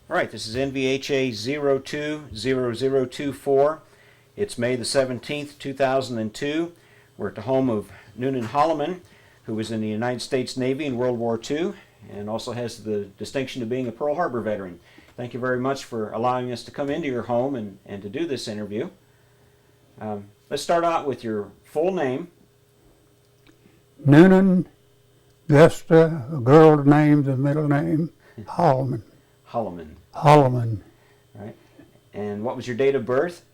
All right, this is NVHA 020024. It's May the 17th, 2002. We're at the home of Noonon Holliman, who was in the United States Navy in World War II and also has the distinction of being a Pearl Harbor veteran. Thank you very much for allowing us to come into your home and to do this interview. Let's start out with your full name. Noonon, just a girl's name, the middle name, Holliman. Holliman. Holliman. Right. And what was your date of birth?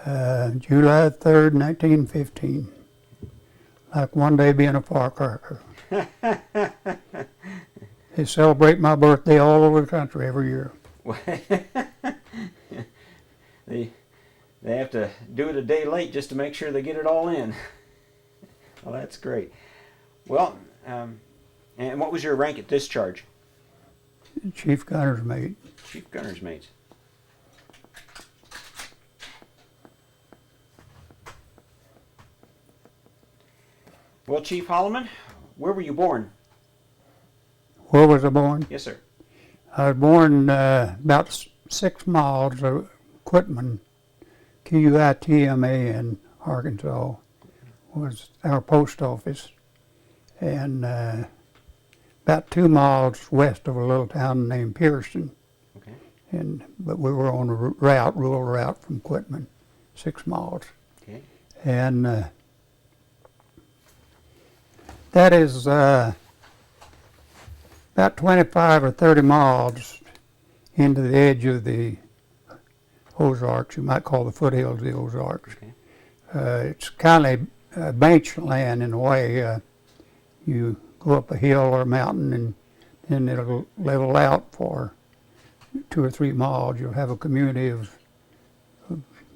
July 3rd, 1915. Like one day being a firecracker. They celebrate my birthday all over the country every year. They have to do it a day late just to make sure they get it all in. Well, that's great. Well, and what was your rank at discharge? Chief gunner's mate. Chief gunner's mate. Well, Chief Holliman, where were you born? Where was I born? Yes, sir. I was born about 6 miles of Quitman, Quitman in Arkansas, was our post office, and about 2 miles west of a little town named Pearson. Okay. But we were on a rural route from Quitman, 6 miles. Okay. And that is about 25 or 30 miles into the edge of the Ozarks. You might call the foothills of the Ozarks. Okay. It's kind of bench land in a way. You go up a hill or a mountain and then it'll level out for 2 or 3 miles. You'll have a community of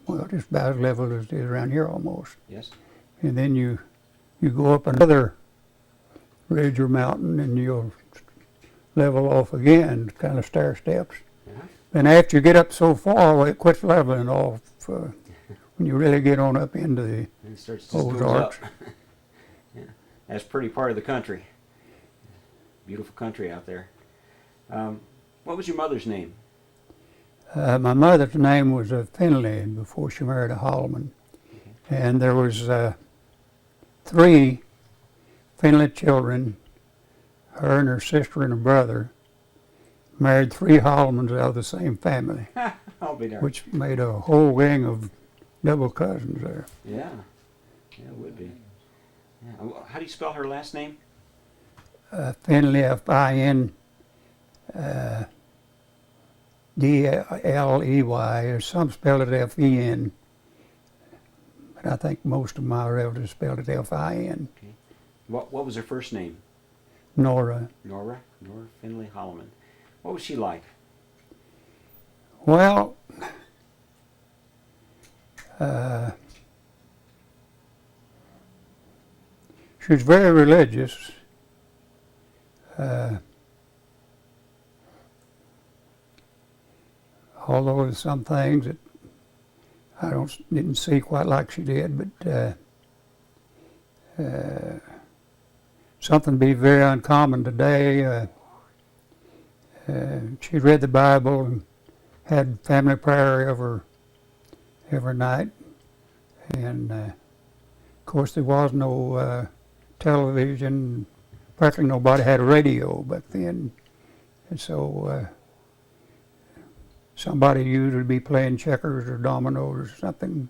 well, just about as level as it is around here almost. Yes. And then you go up another ridge or mountain and you'll level off again, kind of stair steps. Uh-huh. And after you get up so far, it quits leveling off when you really get on up into the And it starts to Ozarks. up. Yeah. That's a pretty part of the country. Beautiful country out there. What was your mother's name? My mother's name was Finley before she married a Holliman. Okay. And there was 3 Finley children, her and her sister and her brother, married 3 Hollimans out of the same family, I'll be darned. which made a whole gang of double cousins there. Yeah. Yeah, it would be. Yeah. How do you spell her last name? Finley, F-I-N-D-L-E-Y, or some spell it F-E-N, but I think most of my relatives spelled it F-I-N. Okay. What was her first name? Nora. Nora Finley Holliman. What was she like? Well, she was very religious. Although there's some things that I didn't see quite like she did, but something be very uncommon today. She read the Bible and had family prayer every night, and of course there was no television. Practically nobody had a radio back then, and so somebody usually would be playing checkers or dominoes or something,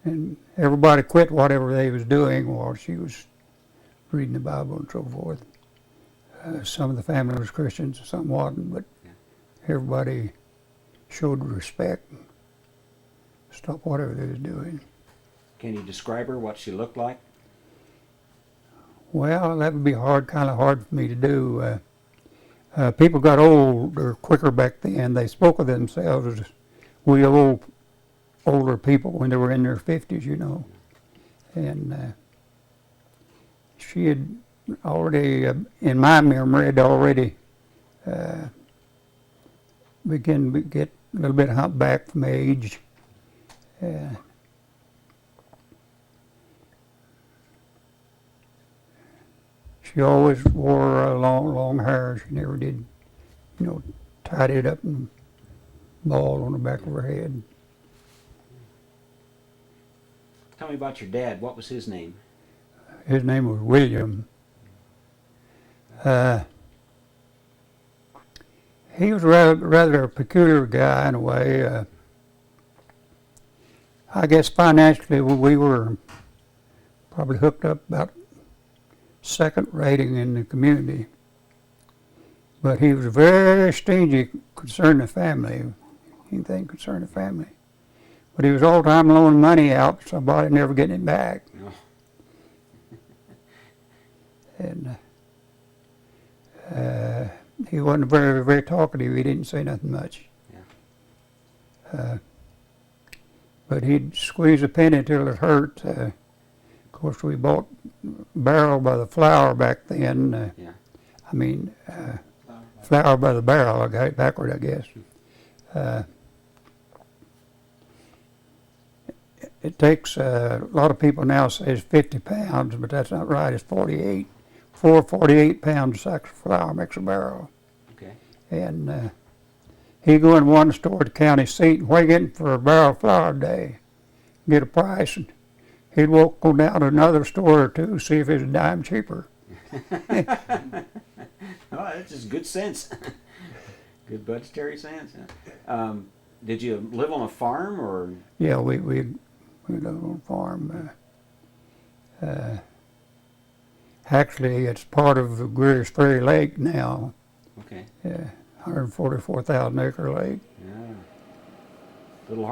and everybody quit whatever they was doing while she was reading the Bible and so forth. Some of the family was Christians, some wasn't, but everybody showed respect and stopped whatever they was doing. Can you describe her, what she looked like? Well, that would be kind of hard for me to do. People got older quicker back then. They spoke of themselves as we older people when they were in their 50s, you know. And she had already, in my memory, had already begun to get a little bit humpback from age. She always wore long hair. She never did, tied it up in a ball on the back of her head. Tell me about your dad. What was his name? His name was William. He was rather a peculiar guy in a way. I guess financially we were probably hooked up about second rating in the community. But he was very stingy concerning the family, anything concerning the family. But he was all the time loaning money out to somebody, never getting it back. Oh. And he wasn't very, very talkative. He didn't say nothing much. Yeah. But he'd squeeze a penny till it hurt. Of course, we bought barrel by the flour back then. Yeah. I mean, flour by the barrel. I got it backward, I guess. It takes a lot of people now say it's 50 pounds, but that's not right. It's 48. 4 48-pound sacks of flour makes a barrel. Okay. And he'd go in one store at the county seat, and what are you getting for a barrel of flour today? Get a price, and he'd go down to another store or two, see if it's a dime cheaper. Oh, that's just good sense. Good budgetary sense. Huh? Did you live on a farm or? Yeah, we lived on a farm. Actually, it's part of Greer's Ferry Lake now. Okay. 144,000 acre lake. Yeah. Little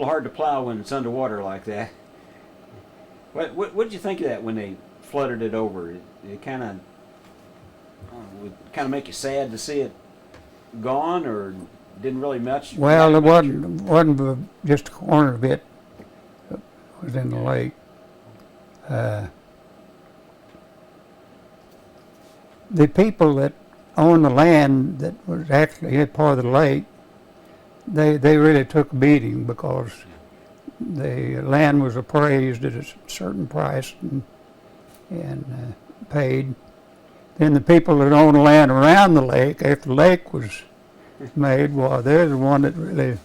hard to plow when it's underwater like that. What did you think of that when they flooded it over? It kind of would make you sad to see it gone, or didn't really much? Well, it wasn't just a corner of it that was in the lake. The people that owned the land that was actually part of the lake, they really took a beating because the land was appraised at a certain price and paid. Then the people that owned the land around the lake, after the lake was made, well, they're the one that really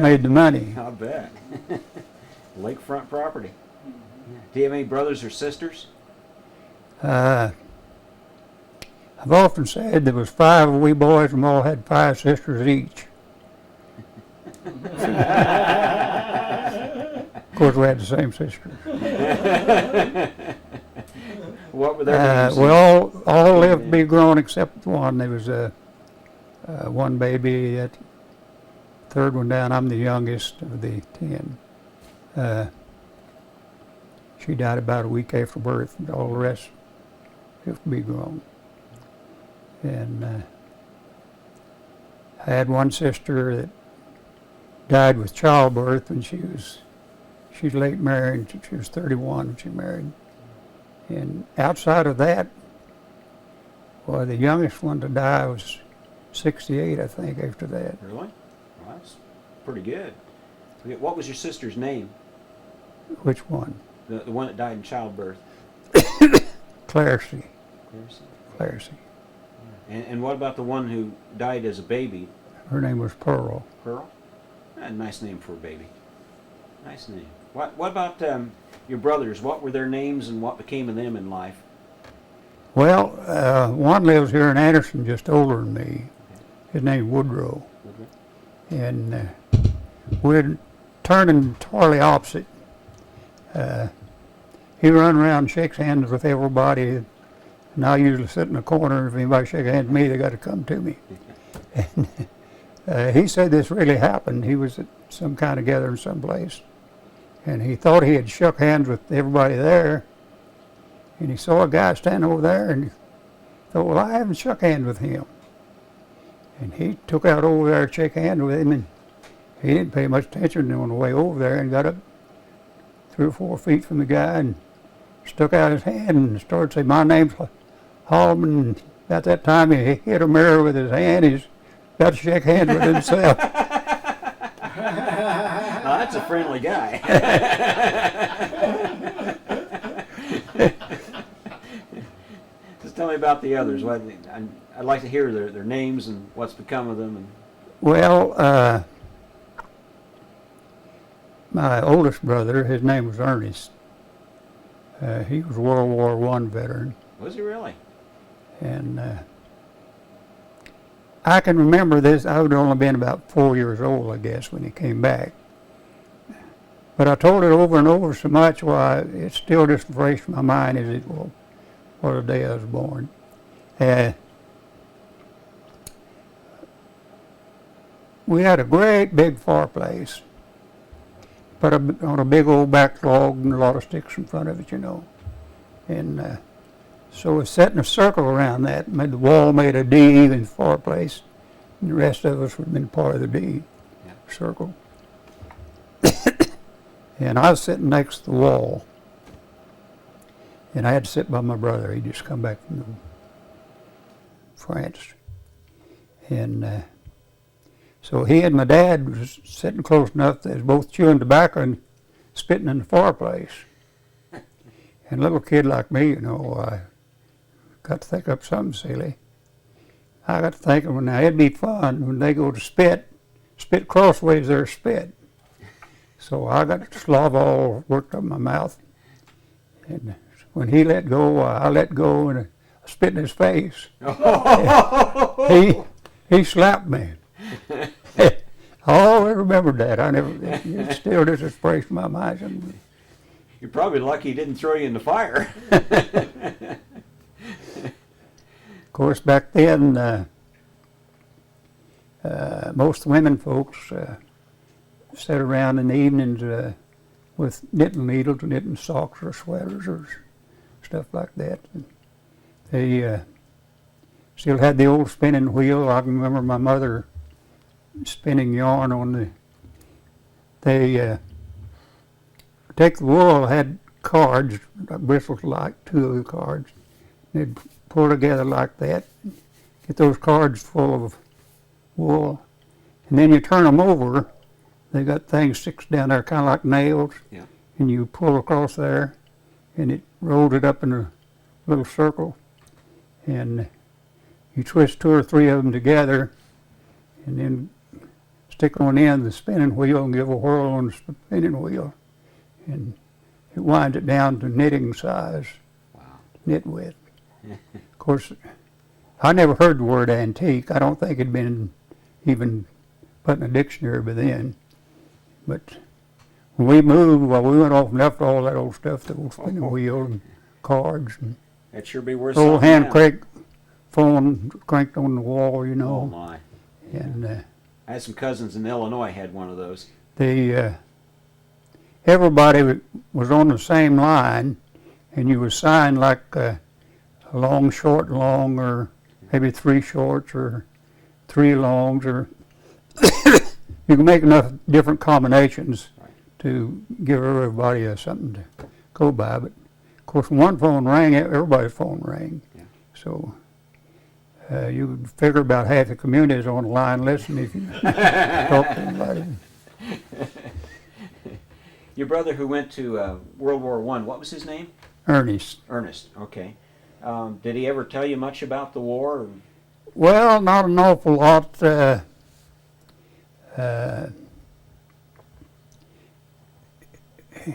made the money. I bet. Lakefront property. Do you have any brothers or sisters? I've often said there was 5 we boys and we all had 5 sisters each. Of course, we had the same sister. What were their names? We all lived to be grown except one. There was one baby, that third one down. I'm the youngest of the 10. She died about a week after birth, and all the rest have to be grown. And I had one sister that died with childbirth when she's late married. She was 31 when she married. And outside of that, well, the youngest one to die was 68, I think, after that. Really? Well, that's pretty good. What was your sister's name? Which one? The one that died in childbirth. Clarcy. Clarcy. And what about the one who died as a baby? Her name was Pearl. Pearl? A nice name for a baby. Nice name. What about your brothers? What were their names and what became of them in life? Well, one lives here in Anderson, just older than me. His name's Woodrow. And we're turning entirely opposite. He runs around and shakes hands with everybody. And I usually sit in the corner. If anybody shakes hands with me, they got to come to me. And he said this really happened. He was at some kind of gathering someplace, and he thought he had shook hands with everybody there. And he saw a guy standing over there, and he thought, well, I haven't shook hands with him. And he took out over there to shake hands with him, and he didn't pay much attention on the way over there, and got up 3 or 4 feet from the guy and stuck out his hand and started saying, my name's Holliman. At that time, he hit a mirror with his hand. He's got to shake hands with himself. Now, that's a friendly guy. Just tell me about about the others? I'd like to hear their names and what's become of them. Well, my oldest brother, his name was Ernest. He was a World War I veteran. Was he really? And I can remember this. I would have only been about 4 years old, I guess, when he came back. But I told it over and over so much, why it's still just fresh in my mind as it was the day I was born. We had a great big fireplace, but on a big old back log and a lot of sticks in front of it, you know. And so we sat in a circle around that, made the wall made a D in the fireplace, and the rest of us would have been part of the D circle. And I was sitting next to the wall, and I had to sit by my brother. He'd just come back from France. And so he and my dad was sitting close enough that they was both chewing tobacco and spitting in the fireplace. And a little kid like me, you know, I got to think up something silly. I got to thinking, well, now it'd be fun when they go to spit crossways their spit. So I got the slobber all worked up in my mouth. And when he let go, I let go and I spit in his face. He slapped me. I always remembered that. It still just is fresh in my mind. You're probably lucky he didn't throw you in the fire. Of course, back then, most women folks sat around in the evenings with knitting needles, knitting socks or sweaters or stuff like that. And they still had the old spinning wheel. I can remember my mother spinning yarn on they take the wool, had cards, bristles like 2 of the cards. They'd pull together like that, get those cards full of wool, and then you turn them over. They got things sticks down there kind of like nails, and you pull across there, and it rolls it up in a little circle, and you twist 2 or 3 of them together, and then stick on the end of the spinning wheel and give a whirl on the spinning wheel, and it winds it down to knitting size, knit width. Of course, I never heard the word antique. I don't think it'd been even put in a dictionary by then. But when we moved, we went off and left all that old stuff, the old spinning wheel and cards. And that sure be worth old something. hand crank phone cranked on the wall, you know. Oh my! And I had some cousins in Illinois had one of those. Everybody was on the same line, and you would sign like a long, short, long, or maybe 3 shorts or 3 longs, or you can make enough different combinations to give everybody something to go by. But of course, when one phone rang, everybody's phone rang. So you would figure about half the community is on the line listening if you talk to anybody. Your brother who went to World War I, what was his name? Ernest. Ernest, okay. Did he ever tell you much about the war? Well, not an awful lot.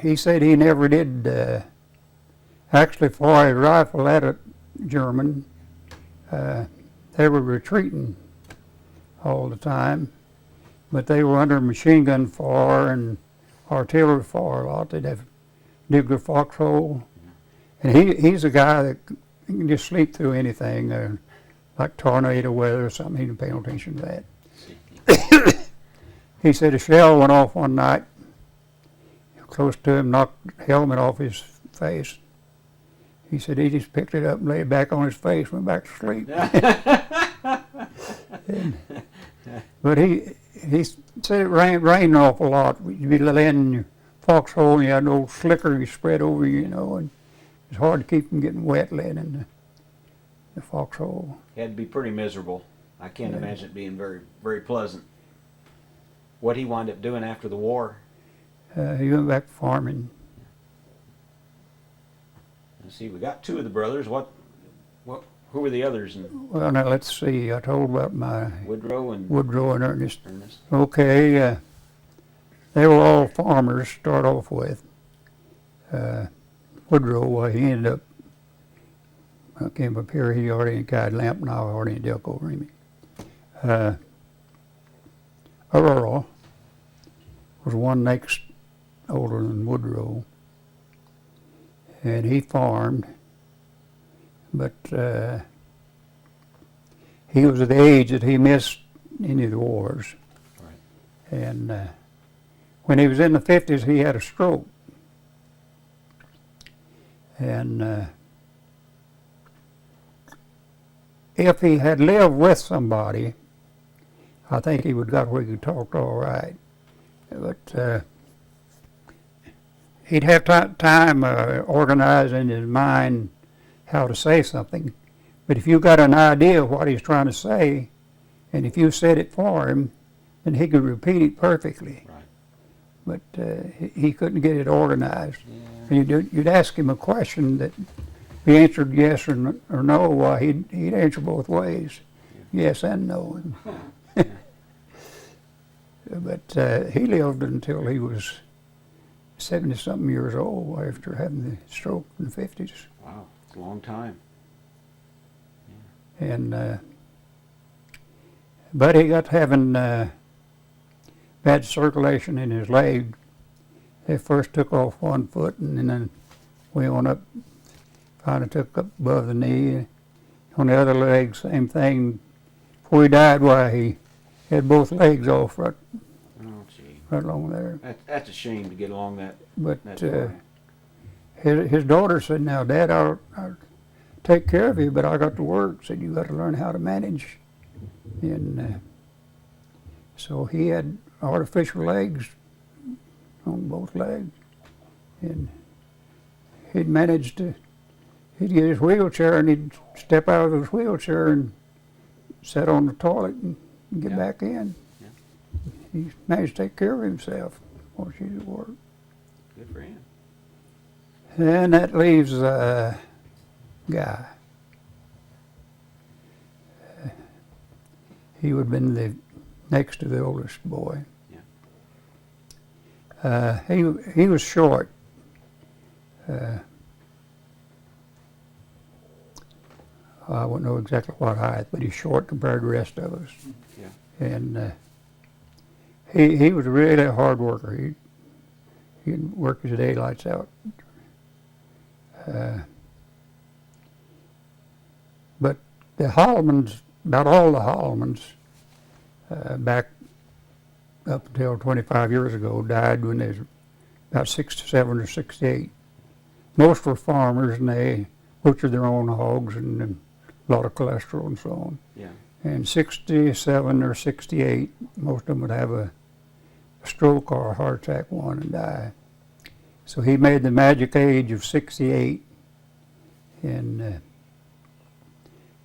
He said he never did actually fire a rifle at a German. They were retreating all the time, but they were under machine gun fire and artillery fire a lot. They'd have dig their foxhole, and he's a guy that can just sleep through anything, like tornado weather or something. He didn't pay no attention to that. He said a shell went off one night close to him, knocked the helmet off his face. He said he just picked it up and laid it back on his face, went back to sleep. But he said it rained an awful lot. You'd be laying in your foxhole and you had an old slicker you spread over you, you know, and it's hard to keep from getting wet laying in the foxhole. It had to be pretty miserable. I can't imagine it being very, very pleasant. What he wound up doing after the war? He went back farming. Let's see, we got 2 of the brothers. What Who were the others? And Well, now let's see. I told about my Woodrow and Woodrow and Ernest. Ernest. Okay, they were all farmers to start off with. Woodrow, well, he ended up, I came up here, he already got lamp, now already duck over him. Earl was one next older than Woodrow, and he farmed, but he was at the age that he missed any of the wars. Right. And when he was in the 50s, he had a stroke. And if he had lived with somebody, I think he would got where he could talk all right. But he'd have time organizing his mind how to say something. But if you got an idea of what he's trying to say, and if you said it for him, then he could repeat it perfectly. Right. But he couldn't get it organized. Yeah. And you'd ask him a question that he answered yes or no. Well, he'd answer both ways, yes and no. But he lived until he was 70-something years old after having the stroke in the 50s. Wow, it's a long time. And but he got having bad circulation in his leg. They first took off one foot, and then we went up, finally took up above the knee. On the other leg, same thing. Before he died, why, he had both legs off right along there. That's a shame to get along that. But far. his daughter said, "Now, Dad, I'll take care of you, but I got to work." Said, "You got to learn how to manage." And so he had artificial legs on both legs, and he'd managed to. He'd get his wheelchair, and he'd step out of his wheelchair and sit on the toilet and get back in. Yeah. He managed to take care of himself while she was at work. Good for him. And that leaves Guy. He would have been the next to the oldest boy. Yeah. He was short. I wouldn't know exactly what height, but he's short compared to the rest of us. Yeah. And he was really a hard worker. He'd work his daylights out. But the Hollimans, about all the Hollimans, back up until 25 years ago, died when they was about 67 or 68. Most were farmers, and they butchered their own hogs, and a lot of cholesterol and so on. Yeah. And 67 or 68, most of them would have a stroke or a heart attack one and die. So he made the magic age of 68, and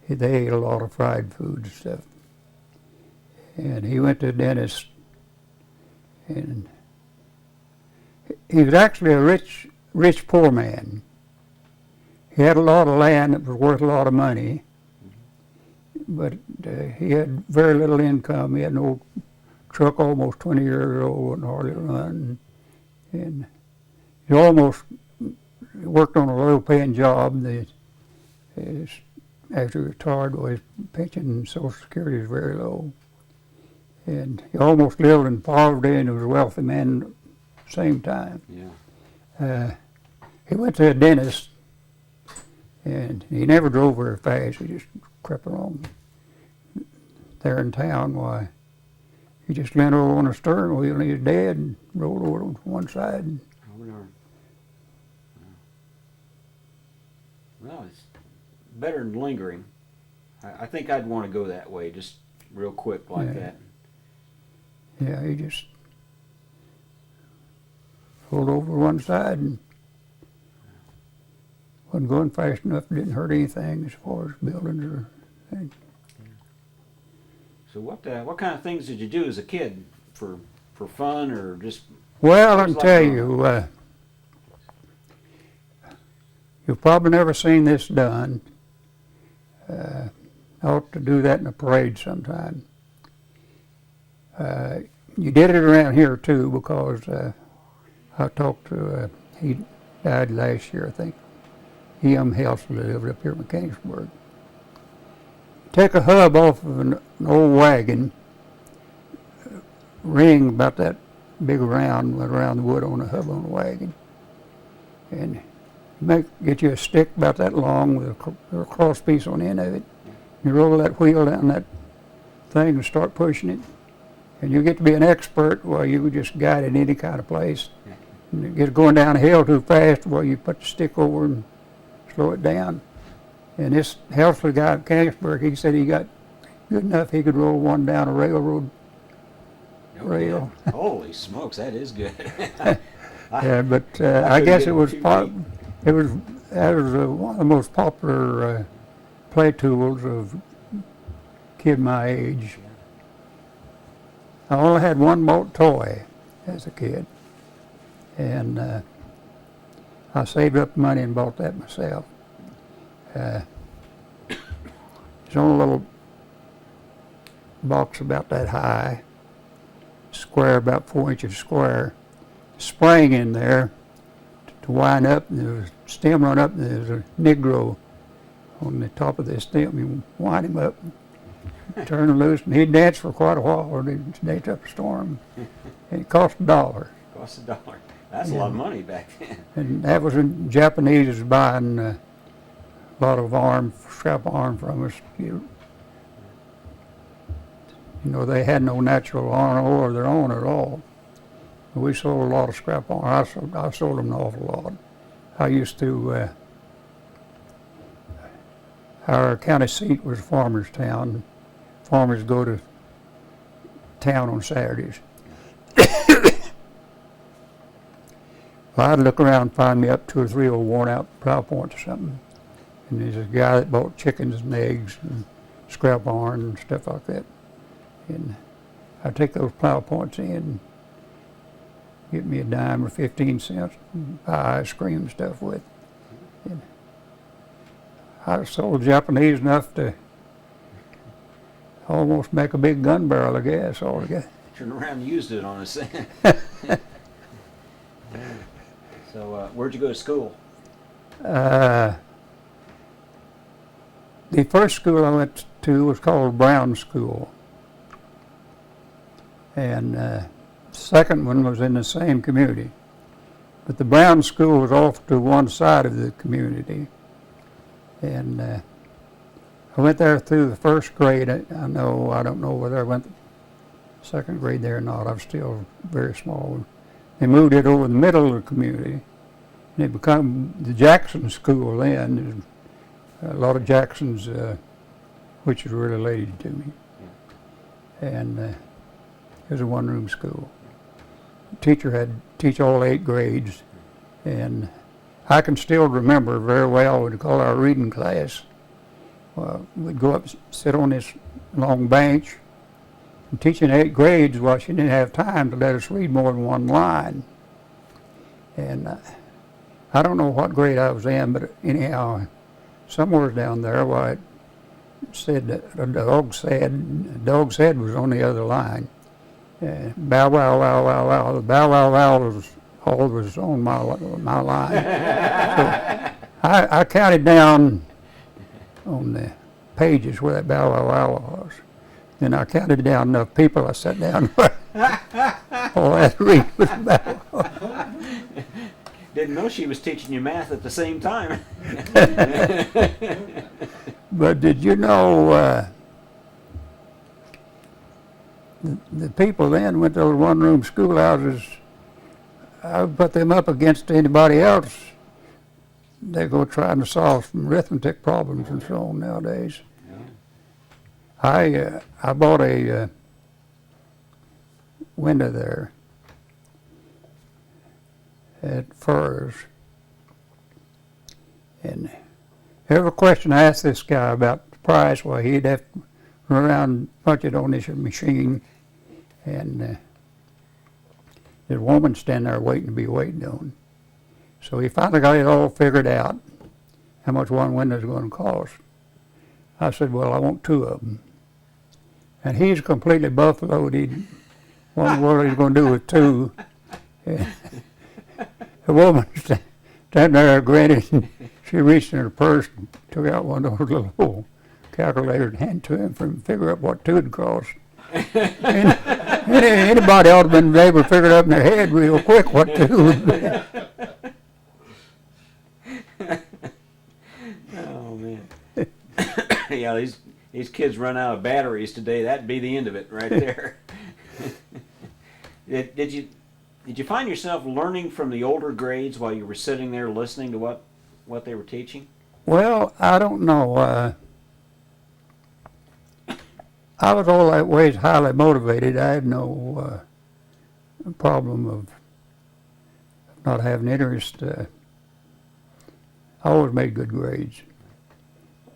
they ate a lot of fried food and stuff. And he went to a dentist, and he was actually a rich poor man. He had a lot of land that was worth a lot of money, but he had very little income. He had an old truck, almost 20 years old, wouldn't hardly run. And he almost worked on a low-paying job. After he retired, well, his pension and Social Security was very low. And he almost lived in poverty, and he was a wealthy man at the same time. Yeah. He went to a dentist, and he never drove very fast. He just crept along there in town. Why, he just leaned over on the steering wheel, and he was dead, and rolled over on one side. Well, it's better than lingering. I think I'd want to go that way, just real quick like that. Yeah, he just rolled over one side and wasn't going fast enough. Didn't hurt anything as far as buildings or things. So what kind of things did you do as a kid for fun or just? Well, I can tell you, you've probably never seen this done. ought to do that in a parade sometime. You did it around here too, because I talked to, he died last year, I think. E.M. Helsley lived up here in Mechanicsburg. Take a hub off of an old wagon, ring about that big around, went around the wood on the hub on the wagon, and get you a stick about that long with a cross piece on the end of it. You roll that wheel down that thing and start pushing it, and you get to be an expert. Well, you would just guide it in any kind of place. And it gets going down a hill too fast, well, you put the stick over and slow it down. And this Helsley guy in Mechanicsburg, he said he got good enough he could roll one down a railroad rail. Holy smokes, that is good. Yeah, but I guess it was that was one of the most popular play tools of a kid my age. I only had one bought toy as a kid, and I saved up money and bought that myself. It's on a little box about that high, square, about 4 inches square, spring in there to wind up, and there was a stem run up, and there was a Negro on the top of this stem. You wind him up, turn him loose, and he'd dance for quite a while, or he'd dance up a storm, and it cost $1. Cost $1. That's a lot of money back then. And that was when Japanese was buying a lot of scrap iron from us. You know, they had no natural iron ore of their own at all. We sold a lot of scrap iron. I sold them an awful lot. I used to, our county seat was Farmers Town. Farmers go to town on Saturdays. Well, I'd look around and find me up 2 or 3 old worn out plow points or something. And there's a guy that bought chickens and eggs and scrap iron and stuff like that. And I'd take those plow points in, get me a dime or 15 cents, and buy ice cream and stuff with. And I sold Japanese enough to almost make a big gun barrel of gas altogether. Turned around and used it on us. So, where'd you go to school? The first school I went to was called Brown School. And the second one was in the same community. But the Brown School was off to one side of the community. And I went there through the first grade. I don't know whether I went the second grade there or not. I was still very small. They moved it over the middle of the community. And it became the Jackson School then. There's a lot of Jacksons, which is related to me. And it was a one-room school. The teacher had to teach all 8 grades. And I can still remember very well, we'd call our reading class. We'd go up, sit on this long bench, and teaching 8 grades, well, she didn't have time to let us read more than one line. And I don't know what grade I was in, but anyhow, somewhere down there, well, it said that a dog's head was on the other line. Bow, wow, wow, wow, wow. The bow, wow, wow was always on my line. So I counted down on the pages where that bow, wow, wow was. Then I counted down enough people. I sat down all I had to read was bow, wow. Didn't know she was teaching you math at the same time. But did you know the people then went to those one-room schoolhouses? I would put them up against anybody else. They go trying to solve some arithmetic problems and so on nowadays. Yeah. I bought a window there at Furs, and every question I asked this guy about the price, well, he'd have to run around and punch it on this machine, and there's a woman standing there waiting to be waited on. So he finally got it all figured out, how much one window's going to cost. I said, well, I want 2 of them. And he's completely buffaloed. He wondered what he's going to do with 2. And the woman standing there grinning, and she reached in her purse and took out one of those little calculators and handed to him for him to figure out what 2 would cost. And anybody ought to have been able to figure it up in their head real quick what 2 would be. Oh man. Yeah, these kids run out of batteries today. That'd be the end of it right there. Did you find yourself learning from the older grades while you were sitting there listening to what they were teaching? Well, I don't know. I was always highly motivated. I had no problem of not having interest. I always made good grades.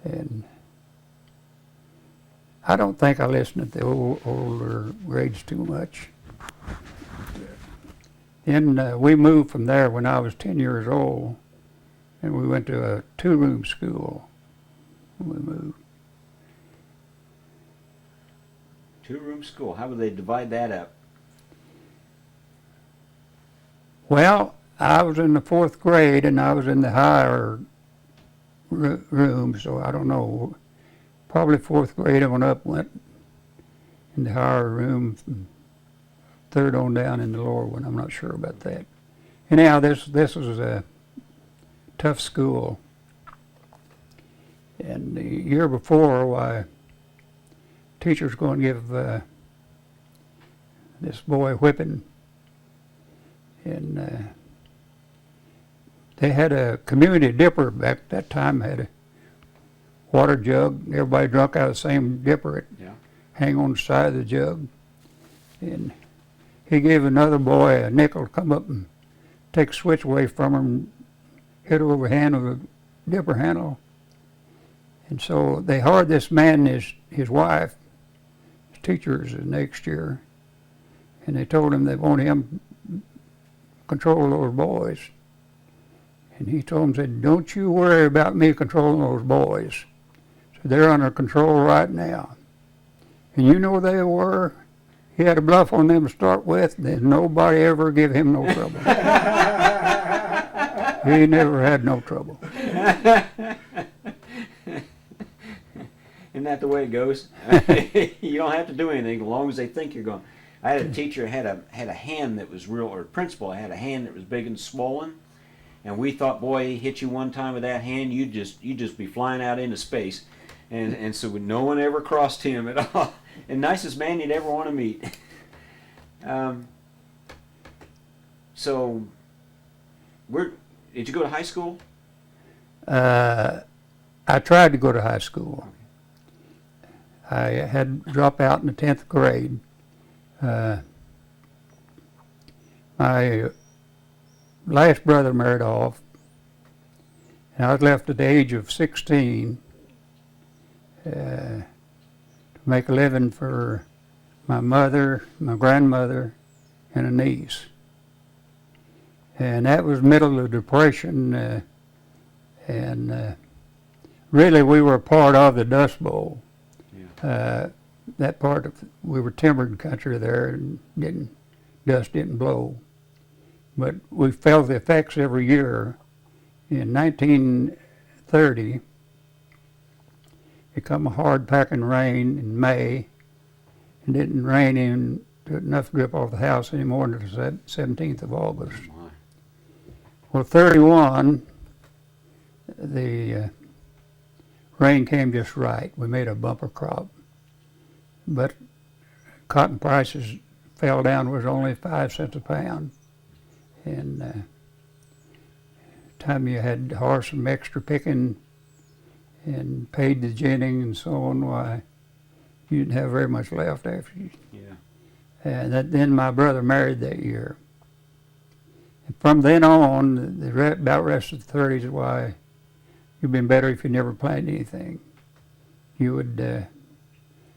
And I don't think I listened to the older grades too much. Then we moved from there when I was 10 years old, and we went to a 2-room school when we moved. 2-room school. How would they divide that up? Well, I was in the 4th grade, and I was in the higher room, so I don't know. Probably 4th grade on up went in the higher room, from 3rd on down in the lower one. I'm not sure about that. Anyhow, this was a tough school. And the year before, why, teacher's going to give this boy a whipping. And they had a community dipper back that time, had a water jug. Everybody drunk out of the same dipper. It hang on the side of the jug. And he gave another boy a nickel to come up and take a switch away from him, hit over the hand with a dipper handle. And so they hired this man and his wife, his teachers, the next year, and they told him they want him to control those boys. And he told them, said, don't you worry about me controlling those boys. So they're under control right now. And you know they were. He had a bluff on them to start with, and nobody ever give him no trouble. He never had no trouble. Isn't that the way it goes? You don't have to do anything as long as they think you're going. I had a teacher had a hand that was real, or a principal had a hand that was big and swollen, and we thought, boy, he hit you one time with that hand, you'd just be flying out into space, and so no one ever crossed him at all. And nicest man you'd ever want to meet. So, did you go to high school? I tried to go to high school. I had to drop out in the 10th grade. My last brother married off, and I was left at the age of 16 to make a living for my mother, my grandmother, and a niece. And that was middle of the Depression, and really we were a part of the Dust Bowl. That part of, we were timbered country there, and dust didn't blow. But we felt the effects every year. In 1930, it come a hard packing rain in May, and didn't rain in enough drip off the house anymore until the 17th of August. Well, 31, the rain came just right. We made a bumper crop. But cotton prices fell down, was only 5 cents a pound. And time you had to hire some extra picking and paid the ginning and so on, why, you didn't have very much left after you. Yeah. And then my brother married that year. And from then on, about the rest of the 30s, why, you'd been better if you never planted anything. You would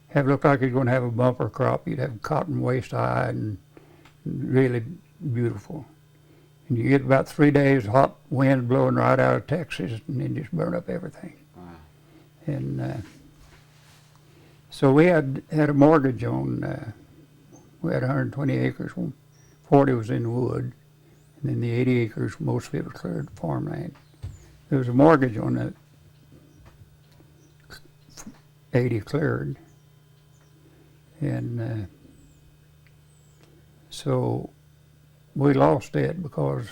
have looked like you're going to have a bumper crop. You'd have cotton waist high and really beautiful. And you get about 3 days hot wind blowing right out of Texas, and then just burn up everything. Wow. And So we had a mortgage on, we had 120 acres, 40 was in wood, and then the 80 acres, most of it was cleared farmland. There was a mortgage on that 80 cleared. And so we lost it because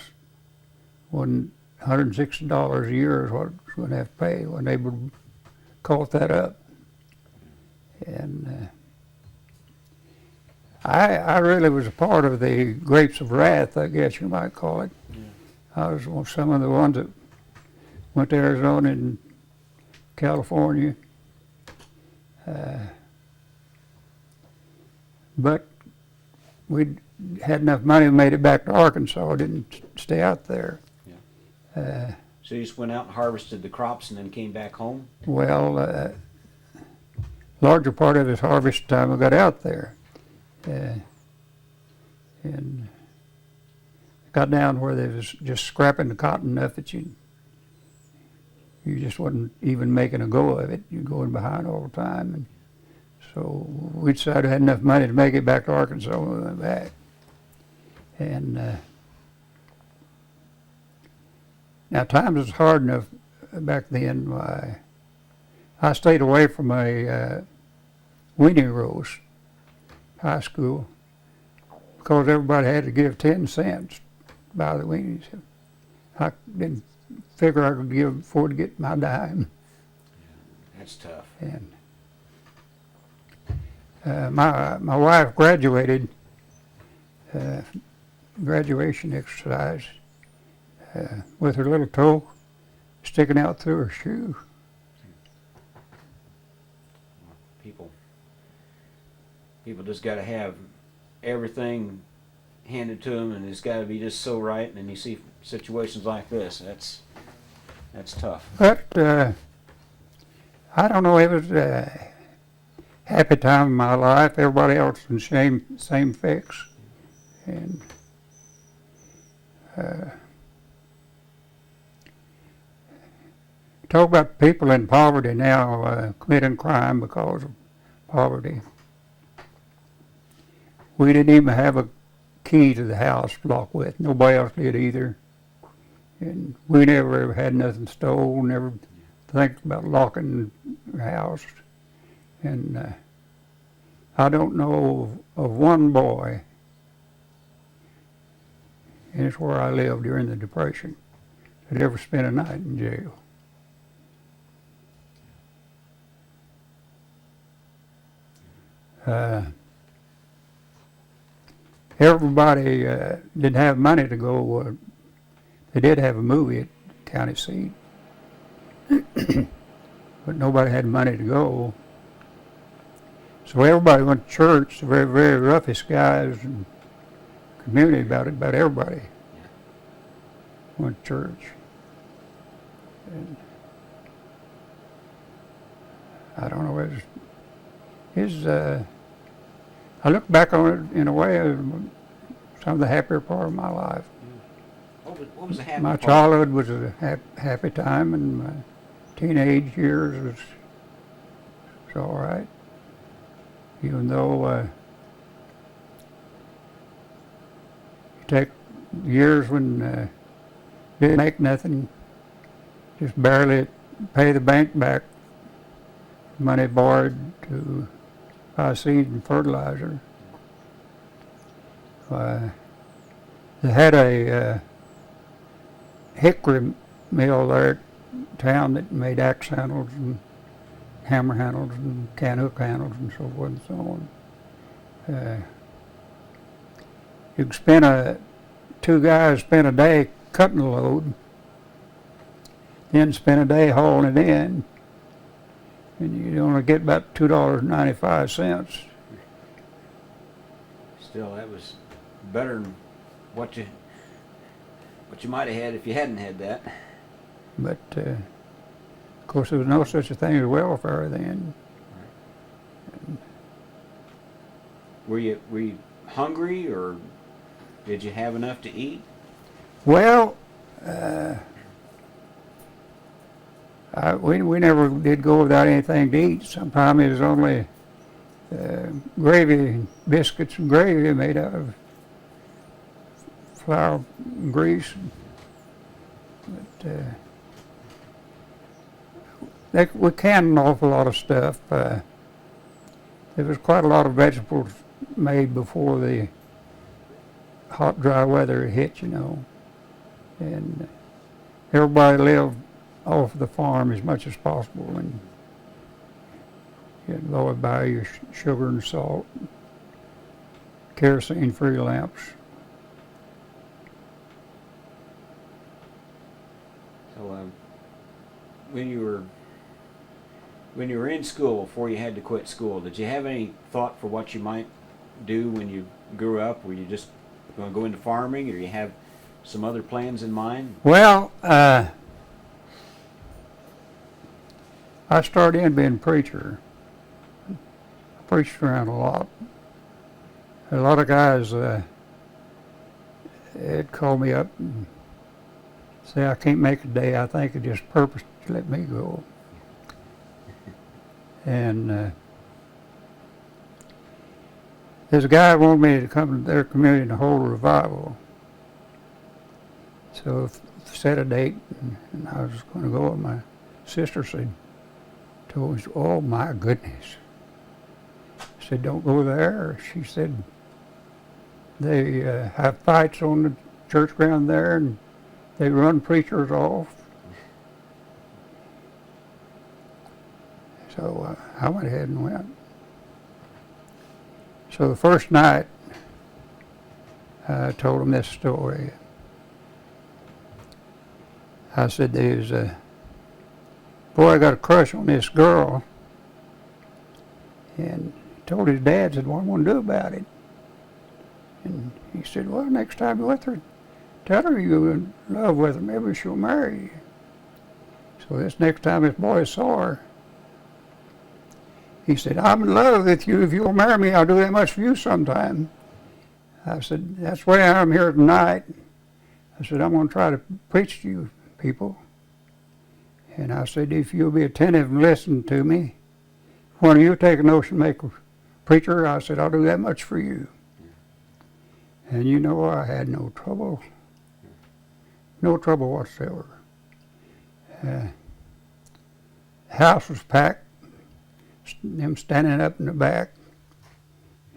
when $160 a year is what we're going to have to pay when they would caught that up. And I really was a part of the Grapes of Wrath, I guess you might call it. Yeah. I was some of the ones that went to Arizona and California. But we had enough money and made it back to Arkansas. Didn't stay out there. Yeah. So you just went out and harvested the crops and then came back home? Well, larger part of his harvest time I got out there. And got down where they was just scrapping the cotton enough that you just wasn't even making a go of it. You're going behind all the time. And so we decided we had enough money to make it back to Arkansas when we went back. And now times was hard enough back then. I stayed away from a weenie roast high school because everybody had to give 10 cents to buy the weenies. I didn't figure I could afford to get my dime. Yeah, that's tough. And my wife graduated, graduation exercise, with her little toe sticking out through her shoe. People just got to have everything handed to them, and it's got to be just so right. And then you see situations like this. That's tough. But I don't know. It was a happy time in my life. Everybody else in same fix, and talk about people in poverty now committing crime because of poverty. We didn't even have a key to the house to lock with. Nobody else did either. And we never ever had nothing stolen, never think about locking the house. And I don't know of one boy, and it's where I lived during the Depression, that ever spent a night in jail. Everybody didn't have money to go. They did have a movie at county seat, but nobody had money to go. So everybody went to church. The very, very roughest guys in the community about everybody went to church. And I don't know. I look back on it in a way as some of the happier part of my life. What was the happy My part? childhood was a happy time, and my teenage years was all right. Even though you take years when didn't make nothing, just barely pay the bank back money borrowed to buy seed and fertilizer. They had a hickory mill there at town that made axe handles and hammer handles and can hook handles and so forth and so on. You could spend two guys spend a day cutting a load, then spend a day hauling it in, and you'd only get about $2.95. Still, that was better than what you might have had if you hadn't had that. But of course, there was no such a thing as welfare then. Right. Were you hungry, or did you have enough to eat? Well, we never did go without anything to eat. Sometimes it was only gravy, biscuits and gravy made out of flour and grease. But, we canned an awful lot of stuff. There was quite a lot of vegetables made before the hot, dry weather hit, you know. And everybody lived off the farm as much as possible, and you'd always buy your sugar and salt, kerosene-free lamps. So, when you were in school, before you had to quit school, did you have any thought for what you might do when you grew up? Were you just going to go into farming, or you have some other plans in mind? Well, I started in being a preacher. I preached around a lot. A lot of guys had called me up and say, I can't make a day. I think it just purpose to let me go. And there's a guy who wanted me to come to their community and hold a revival. So set a date, and I was going to go, and my sister told me, oh my goodness. I said, don't go there. She said, they have fights on the church ground there, and they run preachers off. So I went ahead and went. So the first night, I told them this story. I said, there's a boy, I got a crush on this girl. And he told his dad, said, what am I going to do about it? And he said, well, next time you're with her, tell her you're in love with her. Maybe she'll marry you. So this next time this boy saw her, he said, I'm in love with you. If you'll marry me, I'll do that much for you sometime. I said, that's why I'm here tonight. I said, I'm going to try to preach to you people. And I said, if you'll be attentive and listen to me, when you take a notion to make a preacher, I said, I'll do that much for you. And you know, I had no trouble whatsoever. The house was packed, them standing up in the back,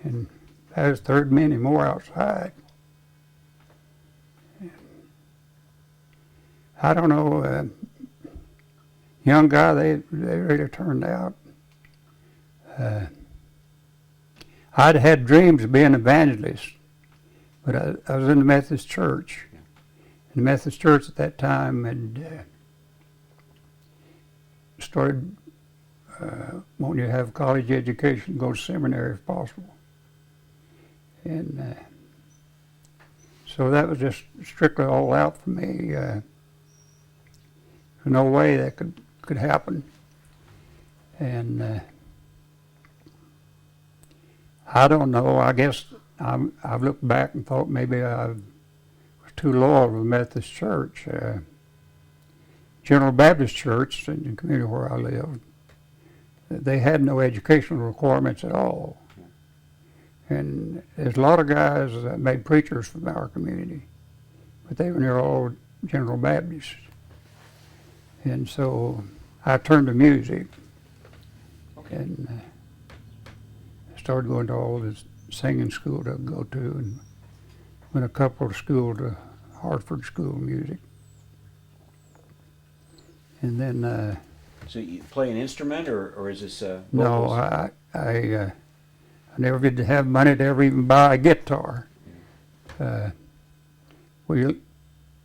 and there was 30 many more outside. I don't know, young guy, they really turned out. I'd had dreams of being an evangelist, but I was in the Methodist Church. And the Methodist Church at that time had started wanting you to have a college education, go to seminary if possible. And so that was just strictly all out for me. There's no way that could happen. And I don't know, I guess I've looked back and thought maybe I was too loyal to the Methodist Church. General Baptist Church, in the community where I lived, they had no educational requirements at all. And there's a lot of guys that made preachers from our community, but they were near all General Baptists. And so I turned to music. Okay. And I started going to all this singing school to go to, and went a couple of schools to Hartford School of Music. And then so you play an instrument, or is this vocals? No, I never did have money to ever even buy a guitar. We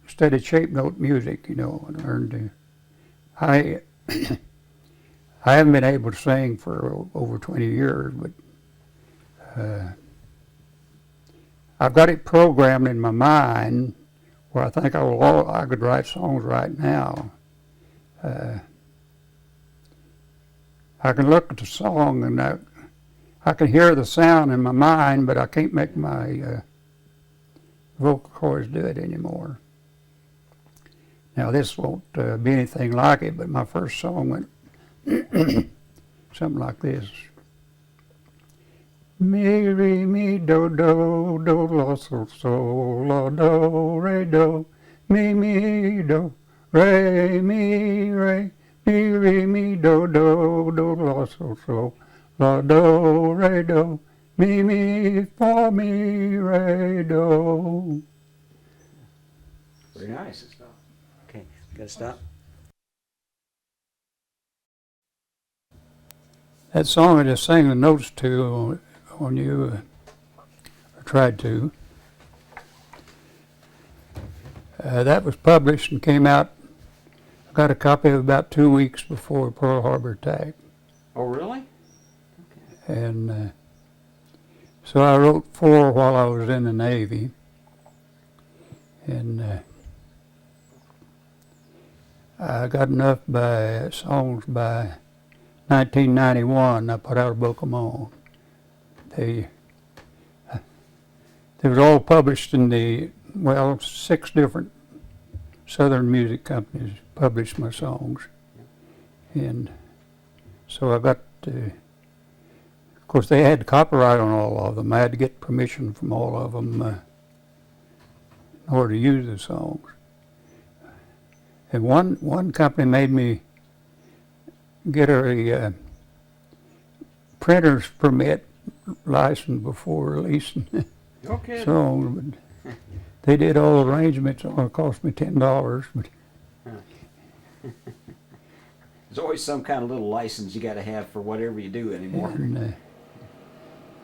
studied shape note music, you know, and learned to. I haven't been able to sing for over 20 years, but I've got it programmed in my mind where I think I could write songs right now. I can look at the song and I can hear the sound in my mind, but I can't make my vocal cords do it anymore. Now this won't be anything like it, but my first song went something like this. Mi, re, mi, do, do, la, sol, la, do, re, do, mi, do, re, mi, re, mi, do, la, sol, la, do, re, do, mi, fa, mi, re, do. Very nice. Okay, gotta stop. That song I just sang the notes to on you, or tried to. That was published and came out. I got a copy of it about 2 weeks before Pearl Harbor attack. Oh, really? And so I wrote 4 while I was in the Navy. And I got enough songs by 1991. I put out a book of my own. They was all published in 6 different Southern music companies published my songs. And so I got to, of course they had copyright on all of them. I had to get permission from all of them in order to use the songs. And one company made me get a printer's permit license before releasing Okay. songs. But they did all the arrangements. It only cost me $10. But There's always some kind of little license you got to have for whatever you do anymore. and,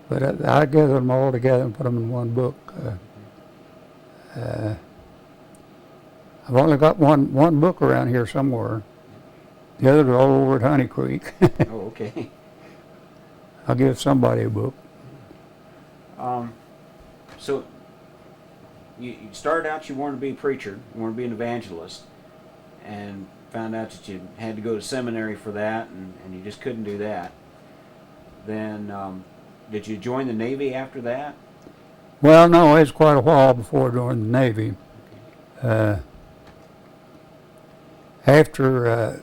but I gathered them all together and put them in one book. I've only got one book around here somewhere. The others are all over at Honey Creek. Oh, okay. I'll give somebody a book. So you started out, you wanted to be a preacher, you wanted to be an evangelist, and found out that you had to go to seminary for that, and you just couldn't do that. Then did you join the Navy after that? Well, no, it was quite a while before I joined the Navy. After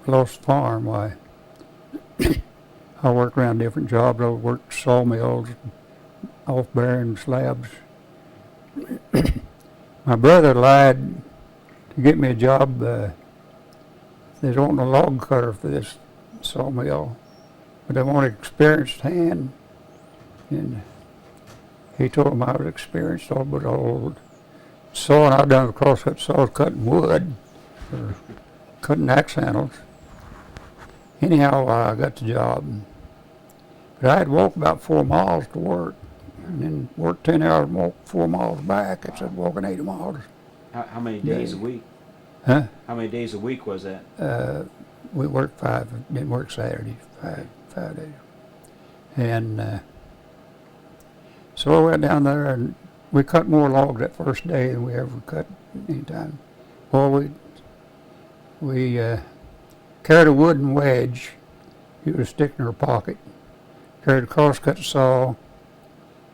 lost the farm, I worked around different jobs. I worked sawmills, off bearing slabs. My brother lied to get me a job. They wanted a log cutter for this sawmill, but they wanted experienced hand. And he told them I was experienced, but all sawing I'd done with crosscut saws, cutting wood, or cutting axe handles. Anyhow, I got the job. But I had to walk about 4 miles to work, and then work 10 hours and walk 4 miles back. It's like walking 80 miles. How many days a week? Huh? How many days a week was that? We worked 5, didn't work Saturdays, 5 days. And so I went down there and we cut more logs that first day than we ever cut any time. Well, we carried a wooden wedge. You would stick in her pocket. Carried a crosscut saw,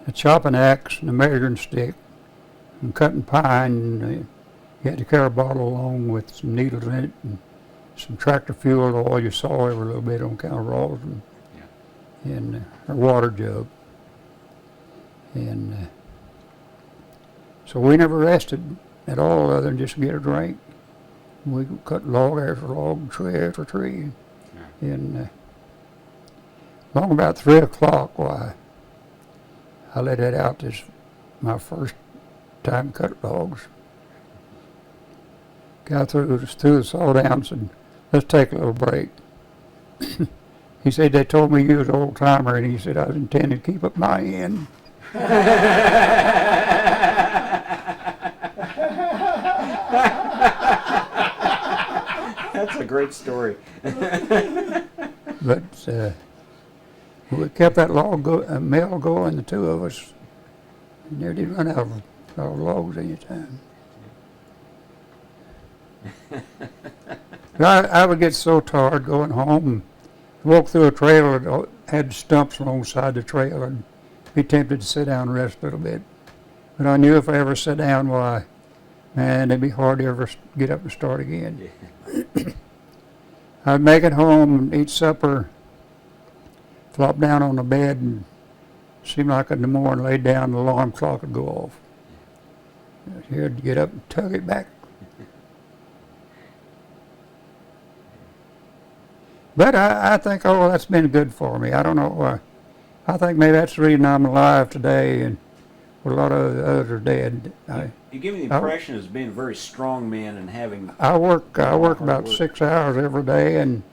a chopping axe, and a measuring stick. And cutting pine, you had to carry a bottle along with some needles in it and some tractor fuel to oil your saw every little bit on account of raws and a water jug. And so we never rested at all other than just get a drink. We cut log after log, tree after tree. And long about 3 o'clock, I let it out. This my first time cut logs. Got through the saw down and said, let's take a little break. He said, they told me you was an old timer, and he said, I was intending to keep up my end. That's a great story. But we kept that mill going, the two of us. We never did run out of logs any time. I would get so tired going home and walk through a trail that had stumps alongside the trail and be tempted to sit down and rest a little bit. But I knew if I ever sat down, why, man, it'd be hard to ever get up and start again. I'd make it home and eat supper flop down on the bed and seemed like in the morning, laid down, the alarm clock would go off. She had to get up and tug it back. But I think, oh, that's been good for me. I don't know why. I think maybe that's the reason I'm alive today, and a lot of the others are dead. You give me the impression as being a very strong man and having... I work about work. 6 hours every day, and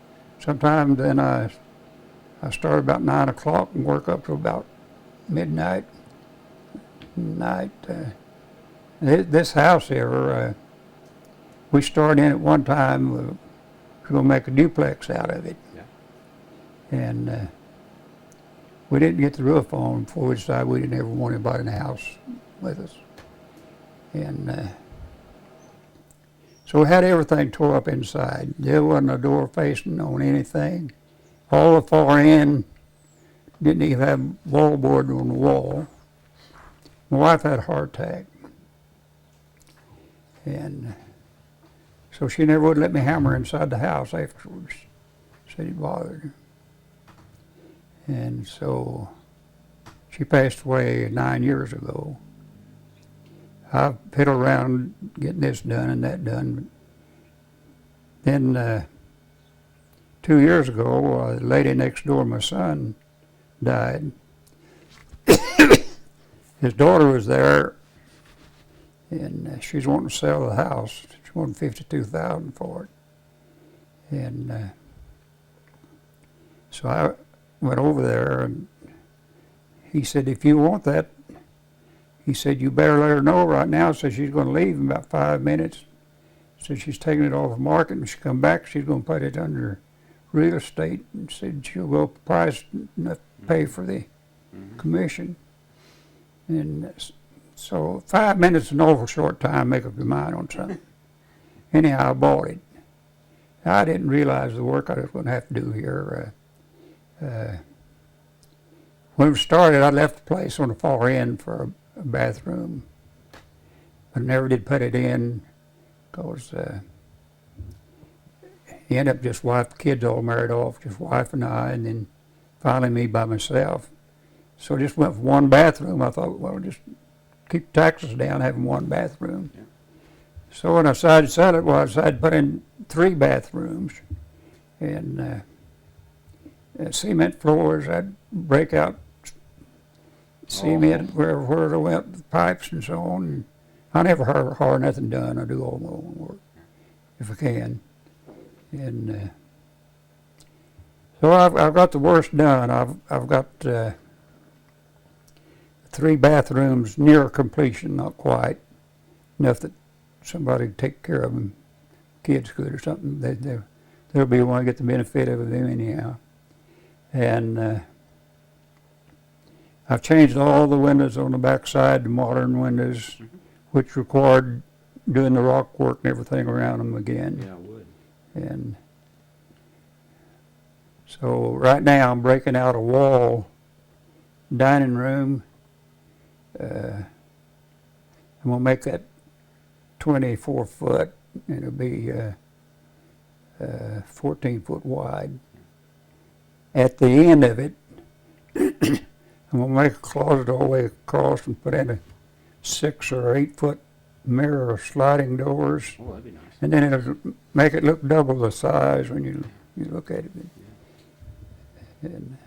sometimes then I start about 9 o'clock and work up to about midnight. This house here, we started in at one time. We were going to make a duplex out of it. Yeah. And we didn't get the roof on before we decided we didn't ever want anybody in the house with us. And so we had everything tore up inside. There wasn't a door facing on anything. All the far end didn't even have wallboard on the wall. My wife had a heart attack. And so she never would let me hammer inside the house afterwards. Said it bothered her. And so she passed away 9 years ago. I fiddled around getting this done and that done. Then 2 years ago, the lady next door, my son, died. His daughter was there, and she's wanting to sell the house. She wanted $52,000 for it. And so I went over there, and he said, if you want that, he said, you better let her know right now. Said she's going to leave in about 5 minutes. Said she's taking it off the market, and she come back, she's going to put it under real estate, and said she'll go price enough to pay for the commission. And so 5 minutes is an awful short time, make up your mind on something. Anyhow, I bought it. I didn't realize the work I was going to have to do here. When we started, I left the place on the far end for a bathroom, but never did put it in because he ended up just wife, the kids all married off, just wife and I, and then finally me by myself. So I just went for one bathroom. I thought, well, just keep taxes down having one bathroom. Yeah. So when I decided to sell it, well, I decided to put in 3 bathrooms and cement floors. I'd break out cement where I went, the pipes and so on. And I never hire nothing done. I do all my own work if I can. And so I've got the worst done. I've got 3 bathrooms near completion, not quite enough that somebody would take care of them, kids could or something. They'll be one to get the benefit of them anyhow. And I've changed all the windows on the back side to modern windows, which required doing the rock work and everything around them again. Yeah, it would. And so right now I'm breaking out a wall dining room. I'm going to make that 24 foot, and it'll be 14 foot wide. At the end of it, I'm going to make a closet all the way across and put in a 6 or 8 foot mirror sliding doors. Oh, that'd be nice. And then it'll make it look double the size when you look at it. And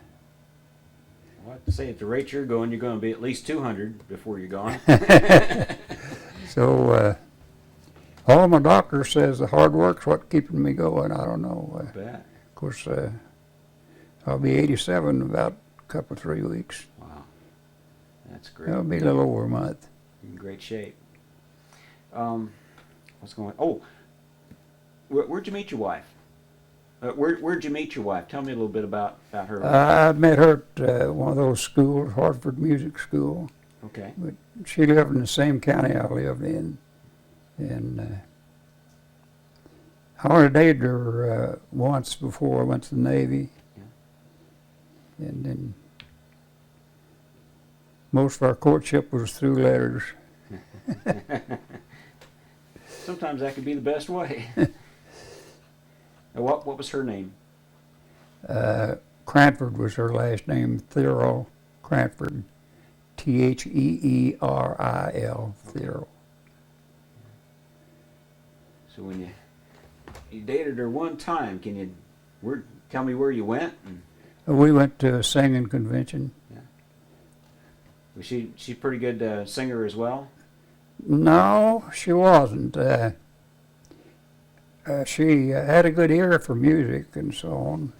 Well, I have to say, at the rate you're going to be at least 200 before you're gone. so all my doctor says the hard work's what keeping me going. I don't know. I bet. Of course, I'll be 87 in about a couple, 3 weeks. Wow. That's great. That'll be a little over a month. In great shape. What's going on? Oh, where'd you meet your wife? Where'd you meet your wife? Tell me a little bit about her. I met her at one of those schools, Hartford Music School. Okay. But she lived in the same county I lived in. And I only dated her once before I went to the Navy. Yeah. And then most of our courtship was through letters. Sometimes that could be the best way. What was her name? Cranford was her last name, Thurl Cranford, Theeril, Thurl. So when you dated her one time, can you tell me where you went? And We went to a singing convention. was she pretty good singer as well? No, she wasn't. She had a good ear for music and so on,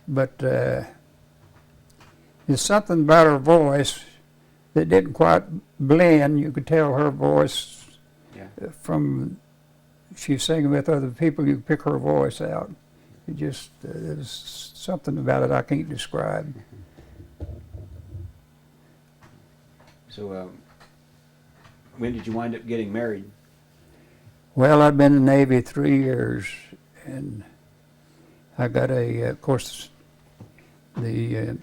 but there's something about her voice that didn't quite blend. You could tell her voice from she was singing with other people. You could pick her voice out. It just there's something about it I can't describe. So when did you wind up getting married? Well, I'd been in the Navy 3 years, and I got of course, the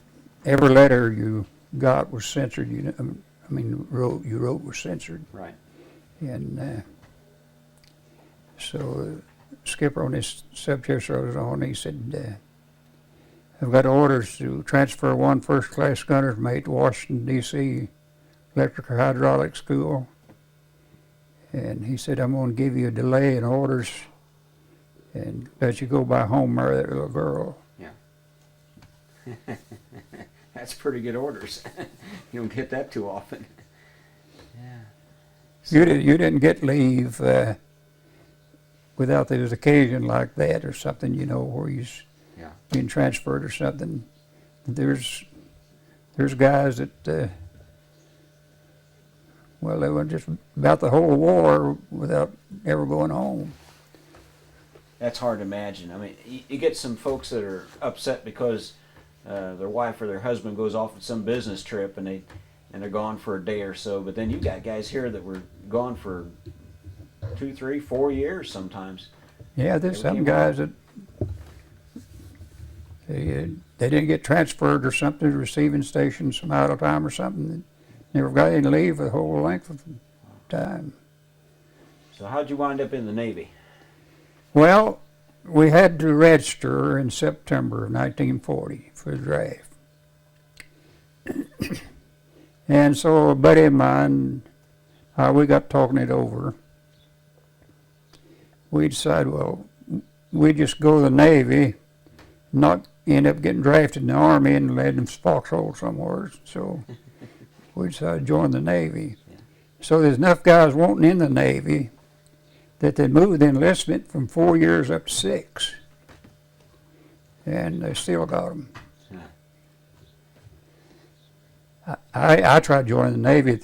every letter you got was censored. You wrote was censored. Right. And so skipper on this subchest I was on, he said, I've got orders to transfer one first-class gunner's mate to Washington, D.C. Electrical Hydraulic School. And he said, I'm going to give you a delay in orders and let you go by home marry that little girl. Yeah. That's pretty good orders. You don't get that too often. Yeah. So, You didn't get leave without there was occasion like that or something, where you're being transferred or something. There's guys that, well, they went just about the whole war without ever going home. that's hard to imagine. I mean, you get some folks that are upset because their wife or their husband goes off on some business trip and they're gone for a day or so. But then you got guys here that were gone for 2, 3, 4 years sometimes. Yeah, there's some guys that they didn't get transferred or something to receiving station, some idle time or something. They never got any leave the whole length of time. So how'd you wind up in the Navy? Well, we had to register in September of 1940 for the draft. And so a buddy of mine, we got talking it over. We decided, well, we just go to the Navy, not end up getting drafted in the Army and led in foxhole somewhere. So we decided to join the Navy. So there's enough guys wanting in the Navy that they moved the enlistment from 4 years up to 6. And they still got them. I tried joining the Navy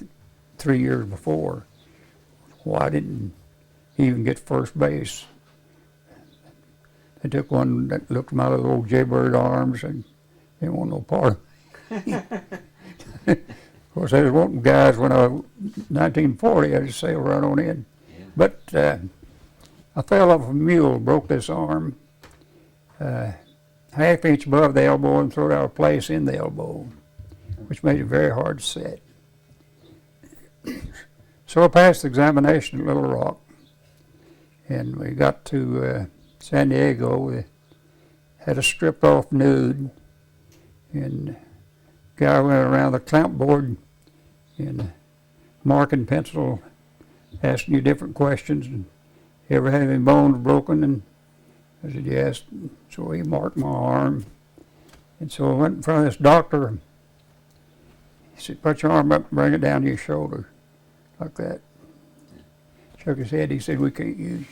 3 years before. Well, I didn't even get first base. They took one that looked at my little old jaybird arms and didn't want no part of it. Of course, they was wanting guys when I was 1940, I just sailed right on in. Yeah. But I fell off a mule, broke this arm, half inch above the elbow and threw out of place in the elbow, which made it very hard to sit. So I passed the examination at Little Rock, and we got to San Diego. We had a stripped off nude, and the guy went around the clamp board and marking pencil, asking you different questions. And ever had any bones broken? And I said, yes. So he marked my arm. And so I went in front of this doctor. He said, put your arm up and bring it down to your shoulder, like that. Shook his head. He said, we can't use you.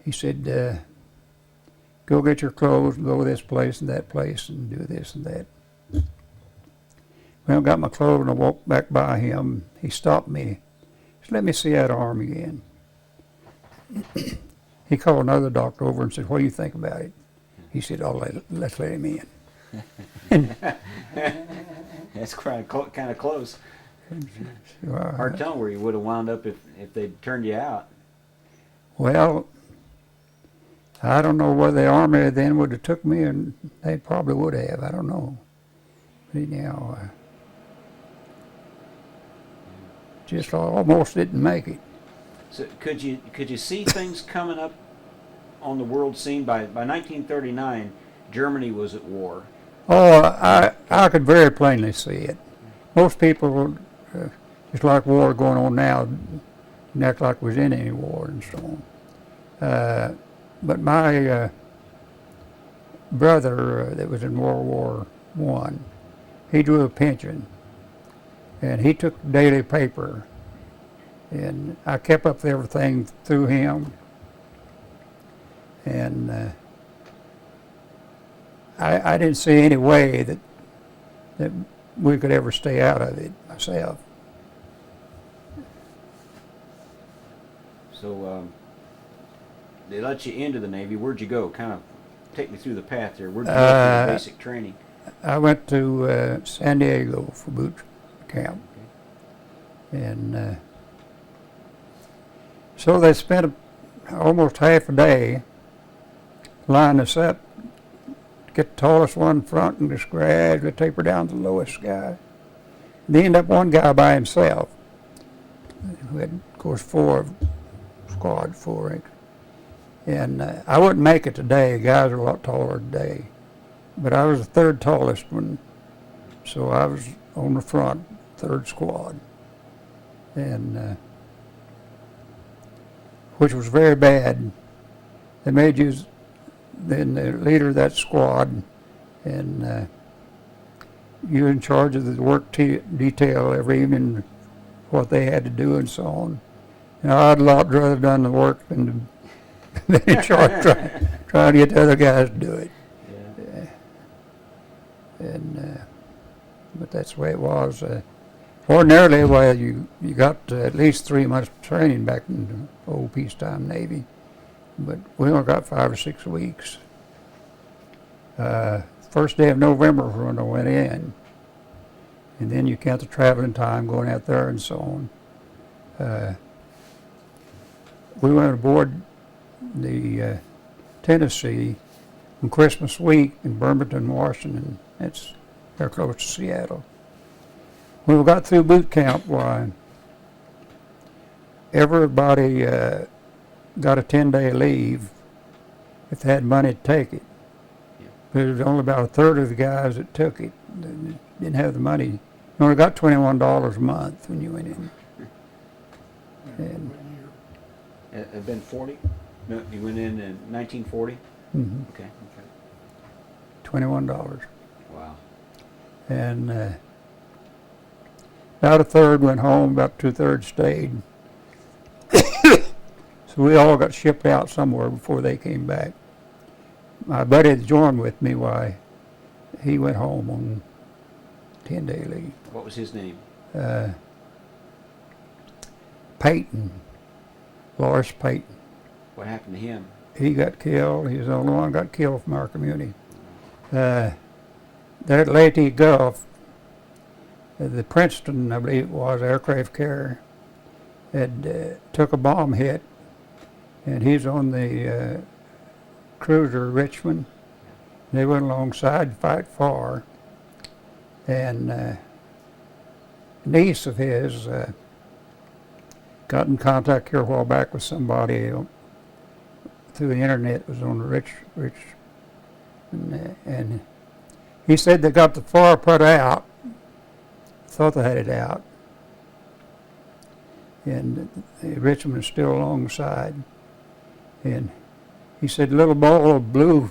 He said, go get your clothes and go to this place and that place and do this and that. Well, I got my clothes and I walked back by him. He stopped me. He said, let me see that arm again. He called another doctor over and said, what do you think about it? He said, let's let him in. That's kind of close. So, hard to tell where you would have wound up if they'd turned you out. Well, I don't know whether the Army then would have took me, and they probably would have. I don't know. But anyhow, just almost didn't make it. So could you see things coming up on the world scene by 1939? Germany was at war. Oh, I could very plainly see it. Most people, just like war going on now, didn't act like we was in any war and so on. But my brother that was in World War I, he drew a pension, and he took the daily paper, and I kept up with everything through him, and I didn't see any way that we could ever stay out of it myself. So they let you into the Navy. Where'd you go? Kind of take me through the path there. Where'd you go for your basic training? I went to San Diego for boot camp. Okay. And so they spent almost half a day lining us up, get the tallest one in front and just gradually taper down to the lowest guy. They ended up one guy by himself. We had, of course, four squad, four. And I wouldn't make it today. Guys are a lot taller today. But I was the third tallest one, so I was on the front, third squad. And which was very bad. They made you then the leader of that squad, and you in charge of the work detail every evening, what they had to do and so on. You know, I'd a lot rather done the work than in charge trying to get the other guys to do it. Yeah. And but that's the way it was. Ordinarily, well, you got at least 3 months training back in the old peacetime Navy, but we only got 5 or 6 weeks. First day of November was when I went in, and then you count the traveling time going out there and so on. We went aboard the Tennessee on Christmas week in Bremerton, Washington. It's very close to Seattle. When we got through boot camp, why, everybody got a 10-day leave if they had money to take it. Yeah. But it was only about a third of the guys that took it that didn't have the money. You only got $21 a month when you went in. And it had been 40? No, you went in 1940? Mm-hmm. Okay. $21. Wow. And about a third went home, about 2/3 stayed. So we all got shipped out somewhere before they came back. My buddy that joined with me, why, he went home on 10-day leave. What was his name? Peyton, Lawrence Peyton. What happened to him? He got killed. He was the only one got killed from our community. There at Leyte Gulf, the Princeton, I believe it was, aircraft carrier, had took a bomb hit, and he's on the cruiser Richmond. They went alongside to fight for, and a niece of his got in contact here a while back with somebody through the internet. It was on the rich, and he said they got the far put out, thought they had it out, and the Richmond is still alongside. And he said a little ball of blue,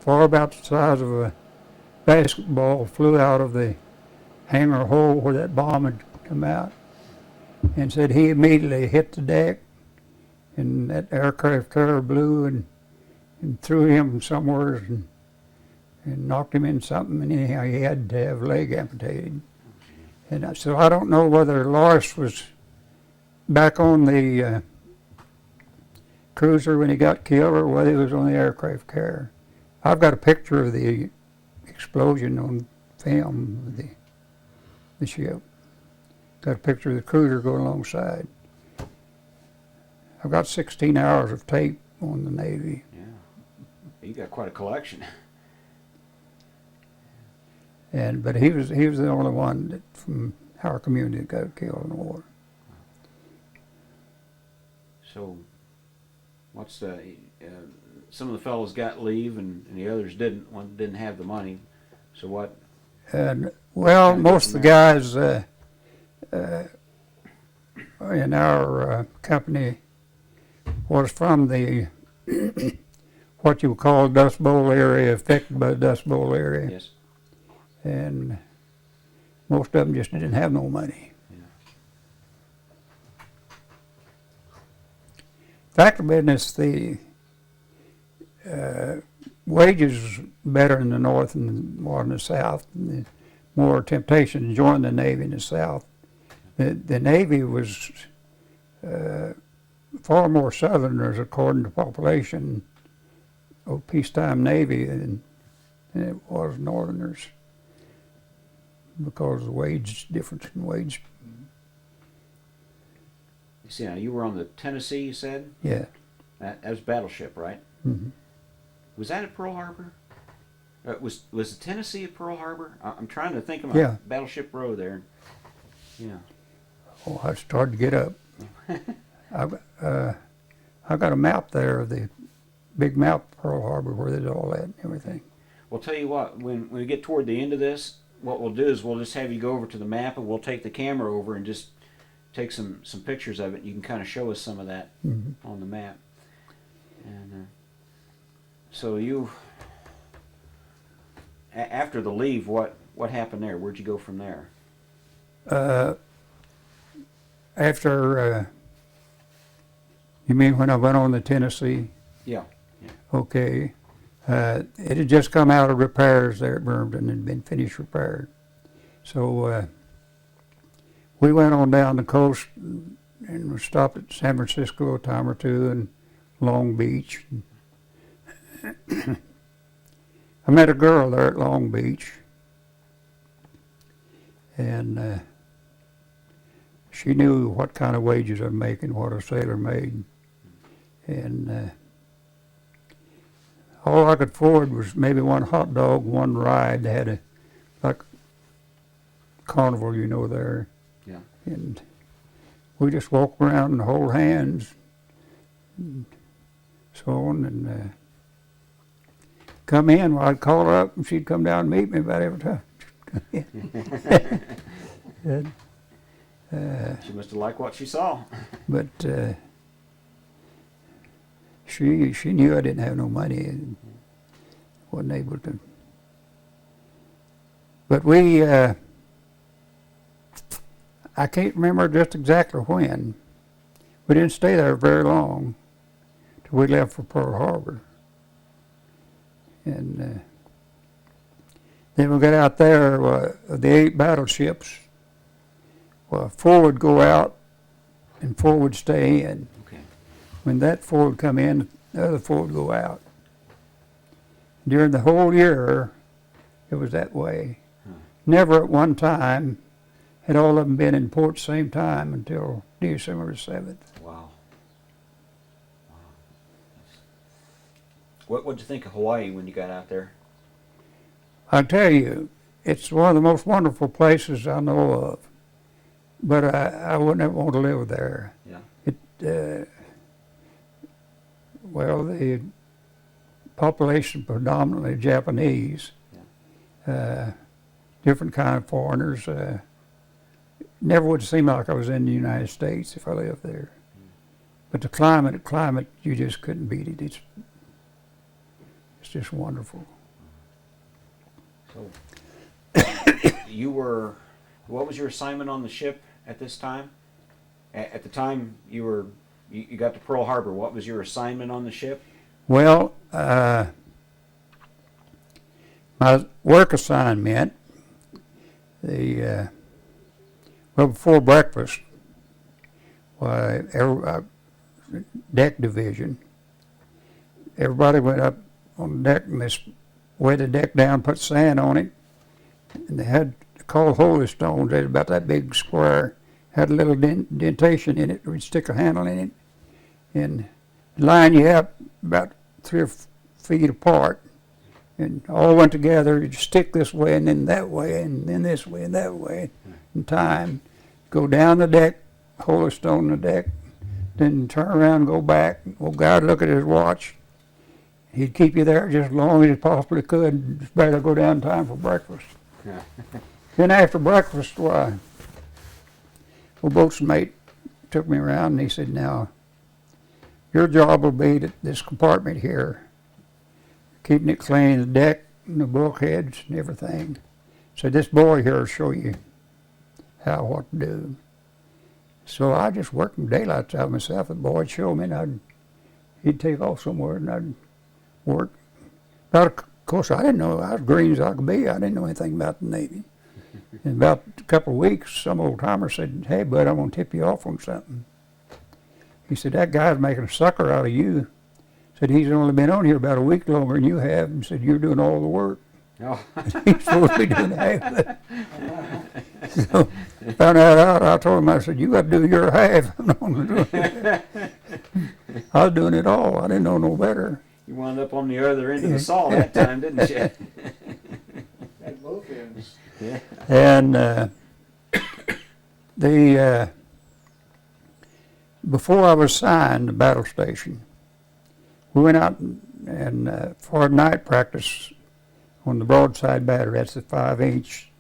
far about the size of a basketball, flew out of the hangar hole where that bomb had come out, and said he immediately hit the deck, and that aircraft carrier blew and threw him somewhere and knocked him in something, and anyhow he had to have a leg amputated. And so I don't know whether Lars was back on the cruiser when he got killed or whether he was on the aircraft carrier. I've got a picture of the explosion on film of the ship. Got a picture of the cruiser going alongside. I've got 16 hours of tape on the Navy. Yeah, you got quite a collection. But he was the only one that from our community that got killed in the war. So What's the, some of the fellows got leave and the others didn't. One didn't have the money. So what? And well, Kinda most of the get guys in our company was from the what you would call Dust Bowl area, affected by the Dust Bowl area, Yes. and most of them just didn't have no money. Yeah. Fact of business, the wages better in the north than more in the south. And the more temptation to join the Navy in the south. The Navy was far more Southerners according to population of peacetime Navy than it was Northerners because of the wage difference in wage. You see, now you were on the Tennessee, you said? Yeah. That was battleship, right? Mm-hmm. Was that at Pearl Harbor? Was the Tennessee at Pearl Harbor? I'm trying to think of Yeah. Battleship Row there. Yeah. Oh, I started to get up. I got a map there of the big map of Pearl Harbor where there's all that and everything. Well, tell you what, when we get toward the end of this, what we'll do is we'll just have you go over to the map and we'll take the camera over and just take some pictures of it. You can kind of show us some of that Mm-hmm. on the map. And so you, after the leave, what happened there? Where'd you go from there? After, you mean when I went on the Tennessee? Yeah. Okay. It had just come out of repairs there at Birmingham and been finished repaired. So we went on down the coast and we stopped at San Francisco a time or two and Long Beach. I met a girl there at Long Beach, and she knew what kind of wages I'm making, what a sailor made, and all I could afford was maybe one hot dog, one ride. They had a like carnival, you know, there, Yeah. and we just walked around and hold hands, and so on, and come in. Well, I'd call her up, and she'd come down and meet me about every time. And, She must have liked what she saw. but she knew I didn't have no money and wasn't able to. But we, I can't remember just exactly when. We didn't stay there very long till we left for Pearl Harbor. And then we got out there, the 8 battleships. Well, 4 would go out and 4 would stay in. Okay. When that 4 would come in, the other 4 would go out. During the whole year, it was that way. Never at one time had all of them been in port same time until December 7th. Wow. What'd you think of Hawaii when you got out there? I tell you, it's one of the most wonderful places I know of. But I wouldn't ever want to live there. Yeah. Well, the population predominantly Japanese, different kind of foreigners. Never would seem like I was in the United States if I lived there. But the climate, you just couldn't beat it. It's just wonderful. So, what was your assignment on the ship at this time? At the time you got to Pearl Harbor, what was your assignment on the ship? Well, my work assignment, before breakfast, deck division, everybody went up on the deck and they weighted the deck down, put sand on it, and they had called holy stones. They was about that big square, had a little indentation in it. We'd stick a handle in it and line you up about 3 or 4 feet apart, and all went together. You'd stick this way and then that way and then this way and that way in time. Go down the deck, holy stone on the deck, then turn around and go back. Old guy would look at his watch. He'd keep you there just as long as he possibly could. Just better go down in time for breakfast. Yeah. Then after breakfast, why, old boatswain mate took me around and he said, now, your job will be that this compartment here, keeping it clean, the deck and the bulkheads and everything. So this boy here will show you what to do. So I just worked in daylights out of myself. The boy would show me, and he'd take off somewhere, and I'd work. But of course, I didn't know. I was green as I could be. I didn't know anything about the Navy. In about a couple of weeks, some old timer said, "Hey, bud, I'm gonna tip you off on something." He said, "That guy's making a sucker out of you." Said, "He's only been on here about a week longer than you have." And said, "You're doing all the work." Oh. He's supposed to be doing half of it. So found that out. I told him, I said, "You got to do your half." I'm not gonna do it. I was doing it all. I didn't know no better. You wound up on the other end of the saw that time, didn't you? At both ends. Yeah. And before I was assigned to battle station, we went out and for night practice on the broadside battery. That's the 5-inch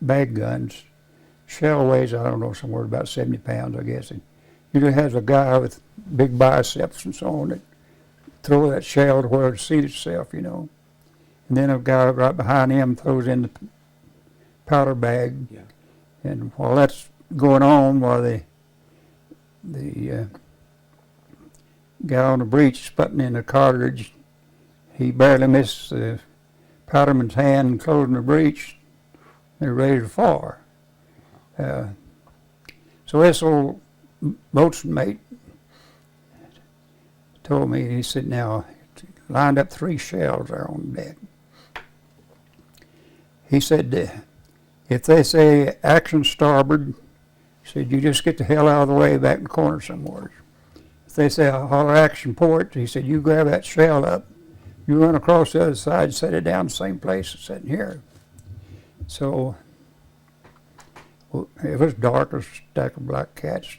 bag guns. Shell weighs, I don't know, somewhere about 70 pounds, I guess. It usually has a guy with big biceps and so on that throw that shell to where it seats itself, you know. And then a guy right behind him throws in the powder bag. Yeah. And while that's going on, while the guy on the breech putting in the cartridge, he barely missed the powderman's hand and closing the breech. They're ready to fire. So this old boatswain mate told me, he said, now, lined up 3 shells there on the deck. He said, if they say action starboard, he said, you just get the hell out of the way back in the corner somewhere. If they say holler action port, he said, you grab that shell up, you run across the other side, set it down the same place it's sitting here. So it was dark, as a stack of black cats.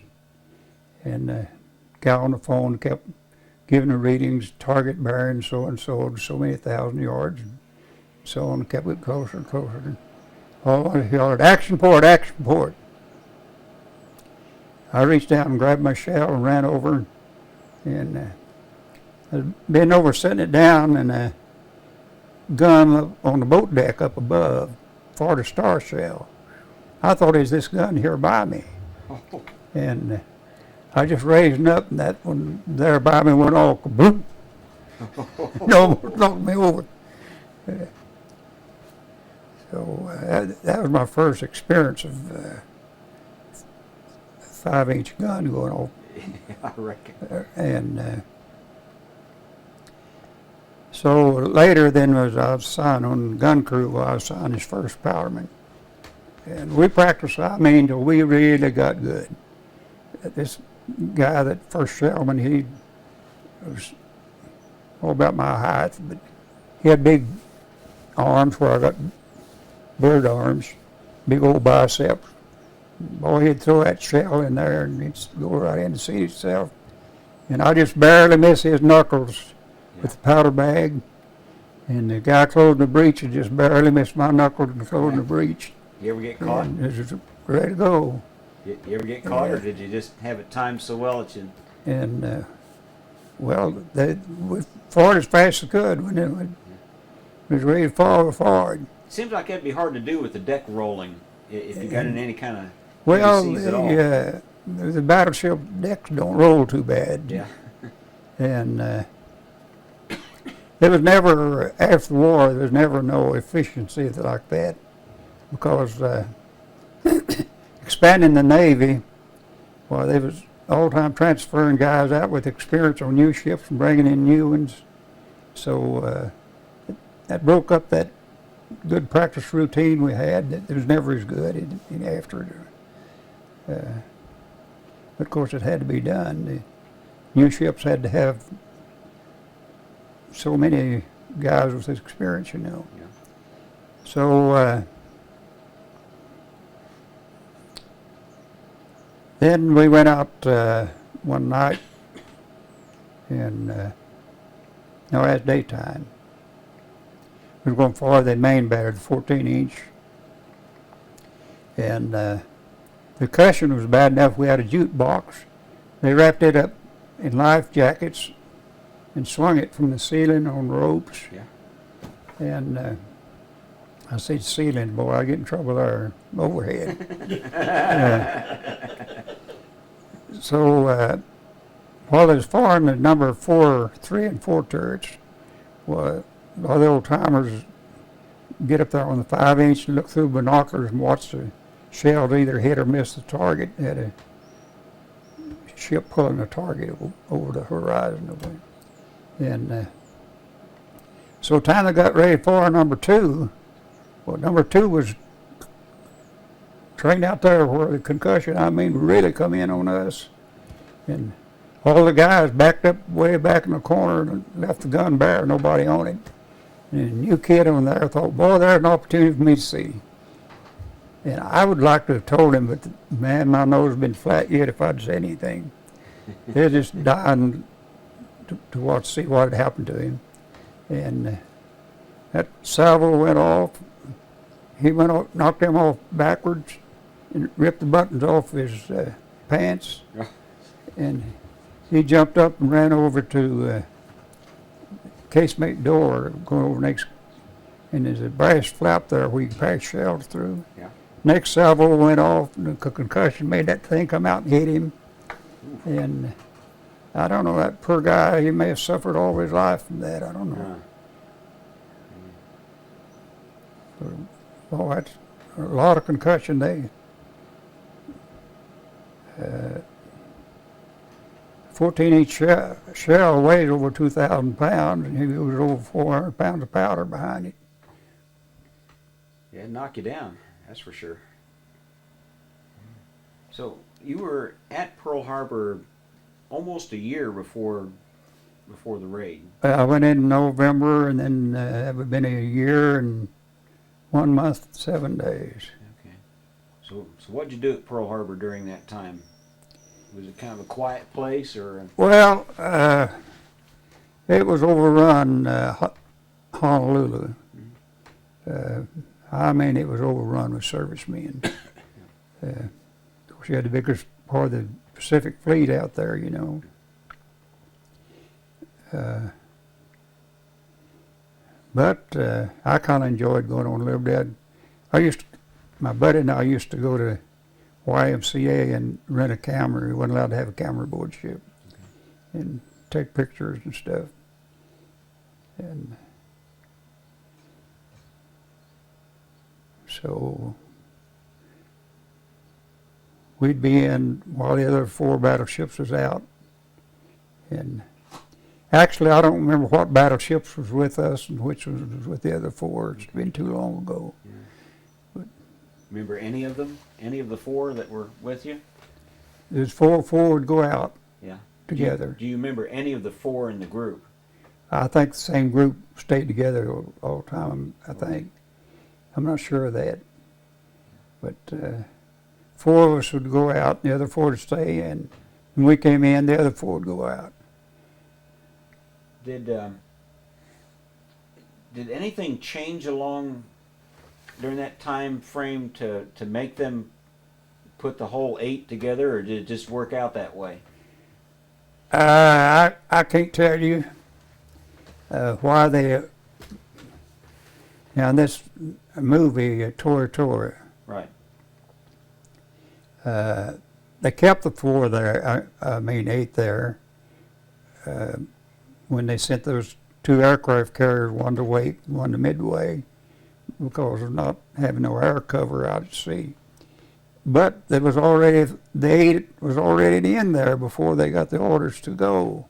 And the guy on the phone kept giving the readings, target bearing so many thousand yards, and so on, kept it closer and closer. And all I yelled, action port, action port. I reached down and grabbed my shell and ran over, and I was bending over, setting it down, and a gun up on the boat deck up above, for the star shell. I thought, is this gun here by me? And I just raised up, and that one there by me went all kaboom. Almost knocked me over. So that was my first experience of 5-inch gun going off. I reckon. And so later then I was assigned on the gun crew. I was assigned as first powderman. And we practiced, I mean, till we really got good. This guy, that first shellman, he was all about my height, but he had big arms where I got bird arms, big old biceps. Boy, he'd throw that shell in there and it'd go right in the seat itself. And I just barely missed his knuckles with the powder bag. And the guy closing the breech had just barely missed my knuckles and closing the breech. You ever get caught? And it was ready to go. You ever get caught, or did you just have it timed so well that you... And, well, we fired as fast as we could when it was ready to fall forward. It seems like that'd be hard to do with the deck rolling if you got in any kind of Well, seas at all. the battleship decks don't roll too bad. Yeah. And there was never, after the war, there was never no efficiency like that, because expanding the Navy, well, they was all the time transferring guys out with experience on new ships and bringing in new ones. So that broke up that good practice routine we had. It was never as good in after it. Of course, it had to be done. The new ships had to have so many guys with experience, you know. Yeah. So then we went out one night, and no, that's daytime. We were going farther than main battery, the 14-inch, and the cushion was bad enough. We had a jute box. They wrapped it up in life jackets and swung it from the ceiling on ropes. Yeah. And I said ceiling, boy, I get in trouble there. Overhead. So while they was firing the number 4, 3, and 4 turrets, well, all the old timers get up there on the 5-inch and look through binoculars and watch the shell either hit or miss the target. They had a ship pulling the target over the horizon. And so time they got ready for number 2, well, number 2 was trained out there where the concussion, really come in on us. And all the guys backed up way back in the corner and left the gun bare, nobody on it. And a new kid on there thought, boy, there's an opportunity for me to see. And I would like to have told him, but man, my nose has been flat yet if I'd said anything. They're just dying to see what had happened to him. And that salvo went off. He went off, knocked him off backwards and ripped the buttons off his pants. And he jumped up and ran over to casemate door, going over next, and there's a brass flap there where you can pass shells through. Yeah. Next salvo went off, and the concussion made that thing come out and hit him. And I don't know, that poor guy, he may have suffered all his life from that, I don't know. Oh, that's a lot of concussion there. 14-inch shell weighs over 2,000 pounds, and he was over 400 pounds of powder behind it. Yeah, it'd knock you down, that's for sure. So you were at Pearl Harbor almost a year before the raid. I went in November, and then it had been a year and 1 month, 7 days. Okay. So what'd you do at Pearl Harbor during that time? Was it kind of a quiet place, or? Well, it was overrun, Honolulu. It was overrun with servicemen. Of course, you had the biggest part of the Pacific Fleet out there, you know. But I kind of enjoyed going on a little bit. My buddy and I used to go to YMCA and rent a camera. We wasn't allowed to have a camera aboard ship. Okay. And take pictures and stuff. And so we'd be in while the other 4 battleships was out. And actually, I don't remember what battleships was with us and which was with the other 4. It's been too long ago. Yeah. But remember any of them? Any of the 4 that were with you? There's 4 would go out. Yeah. Together. Do you remember any of the 4 in the group? I think the same group stayed together all the time, I think. I'm not sure of that. But 4 of us would go out, and the other 4 would stay, and when we came in, the other 4 would go out. Did anything change during that time frame to make them put the whole 8 together, or did it just work out that way? I can't tell you why they. Now, in this movie, Tora, right? They kept the 4 there. 8 there. When they sent those 2 aircraft carriers, one to Wake, one to Midway, because of not having no air cover out at sea. But the 8 was already in there before they got the orders to go.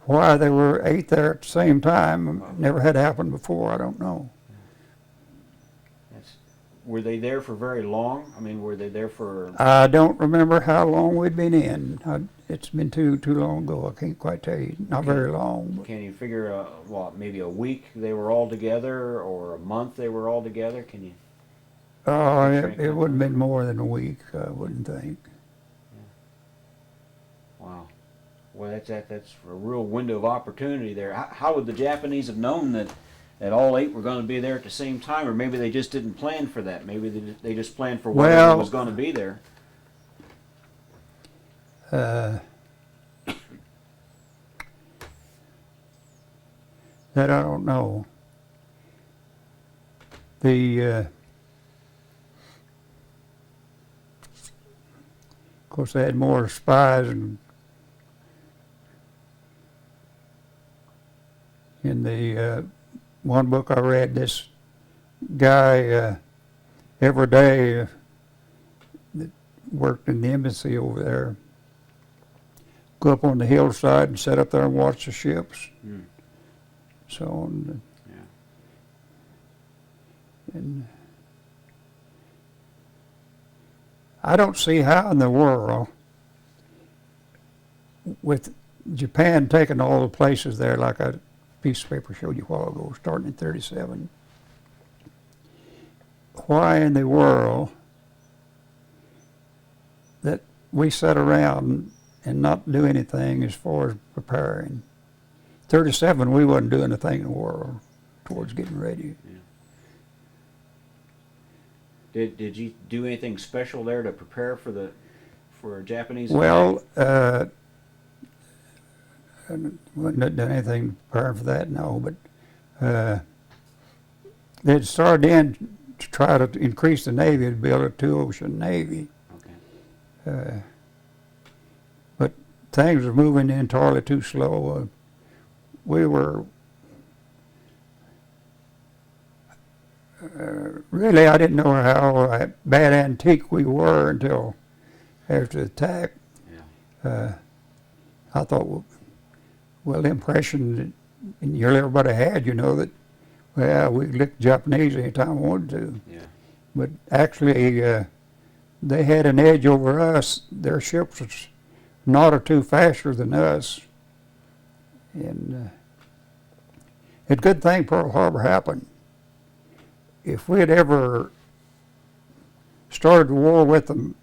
Why there were 8 there at the same time never had happened before, I don't know. Were they there for very long? Were they there for? I don't remember how long we'd been in. It's been too long ago. I can't quite tell you. Not very long. But can you figure, maybe a week they were all together, or a month they were all together? Can you? It wouldn't have been more than a week, I wouldn't think. Yeah. Wow. Well, that's a real window of opportunity there. How would the Japanese have known that all 8 were going to be there at the same time, or maybe they just didn't plan for that? Maybe they just planned for whatever Well, was going to be there. That I don't know. Of course, they had more spies in the one book I read. This guy every day that worked in the embassy over there go up on the hillside and sit up there and watch the ships. Mm. So on. Yeah. And I don't see how in the world, with Japan taking all the places there, like a piece of paper showed you a while ago, starting in 37, why in the world that we sat around and not do anything as far as preparing. 37, we wasn't doing a thing in the world towards getting ready. Yeah. Did you do anything special there to prepare for Japanese? Well, I wouldn't done anything to prepare for that, no, but they'd started in to try to increase the Navy, to build a 2-ocean Navy. Okay. But things were moving entirely too slow. We were really, I didn't know how bad antique we were until after the attack. Yeah. I thought, well, the impression that everybody had, that, well, we could lick Japanese anytime we wanted to. Yeah. But actually, they had an edge over us. Their ships was a knot or two faster than us. And it's a good thing Pearl Harbor happened. If we had ever started the war with them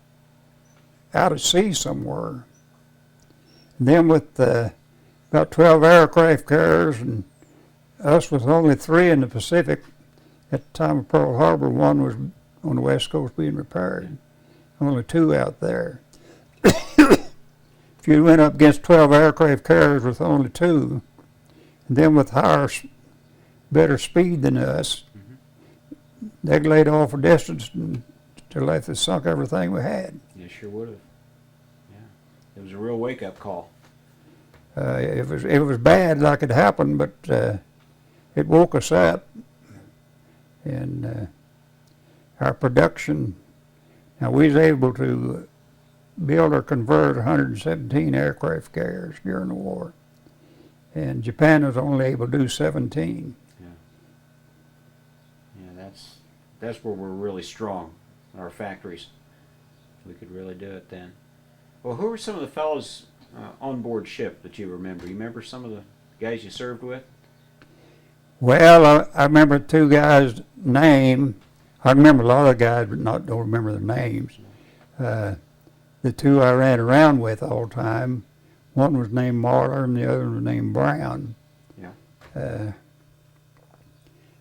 out at sea somewhere, and then with about 12 aircraft carriers and us with only 3 in the Pacific at the time of Pearl Harbor, 1 was on the West Coast being repaired, only 2 out there. If you went up against 12 aircraft carriers with only 2, and then with better speed than us, they laid off a distance until they sunk everything we had. You sure would have. Yeah. It was a real wake-up call. It was bad like it happened, but it woke us up. And our production, now we was able to build or convert 117 aircraft carriers during the war. And Japan was only able to do 17. Yeah. Yeah, that's where we're really strong, our factories. We could really do it then. Well, who were some of the fellows on board ship that you remember? You remember some of the guys you served with? Well, I remember 2 guys' name. I remember a lot of the guys, but don't remember their names. The 2 I ran around with all the time, one was named Marler and the other was named Brown. Yeah.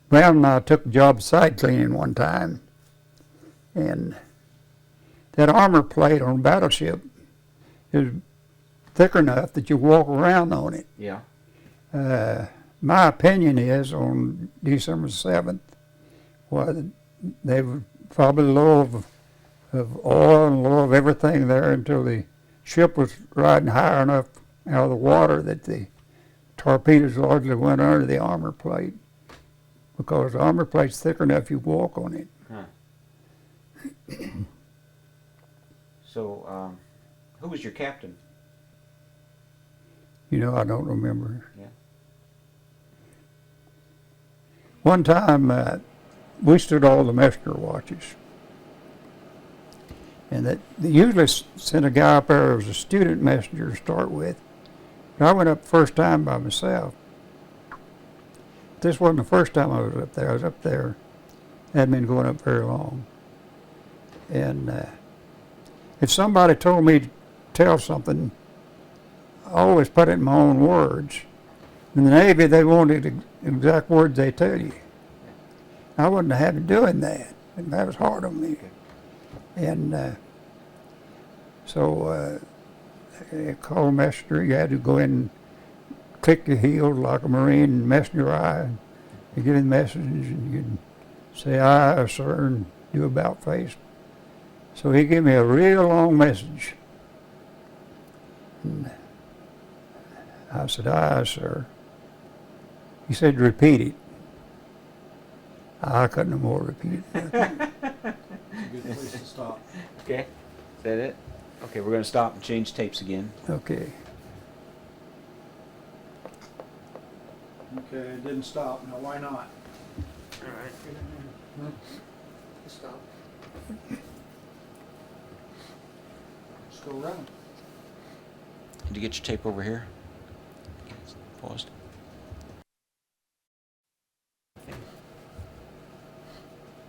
Brown and I took a job of side cleaning one time, and that armor plate on a battleship is thick enough that you walk around on it. Yeah. My opinion is on December 7th, well, they were probably low of oil and low of everything there until the ship was riding high enough out of the water that the torpedoes largely went under the armor plate, because the armor plate's thick enough you walk on it. Huh. So, who was your captain? I don't remember. Yeah. One time, we stood all the messenger watches. And they usually sent a guy up there as a student messenger to start with. But I went up the first time by myself. This wasn't the first time I was up there. I was up there, hadn't been going up very long. And if somebody told me to tell something always put it in my own words. In the Navy, they wanted the exact words they tell you. I wasn't happy doing that, and that was hard on me. And so call a messenger. You had to go in and click your heels like a Marine messenger eye. You get in the message and you'd say aye, sir, and do about face. So he gave me a real long message. And I said, aye, sir. He said, repeat it. I couldn't no more repeat it. It's a good place to stop. Okay, is that it? Okay, we're going to stop and change tapes again. Okay. Okay, it didn't stop. Now, why not? All right. Stop. Let's go around. Did you get your tape over here? It's paused.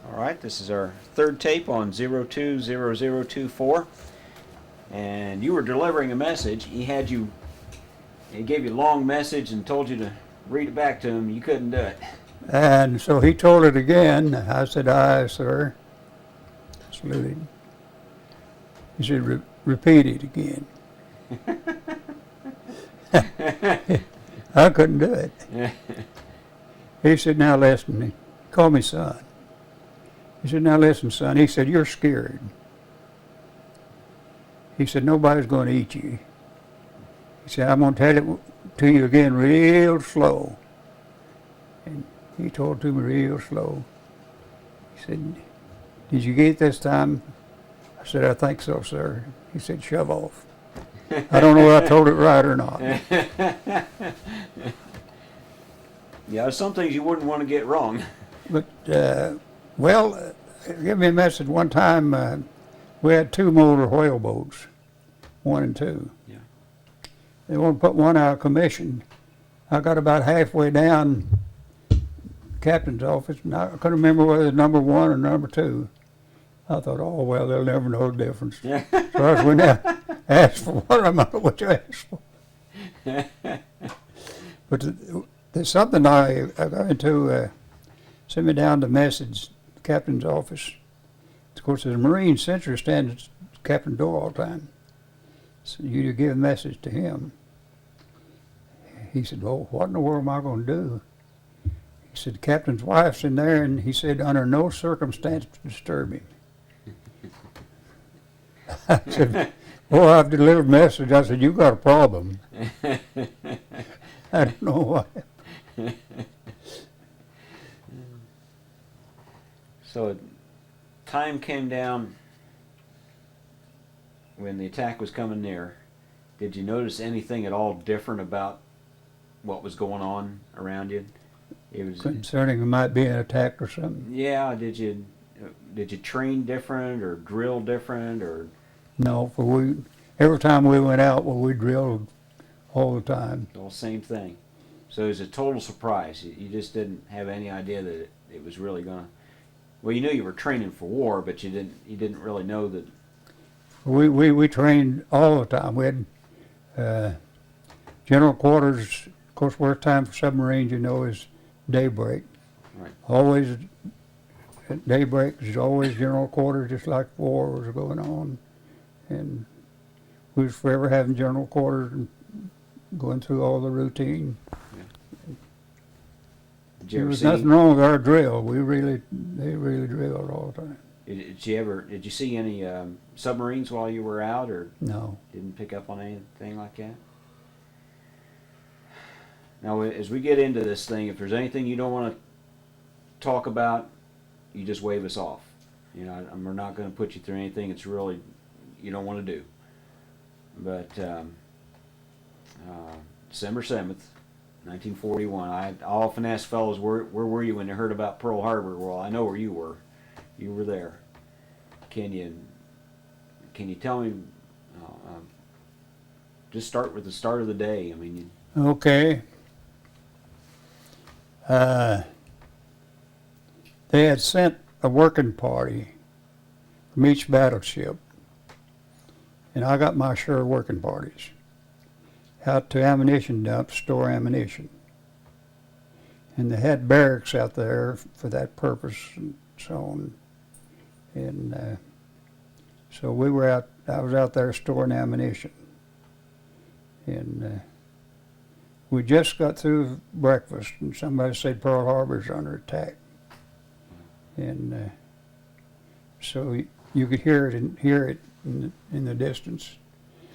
All right, this is our third tape on 020024. And you were delivering a message. He gave you a long message and told you to read it back to him. You couldn't do it. And so he told it again. I said, aye, sir. Saluted. He said, repeat it again. I couldn't do it. He said, now listen, he called me son. He said, now listen, son. He said, you're scared. He said, nobody's going to eat you. He said, I'm going to tell it to you again real slow. And he told it to me real slow. He said, did you get it this time? I said, I think so, sir. He said, shove off. I don't know whether I told it right or not. Yeah, some things you wouldn't want to get wrong. But, well, give me a message one time. We had two motor whaleboats, 1 and 2. Yeah. They wanted to put one out of commission. I got about halfway down the captain's office, and I couldn't remember whether it was number 1 or number 2. I thought, oh, well, they'll never know the difference. Yeah. So I went out, asked for one. I don't know what you asked for. But there's something I got into, sent me down the message, the captain's office. Of course, there's a Marine sentry standing at the captain's door all the time. So you give a message to him. He said, well, what in the world am I going to do? He said, the captain's wife's in there, and he said, under no circumstance to disturb him. I said, well, I've delivered a message. I said, you got a problem. I don't know why. So time came down when the attack was coming near. Did you notice anything at all different about what was going on around you? It was Concerning it might be an attack or something. Yeah. Did you train different or drill different or? No, for every time we went out, well, we drilled all the time. All same thing. So it was a total surprise. You just didn't have any idea that it was really gonna. Well, you knew you were training for war, but you didn't really know that. We trained all the time. We had general quarters. Of course, worst time for submarines, you know, is daybreak. Right. Always at daybreak is always general quarters, just like war was going on, and we was forever having general quarters and going through all the routine. Did you There ever was see? nothing wrong with our drill. They really drilled all the time. Did you see any submarines while you were out, or No. didn't pick up on anything like that? Now, as we get into this thing, if there's anything you don't want to talk about, you just wave us off. You know, we're not going to put you through anything it's really you don't want to do. But December 7th, 1941, I often ask fellows, where were you when they heard about Pearl Harbor? Well, I know where you were. You were there. Can you tell me? Just start with the start of the day. I mean. Okay. They had sent a working party from each battleship, and I got my share of working parties. out to ammunition dumps, store ammunition. And they had barracks out there for that purpose and so on. And so I was out there storing ammunition. And we just got through breakfast and somebody said Pearl Harbor's under attack. And so you could hear it in the distance.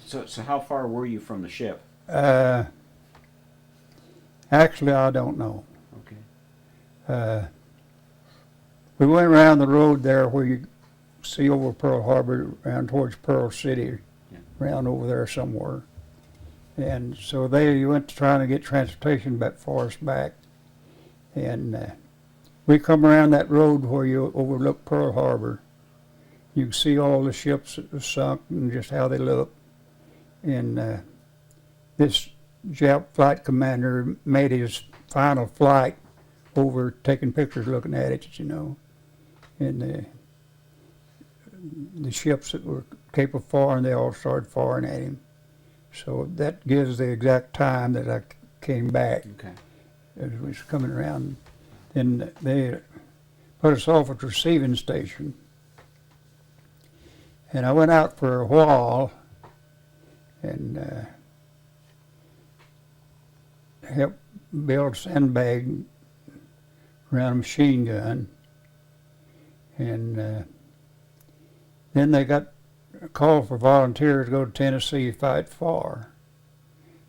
So how far were you from the ship? Actually, I don't know. Okay. We went around the road there where you see over Pearl Harbor, around towards Pearl City, Yeah. around over there somewhere. And so you went to trying to get transportation back for us back. And we come around that road where you overlook Pearl Harbor. You can see all the ships that were sunk and just how they look. And this Jap flight commander made his final flight over, taking pictures, looking at it, you know. And the ships that were capable of firing, they all started firing at him. So that gives the exact time that I came back. Okay. As we was coming around. Then they put us off at the receiving station. And I went out for a while and helped build a sandbag around a machine gun. And then they got a call for volunteers to go to Tennessee to fight fire.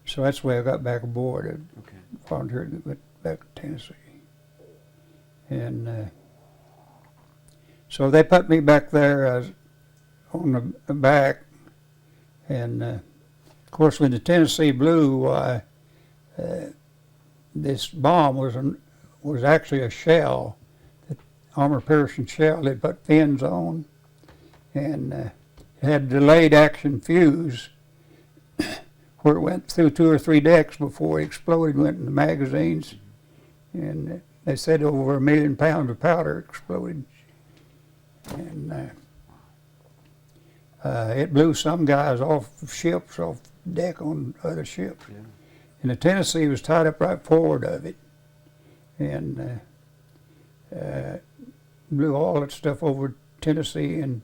So that's the way I got back aboard. Okay. I volunteered to go back to Tennessee. And so they put me back there on the back. And of course, when the Tennessee blew, this bomb was actually a shell, armor-piercing shell they put fins on, and it had a delayed action fuse where it went through 2 or 3 decks before it exploded, went in the magazines, and they said over 1 million pounds of powder exploded. And it blew some guys off of ships, off deck on other ships. Yeah. And the Tennessee was tied up right forward of it, and blew all that stuff over Tennessee and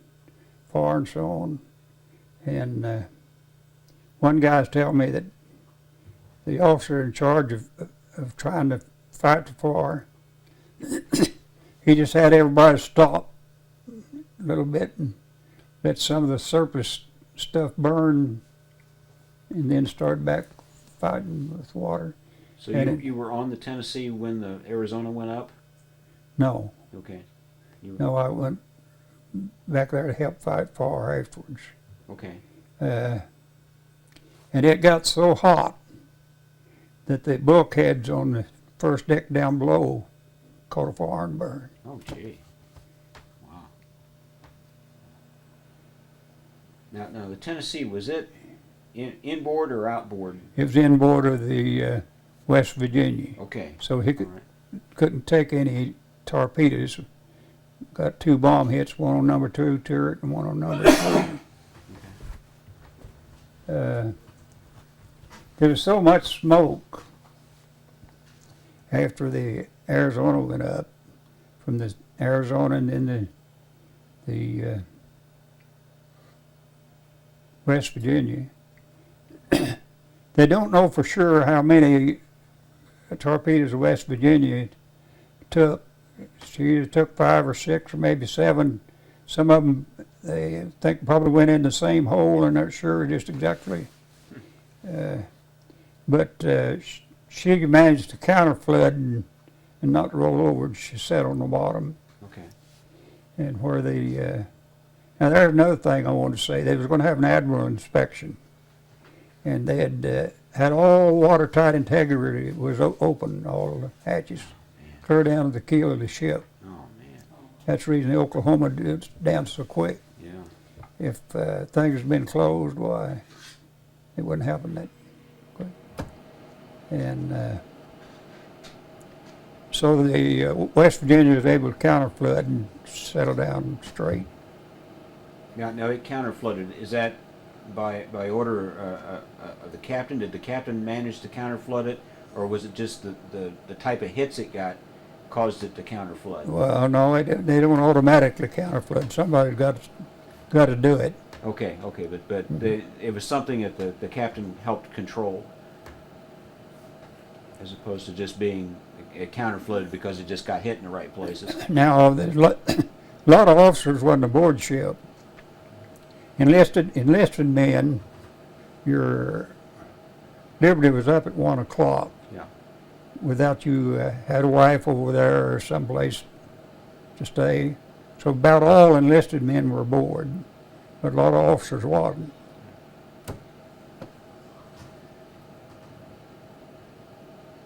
far and so on. And one guy's telling me that the officer in charge of trying to fight the fire, he just had everybody stop a little bit and let some of the surplus stuff burn, and then start back fighting with water. So you were on the Tennessee when the Arizona went up? No, Okay. no, I went back there to help fight fire afterwards. Okay. And it got so hot that the bulkheads on the first deck down below caught a fire and burned. Oh, gee. Wow. Now the Tennessee, was it inboard or outboard? It was inboard of the West Virginia, Okay. so he All right. couldn't take any torpedoes. Got 2 bomb hits, one on number 2 turret and one on number 3. There was so much smoke after the Arizona went up, from the Arizona and then the West Virginia. They don't know for sure how many torpedoes the West Virginia took. She either took 5 or 6 or maybe 7. Some of them they think probably went in the same hole. They're not sure just exactly. But she managed to counterflood and not roll over. She sat on the bottom. Okay. And where the now there's another thing I wanted to say. They was going to have an admiral inspection, and they had all watertight integrity was open, all the hatches, clear down to the keel of the ship. Oh, man. That's the reason the Oklahoma did down so quick. Yeah. If things had been closed, why, it wouldn't happen that quick. And so the West Virginia was able to counterflood and settle down straight. Now it counterflooded. Is that by order of the captain? Did the captain manage to counterflood it, or was it just the type of hits it got caused it to counterflood? Well, no, they don't automatically counterflood. Somebody's got to do it. Okay, but it was something that the captain helped control, as opposed to just being counterflooded because it just got hit in the right places. Now, there's a lot of officers wasn't aboard ship. Enlisted men, your liberty was up at 1 o'clock. Yeah. Without you had a wife over there or someplace to stay. So about all enlisted men were aboard, but a lot of officers wasn't.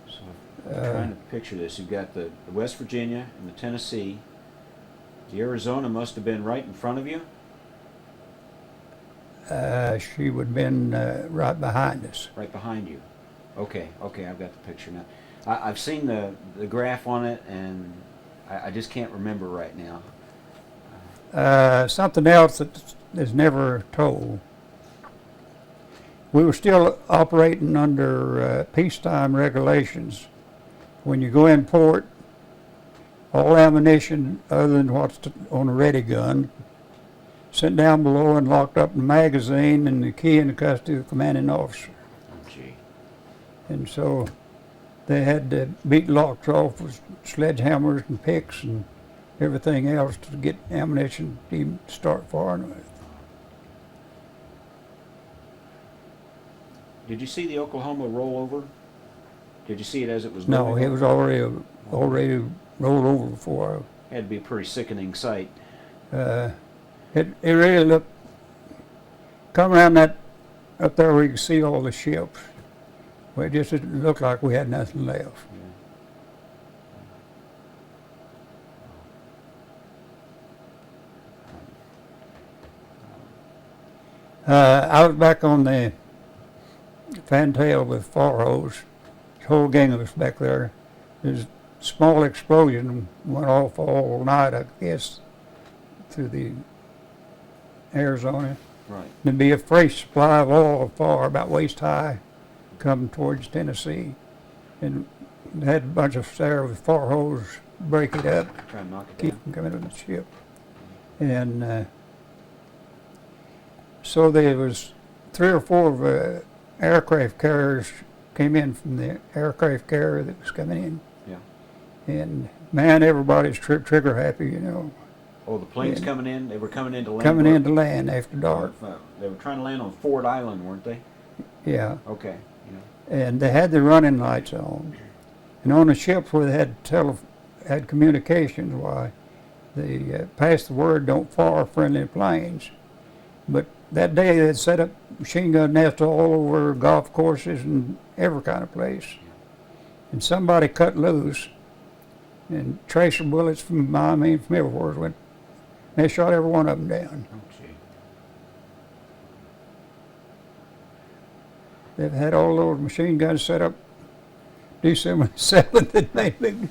So I'm trying to picture this. You've got the West Virginia and the Tennessee. The Arizona must have been right in front of you. She would have been right behind us. Right behind you. Okay, I've got the picture now. I've seen the graph on it, and I just can't remember right now. Something else that is never told. We were still operating under peacetime regulations. When you go in port, all ammunition other than what's on a ready gun sent down below and locked up in the magazine, and the key in the custody of the commanding officer. Oh, gee. And so they had to beat locks off with sledgehammers and picks and everything else to get ammunition to even start firing with. Did you see the Oklahoma roll over? Did you see it as it was No, moving? it was already rolled over before. Had to be a pretty sickening sight. It really looked, come around that, up there where you can see all the ships. Well, it just didn't look like we had nothing left. I was back on the fantail with fire hose. The whole gang of us back there. There's a small explosion went off all night, I guess, through the Arizona. Right. There'd be a fresh supply of oil far about waist high coming towards Tennessee. And they had a bunch of there with fire hose break it up, Try and knock it keep down. them coming to the ship. And so there was 3 or 4 aircraft carriers came in from the aircraft carrier that was coming in. Yeah. And man, everybody's trigger happy, you know. Oh, the planes Yeah. coming in? They were coming in to land? Coming in to land after dark. They were trying to land on Ford Island, weren't they? Yeah. Okay. Yeah. And they had the running lights on. And on the ships where they had communications, why they passed the word, don't fire friendly planes. But that day they had set up machine gun nests all over golf courses and every kind of place. And somebody cut loose, and tracer bullets from everywhere went. They shot every one of them down. Oh, gee. They've had all those machine guns set up December 7th and maybe.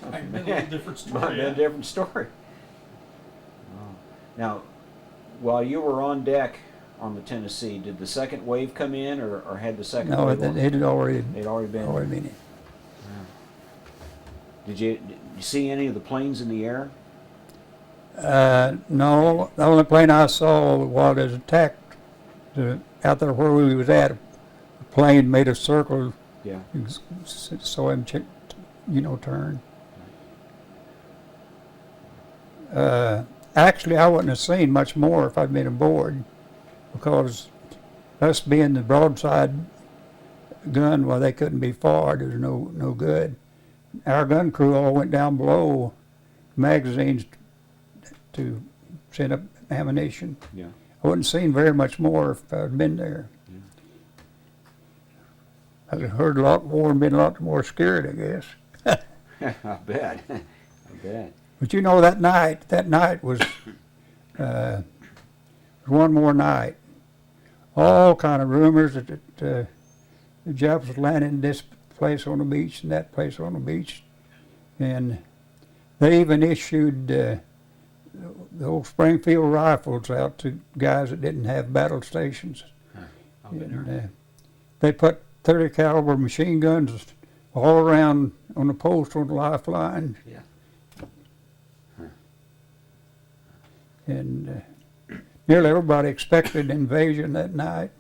Might have been a little different story. Might have been a different story. Oh. Now, while you were on deck on the Tennessee, did the second wave come in, or had the second No, wave? it had already They'd already been. been in. Did you see any of the planes in the air? No, the only plane I saw while it was attacked out there where we was at, a plane made a circle. Yeah. Saw him turn. Actually, I wouldn't have seen much more if I'd been aboard, because us being the broadside gun, well, they couldn't be fired. It was no good. Our gun crew all went down below magazines to send up ammunition. Yeah. I wouldn't seen very much more if I'd been there. I'd have heard a lot more and been a lot more scared, I guess. I bet. I bet. But you know, that night was one more night. All kind of rumors that the Japs was landing this place on the beach and that place on the beach. And they even issued the old Springfield rifles out to guys that didn't have battle stations. I've been And, there. they put 30 caliber machine guns all around on the post on the lifeline. Yeah. And nearly everybody expected invasion that night.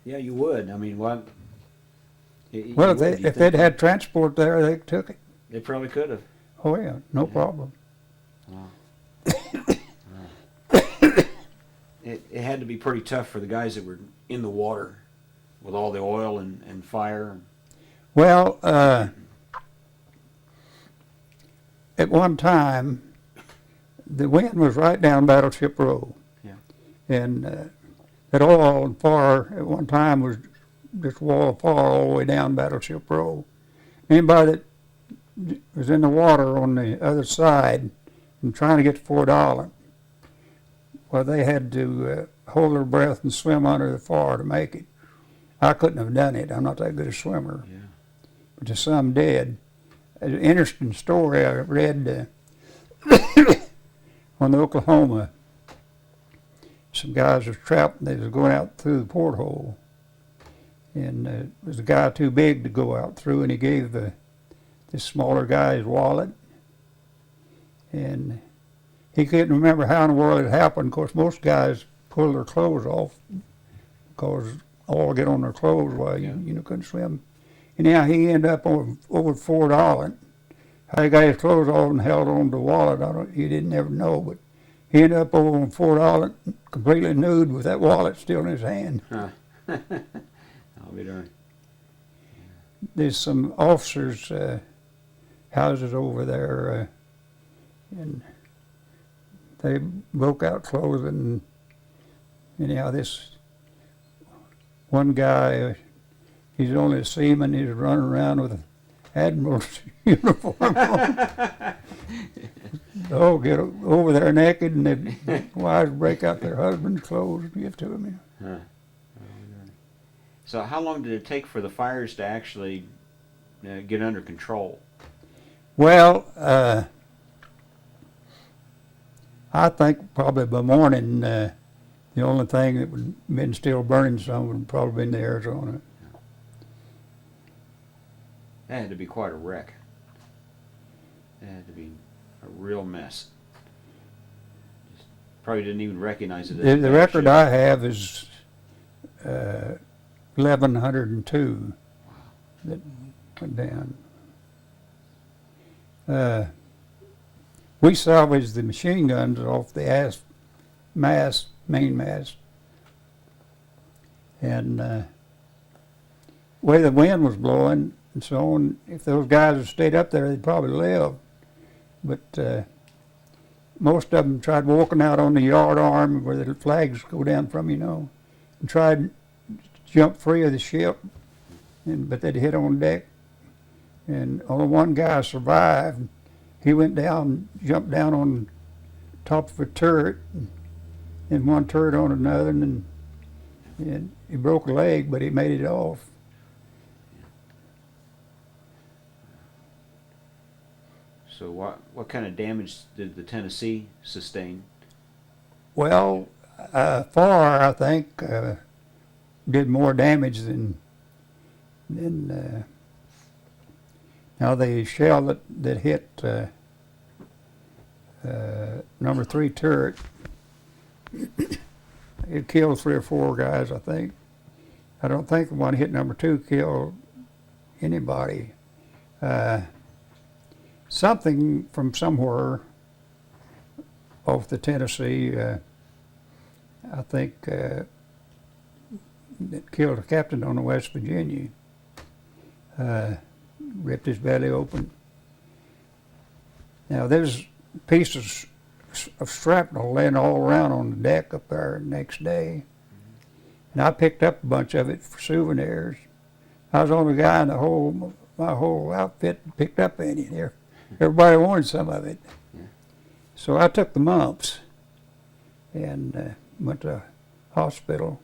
Yeah, you would. I mean, what? Well, if they'd had transport there, they took it. They probably could have. Oh yeah, no Yeah. problem. Wow. It had to be pretty tough for the guys that were in the water with all the oil and fire. Well, at one time, the wind was right down Battleship Row. Yeah. And that oil and fire at one time was just wall of fire all the way down Battleship Row. Anybody that was in the water on the other side and trying to get to Fort Island, well, they had to hold their breath and swim under the fire to make it. I couldn't have done it. I'm not that good a swimmer. Yeah. But some did. An interesting story I read on the Oklahoma. Some guys was trapped and they was going out through the porthole. And there was a guy too big to go out through, and he gave this smaller guy his wallet. And he couldn't remember how in the world it happened. Of course, most guys pull their clothes off because all get on their clothes while you couldn't swim. Anyhow, he ended up over Fort Island. How he got his clothes off and held on to the wallet, he didn't ever know, but he ended up over on Fort Island completely nude with that wallet still in his hand. Huh. I'll be darned. There's some officers' houses over there, and they broke out clothing. Anyhow, this one guy, he's only a seaman, he's running around with an admiral's uniform on. Oh, get over there naked, and the wives break out their husband's clothes and give to him. Huh. So how long did it take for the fires to actually get under control? Well, I think probably by morning, the only thing that would have been still burning some would have probably been the Arizona. That had to be quite a wreck. That had to be a real mess. Just probably didn't even recognize it. The record I have is 1,102 that went down. We salvaged the machine guns off the main mast, and the way the wind was blowing and so on, if those guys had stayed up there, they'd probably lived. But most of them tried walking out on the yard arm where the flags go down from, and tried to jump free of the ship, but they'd hit on deck. And only one guy survived. He went down, jumped down on top of a turret, and one turret on another, and he broke a leg, but he made it off. So what kind of damage did the Tennessee sustain? Well, far I think did more damage than now the shell that hit number 3 turret, it killed 3 or 4 guys, I think. I don't think the one hit number 2 killed anybody. Something from somewhere off the Tennessee, I think, that killed a captain on the West Virginia. Ripped his belly open. Now there's pieces of shrapnel laying all around on the deck up there the next day, and I picked up a bunch of it for souvenirs. I was the only guy in my whole outfit that picked up any there. Everybody wanted some of it. Yeah. So I took the mumps and went to hospital.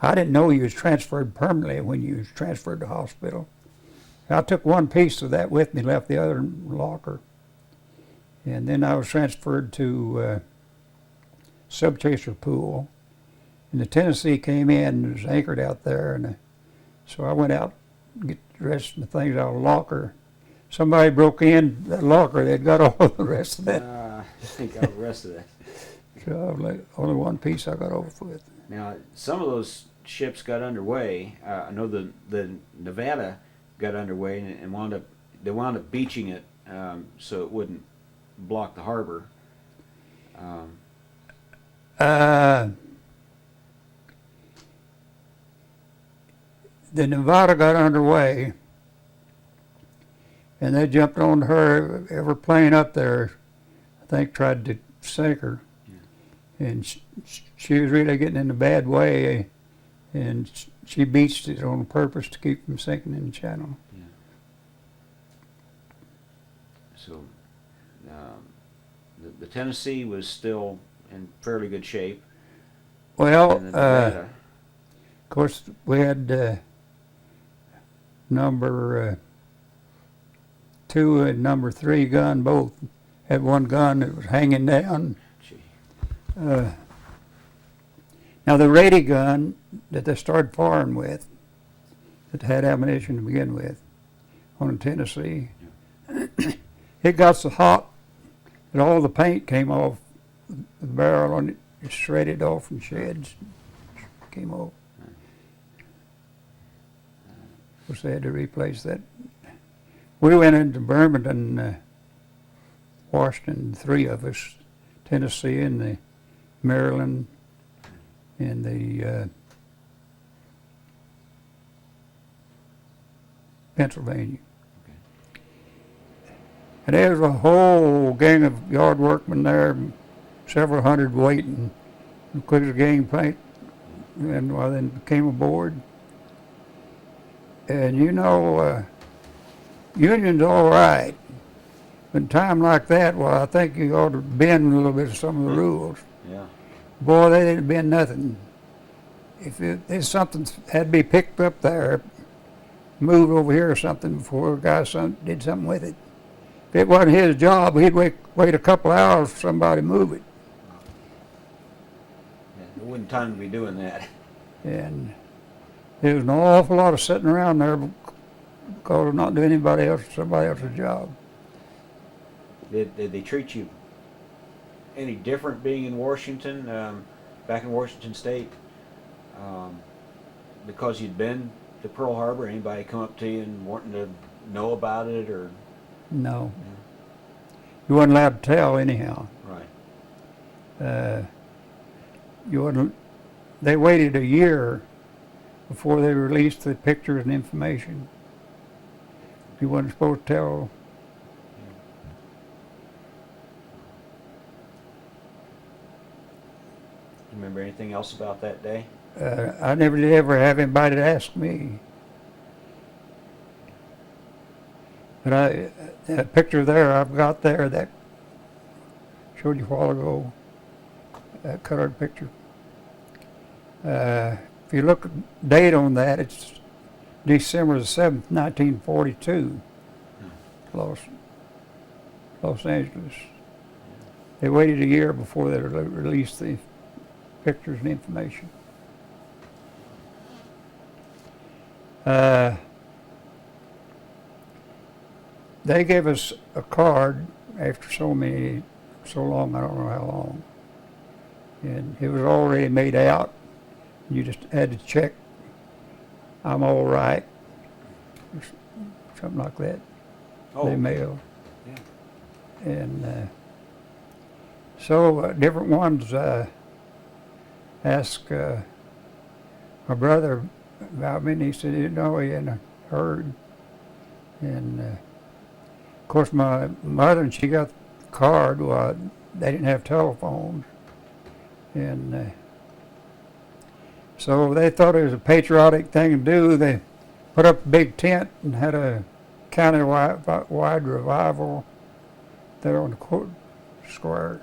I didn't know you was transferred permanently when you was transferred to hospital. I took one piece of that with me, left the other in the locker. And then I was transferred to Subchaser Pool. And the Tennessee came in and was anchored out there. And so I went out to get the rest of the things out of the locker. Somebody broke in that locker. They'd got all the rest of that. I think got the rest of that. So only one piece I got off with. Now, some of those ships got underway. I know the Nevada got underway and wound up beaching it so it wouldn't block the harbor. The Nevada got underway, and they jumped on her. Every plane up there, I think, tried to sink her. Yeah. And she was really getting in a bad way, and she beached it on purpose to keep from sinking in the channel. Yeah. So the Tennessee was still in fairly good shape. Well, And the Nevada, of course, we had number 2 and number 3 gun both had one gun that was hanging down. gee, Now the Rady gun that they started firing with, that had ammunition to begin with, on the Tennessee, it got so hot that all the paint came off the barrel on it, shredded off and sheds came off. Of course, they had to replace that. We went into Birmingham, Washington, 3 of us, Tennessee and the Maryland and the Pennsylvania. Okay. And there was a whole gang of yard workmen there, several hundred waiting, quick as a gangplank, and well, then came aboard. And you know, union's all right, but in a time like that, well, I think you ought to bend a little bit of some of the rules. Yeah. Boy, they didn't bend nothing. If something had to be picked up there, moved over here or something before a guy did something with it. If it wasn't his job, he'd wait a couple hours for somebody to move it. Yeah, there wasn't time to be doing that. And there was an awful lot of sitting around there because of not doing somebody else's job. Did they treat you any different being in Washington, back in Washington State, because you'd been to Pearl Harbor? Anybody come up to you and wanting to know about it, or? No. You wasn't allowed to tell anyhow. Right. They waited a year before they released the pictures and information. You wasn't supposed to tell. You remember anything else about that day? I never did ever have anybody to ask me. But that picture there I've got there that showed you a while ago, that colored picture. If you look at the date on that, it's December the 7th, 1942, Los Angeles. They waited a year before they released the pictures and information. They gave us a card after so long, I don't know how long, and it was already made out. You just had to check, I'm all right, or something like that. Oh, They mailed. yeah. And so different ones asked my brother about me, and he said he didn't know, he hadn't heard. And of course my mother, and she got the card, well, they didn't have telephones. And so they thought it was a patriotic thing to do. They put up a big tent and had a county-wide revival there on the court square.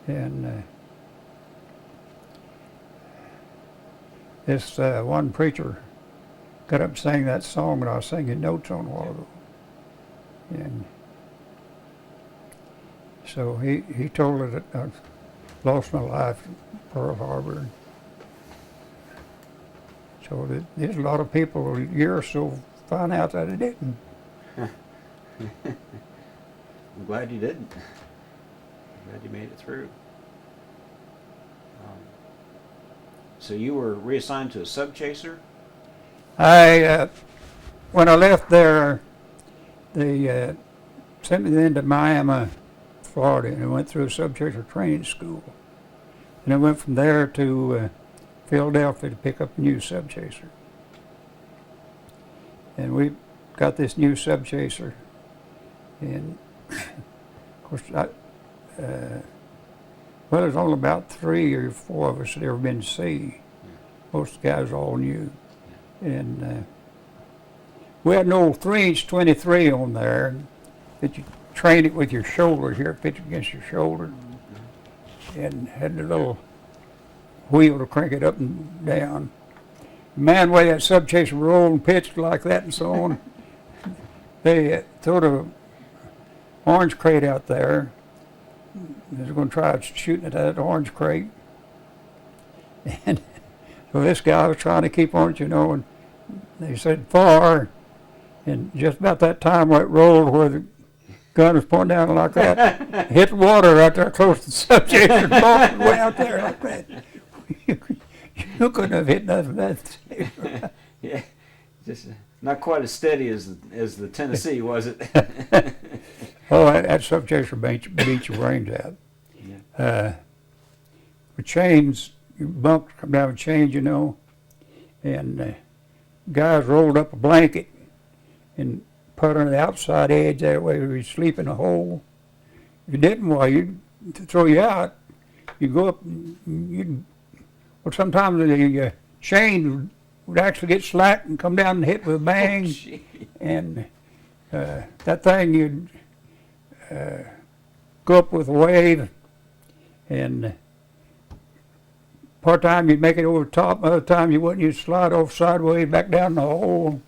And this one preacher got up and sang that song that I was singing notes on a while ago. And So he told her that I lost my life at Pearl Harbor. So there's a lot of people a year or so find out that it didn't. I'm glad you didn't. I'm glad you made it through. So you were reassigned to a sub chaser? When I left there, they sent me then to Miami, Florida, and I went through a sub chaser training school. And I went from there to Philadelphia to pick up a new sub chaser. And we got this new sub chaser, and of course, well, there's only about 3 or 4 of us that ever been to sea. Most of the guys all new. And we had an old 3-inch 23 on there that you trained it with your shoulder here, pitch against your shoulder, and had the little wheel to crank it up and down. Man, the way that sub chaser rolled and pitched like that and so on, they threw the orange crate out there. They was going to try shooting at that orange crate. And so this guy was trying to keep on it, you know, and they said far, and just about that time where it rolled where the gun was pointing down like that, hit the water right there close to the sub chaser, and way out there like that. You couldn't have hit nothing that. Yeah, just not quite as steady as the Tennessee, was it? Oh, that sub chaser beat your brains out. Yeah. With chains, you bump, come down with chains, you know, and guys rolled up a blanket and put on the outside edge, that way we'd sleep in a hole. If you didn't, well, you'd throw you out. You'd go up, well, sometimes the chain would actually get slack and come down and hit with a bang. Oh, and that thing, you'd go up with a wave, and part time you'd make it over the top, other time you wouldn't, you'd slide off sideways back down the hole.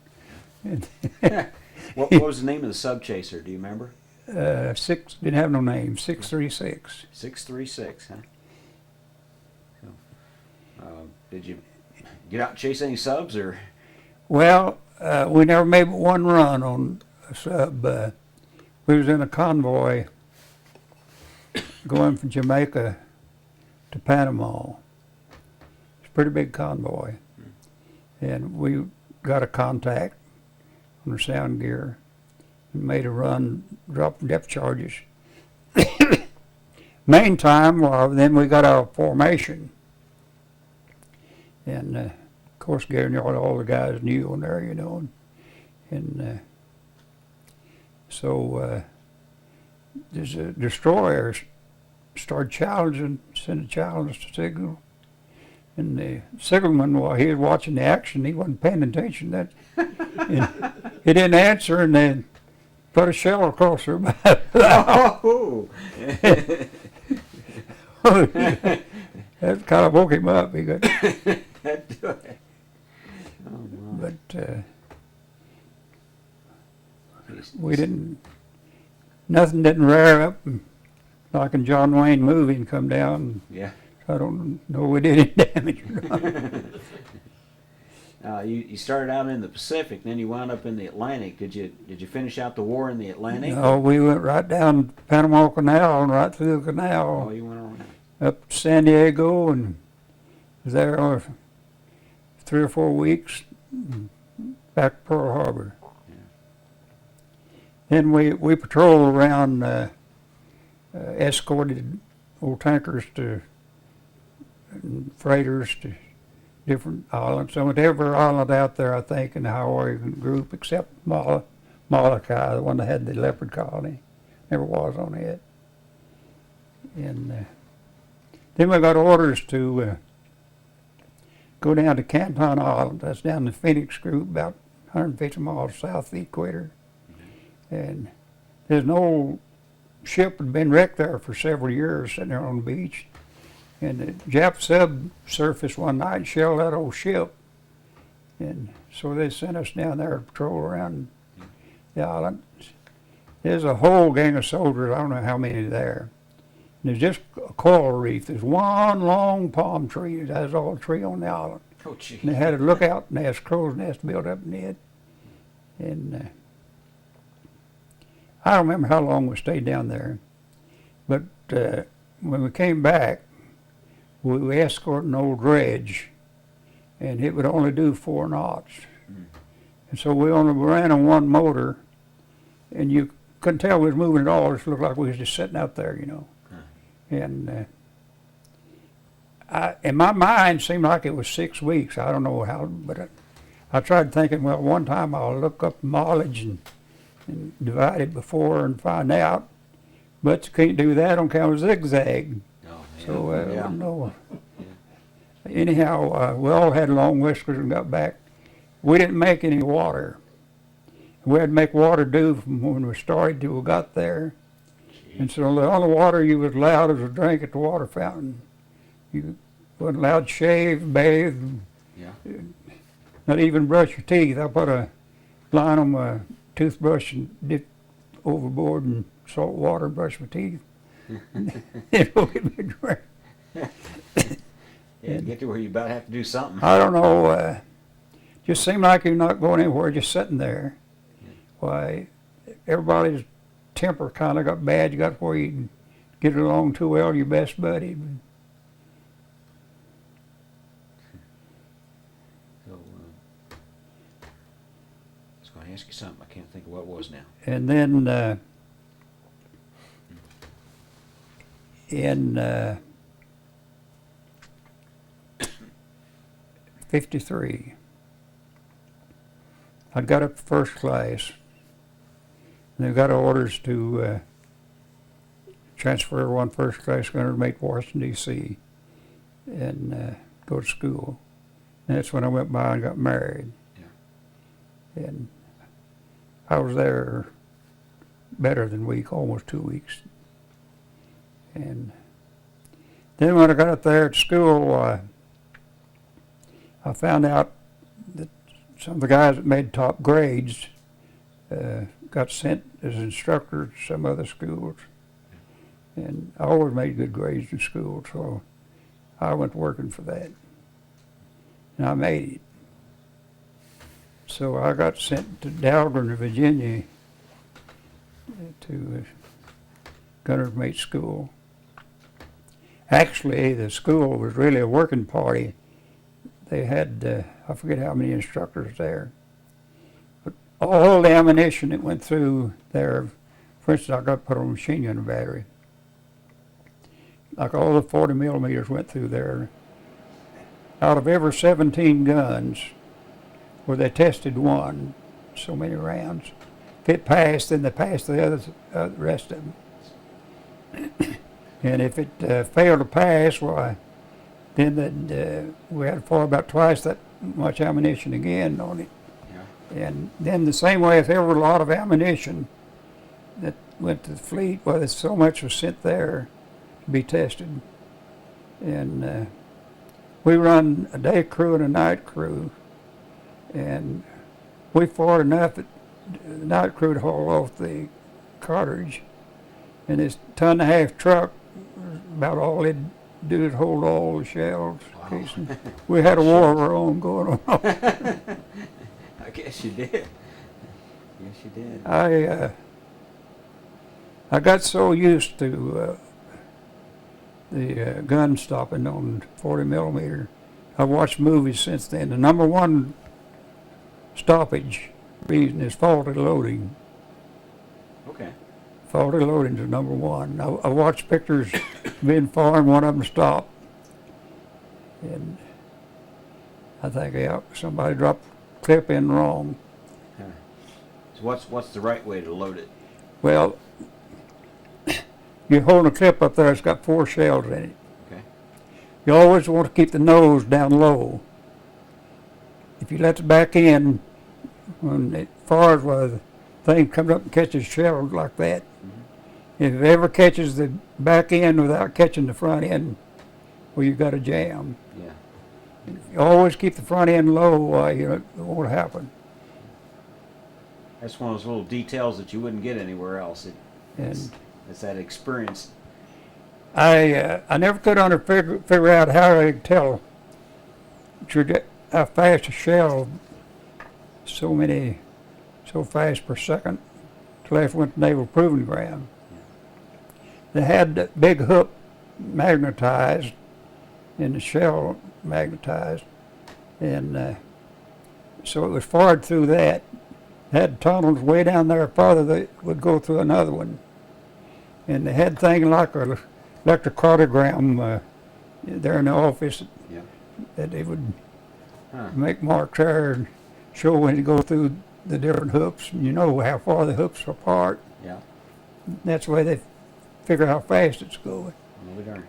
What was the name of the sub chaser? Do you remember? Didn't have no name, 636. 636, huh? Did you get out and chase any subs, or? Well, we never made but one run on a sub. We was in a convoy going from Jamaica to Panama. It's a pretty big convoy. And we got a contact on the sound gear and made a run, dropped depth charges. Main time, well, then we got our formation. And of course, Gary, all the guys knew on there, you know. And so there's a destroyer started challenging, sent a challenge signal. And the signalman, while he was watching the action, he wasn't paying attention. That he didn't answer, and then put a shell across her bow. Oh! That kind of woke him up. He got, but we didn't. Nothing didn't rear up like in John Wayne movie and come down. Yeah. I don't know we did any damage or not. You started out in the Pacific, then you wound up in the Atlantic. Did you finish out the war in the Atlantic? No, we went right down the Panama Canal and right through the canal. Oh, you went around. Up to San Diego and was there 3 or 4 weeks, back to Pearl Harbor. Yeah. Then we patrolled around, escorted old tankers to freighters to different islands. I went to every island out there, I think, in the Hawaiian group except Molokai, the one that had the leopard colony. Never was on it. And then we got orders to go down to Canton Island. That's down the Phoenix group, about 150 miles south of the equator. And there's an old ship that had been wrecked there for several years, sitting there on the beach. And the Jap sub surfaced one night and shelled that old ship. And so they sent us down there to patrol around the island. There's a whole gang of soldiers, I don't know how many there. And there's just a coral reef. There's one long palm tree. That's all the tree on the island. Oh, gee. And they had a lookout nest, crow's nest built up in it. And I don't remember how long we stayed down there. But when we came back, we were escorting an old dredge, and it would only do 4 knots. And so we only ran on one motor, and you couldn't tell we was moving at all. It just looked like we was just sitting out there, you know. And in my mind, it seemed like it was 6 weeks. I don't know how, but I tried thinking, well, one time I'll look up mileage and divide it before and find out. But you can't do that on account of zigzag. So I don't know. Anyhow, we all had long whiskers and got back. We didn't make any water. We had to make water do from when we started till we got there. And so the only water you was allowed was to drink at the water fountain. You wasn't allowed to shave, bathe, not even brush your teeth. I put a line on my toothbrush and dip overboard in salt water and brush my teeth. It'll get me dry. Yeah, get to where you about have to do something. I don't know. Just seemed like you're not going anywhere, just sitting there. Why, everybody's temper kind of got bad. You got where you get along too well with your best buddy. So, I was going to ask you something. I can't think of what it was now. And then in 53, I got up to first class. And they got orders to transfer one first class gunner to make Washington, D.C. and go to school. And that's when I went by and got married. Yeah. And I was there better than a week, almost 2 weeks. And then when I got up there at school, I found out that some of the guys that made top grades got sent as instructors to some other schools. And I always made good grades in school, so I went working for that. And I made it. So I got sent to Dahlgren, Virginia, to gunner's mate school. Actually, the school was really a working party. They had, I forget how many instructors there. But all the ammunition that went through there, for instance, I got put on a machine gun battery. Like all the 40 millimeters went through there. Out of every 17 guns, where they tested one, so many rounds. If it passed, then they passed the others, rest of them. And if it failed to pass, why, then we had to fire about twice that much ammunition again on it. Yeah. And then the same way, if there were a lot of ammunition that went to the fleet, well, there's so much was sent there to be tested. And we run a day crew and a night crew, and we fought enough that the night crew to haul off the cartridge, and this 1.5 ton truck, about all it'd do is hold all the shells. Wow. We had a war of our own going on. I guess you did. Yes, you did. I got so used to the gun stopping on 40 millimeter. I've watched movies since then. The number one stoppage reason is faulty loading. Okay. Faulty loading is number one. I watched pictures being fired, one of them stopped. And I think, yeah, somebody dropped the clip in wrong. Huh. So what's the right way to load it? Well, you're holding a clip up there, it's got 4 shells in it. Okay. You always want to keep the nose down low. If you let the back end, when it fires, well, the thing comes up and catches shells like that. Mm-hmm. If it ever catches the back end without catching the front end, well, you've got a jam. Yeah. If you always keep the front end low, it won't happen. That's one of those little details that you wouldn't get anywhere else. And It's that experience. I never could figure out how they could tell how fast a shell so fast per second till after went to Naval Proving Ground. They had the big hook magnetized and the shell magnetized, and so it was fired through that. Had tunnels way down there farther that would go through another one, and they had things like a electrocardiogram there in the office that they would make marks there and show when you go through the different hooks, and you know how far the hooks are apart. Yeah. That's the way they figure how fast it's going. Well, darn.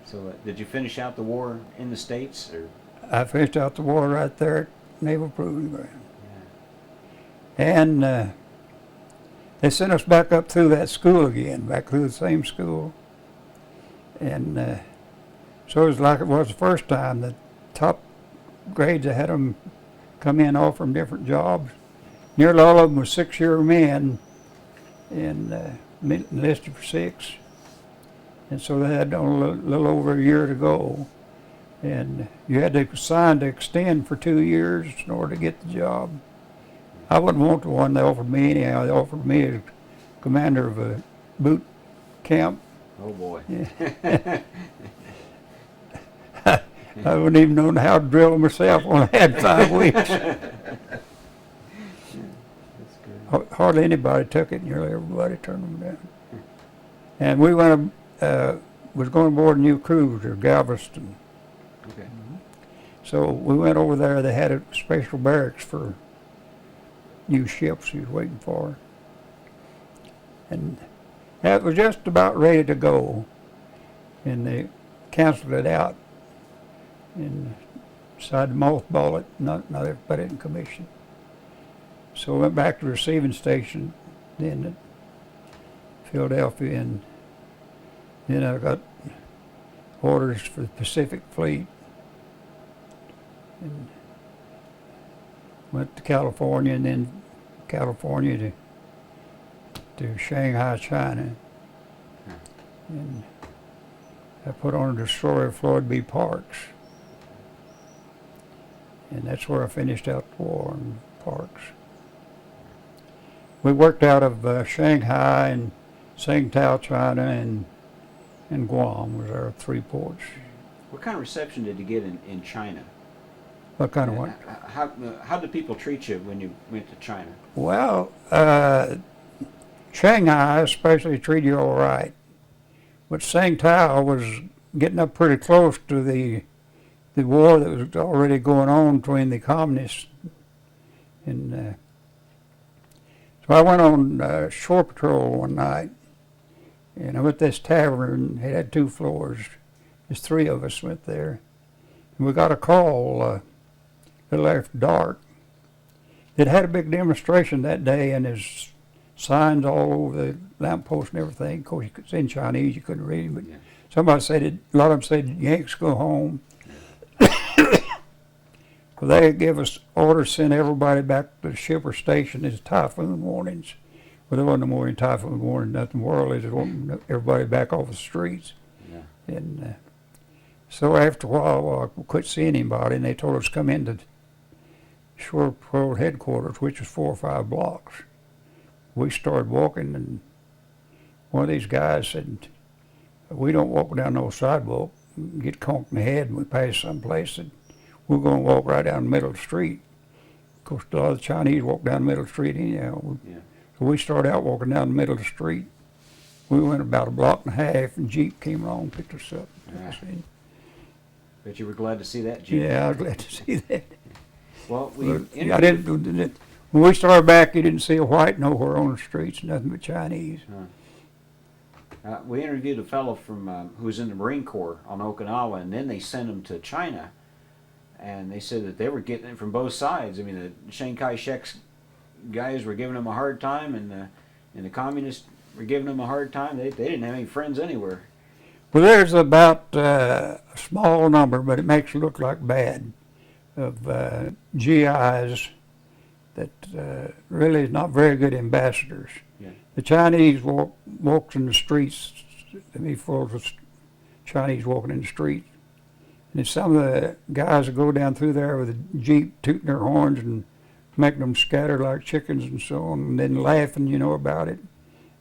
So, did you finish out the war in the States, or? I finished out the war right there at Naval Proving Ground. Yeah. And they sent us back up through that school again, back through the same school. And so it was like it was the first time. The top grades, I had them come in, offer them different jobs. Nearly all of them were 6-year men and enlisted for 6. And so they had a little over a year to go. And you had to sign to extend for 2 years in order to get the job. I wouldn't want the one they offered me anyhow. They offered me as commander of a boot camp. Oh boy. Yeah. I wouldn't even know how to drill myself when I had 5 weeks. Hardly anybody took it, nearly everybody turned them down. And we was going aboard a new cruiser, Galveston. Okay. So we went over there. They had a special barracks for new ships he was waiting for. And that was just about ready to go. And they canceled it out and decided to mothball it, not put it in commission. So we went back to the receiving station then at Philadelphia, and then I got orders for the Pacific Fleet and went to California, and then California to Shanghai, China. And I put on a destroyer, Floyd B. Parks. And that's where I finished out the war in Parks. We worked out of Shanghai and Tsingtao, China, and Guam was our 3 ports. What kind of reception did you get in China? What kind of what? How did people treat you when you went to China? Well, Shanghai especially treated you all right. But Tsingtao was getting up pretty close to the war that was already going on between the communists. And so I went on shore patrol one night, and I went to this tavern. It had 2 floors. There's 3 of us went there. And we got a call a little after dark. It had a big demonstration that day, and there's signs all over the lamppost and everything. Of course, it's in Chinese, you couldn't read it, but somebody said a lot of them said, Yanks go home. Well, they gave us orders to send everybody back to the shipper station. It's typhoon warnings. Well, there wasn't no more than typhoon warning, nothing worldly. They just wanted everybody back off the streets. Yeah. And so after a while, I quit seeing anybody, and they told us to come into Shore Patrol headquarters, which was 4 or 5 blocks. We started walking, and one of these guys said, we don't walk down no sidewalk, get conked in the head, and we pass someplace, and we're going to walk right down the middle of the street. Of course, a lot of the Chinese walk down the middle of the street anyhow. So we started out walking down the middle of the street. We went about 1.5 blocks, and Jeep came along, picked us up. But you were glad to see that, Jeep. Yeah, I was glad to see that. Well, I didn't. When we started back, you didn't see a white nowhere on the streets, nothing but Chinese. We interviewed a fellow from who was in the Marine Corps on Okinawa, and then they sent him to China, and they said that they were getting it from both sides. I mean, the Chiang Kai-shek's guys were giving him a hard time, and the communists were giving him a hard time. They didn't have any friends anywhere. Well, there's about a small number, but it makes it look like bad, of GIs that really is not very good ambassadors. Yeah. The Chinese walks in the streets, to be full of Chinese walking in the streets. And some of the guys that go down through there with a Jeep tooting their horns and making them scatter like chickens and so on, and then laughing, about it.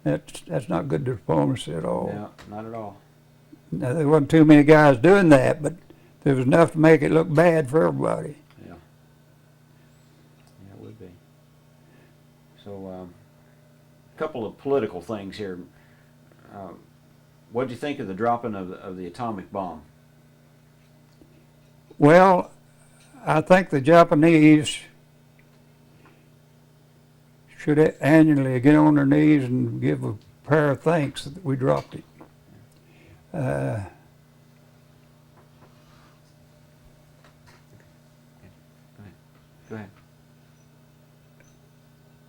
That's not good diplomacy at all. No, not at all. Now, there wasn't too many guys doing that, but there was enough to make it look bad for everybody. Yeah. Yeah, it would be. So, a couple of political things here. What do you think of the dropping of the atomic bomb? Well, I think the Japanese should annually get on their knees and give a prayer of thanks that we dropped it. Go ahead.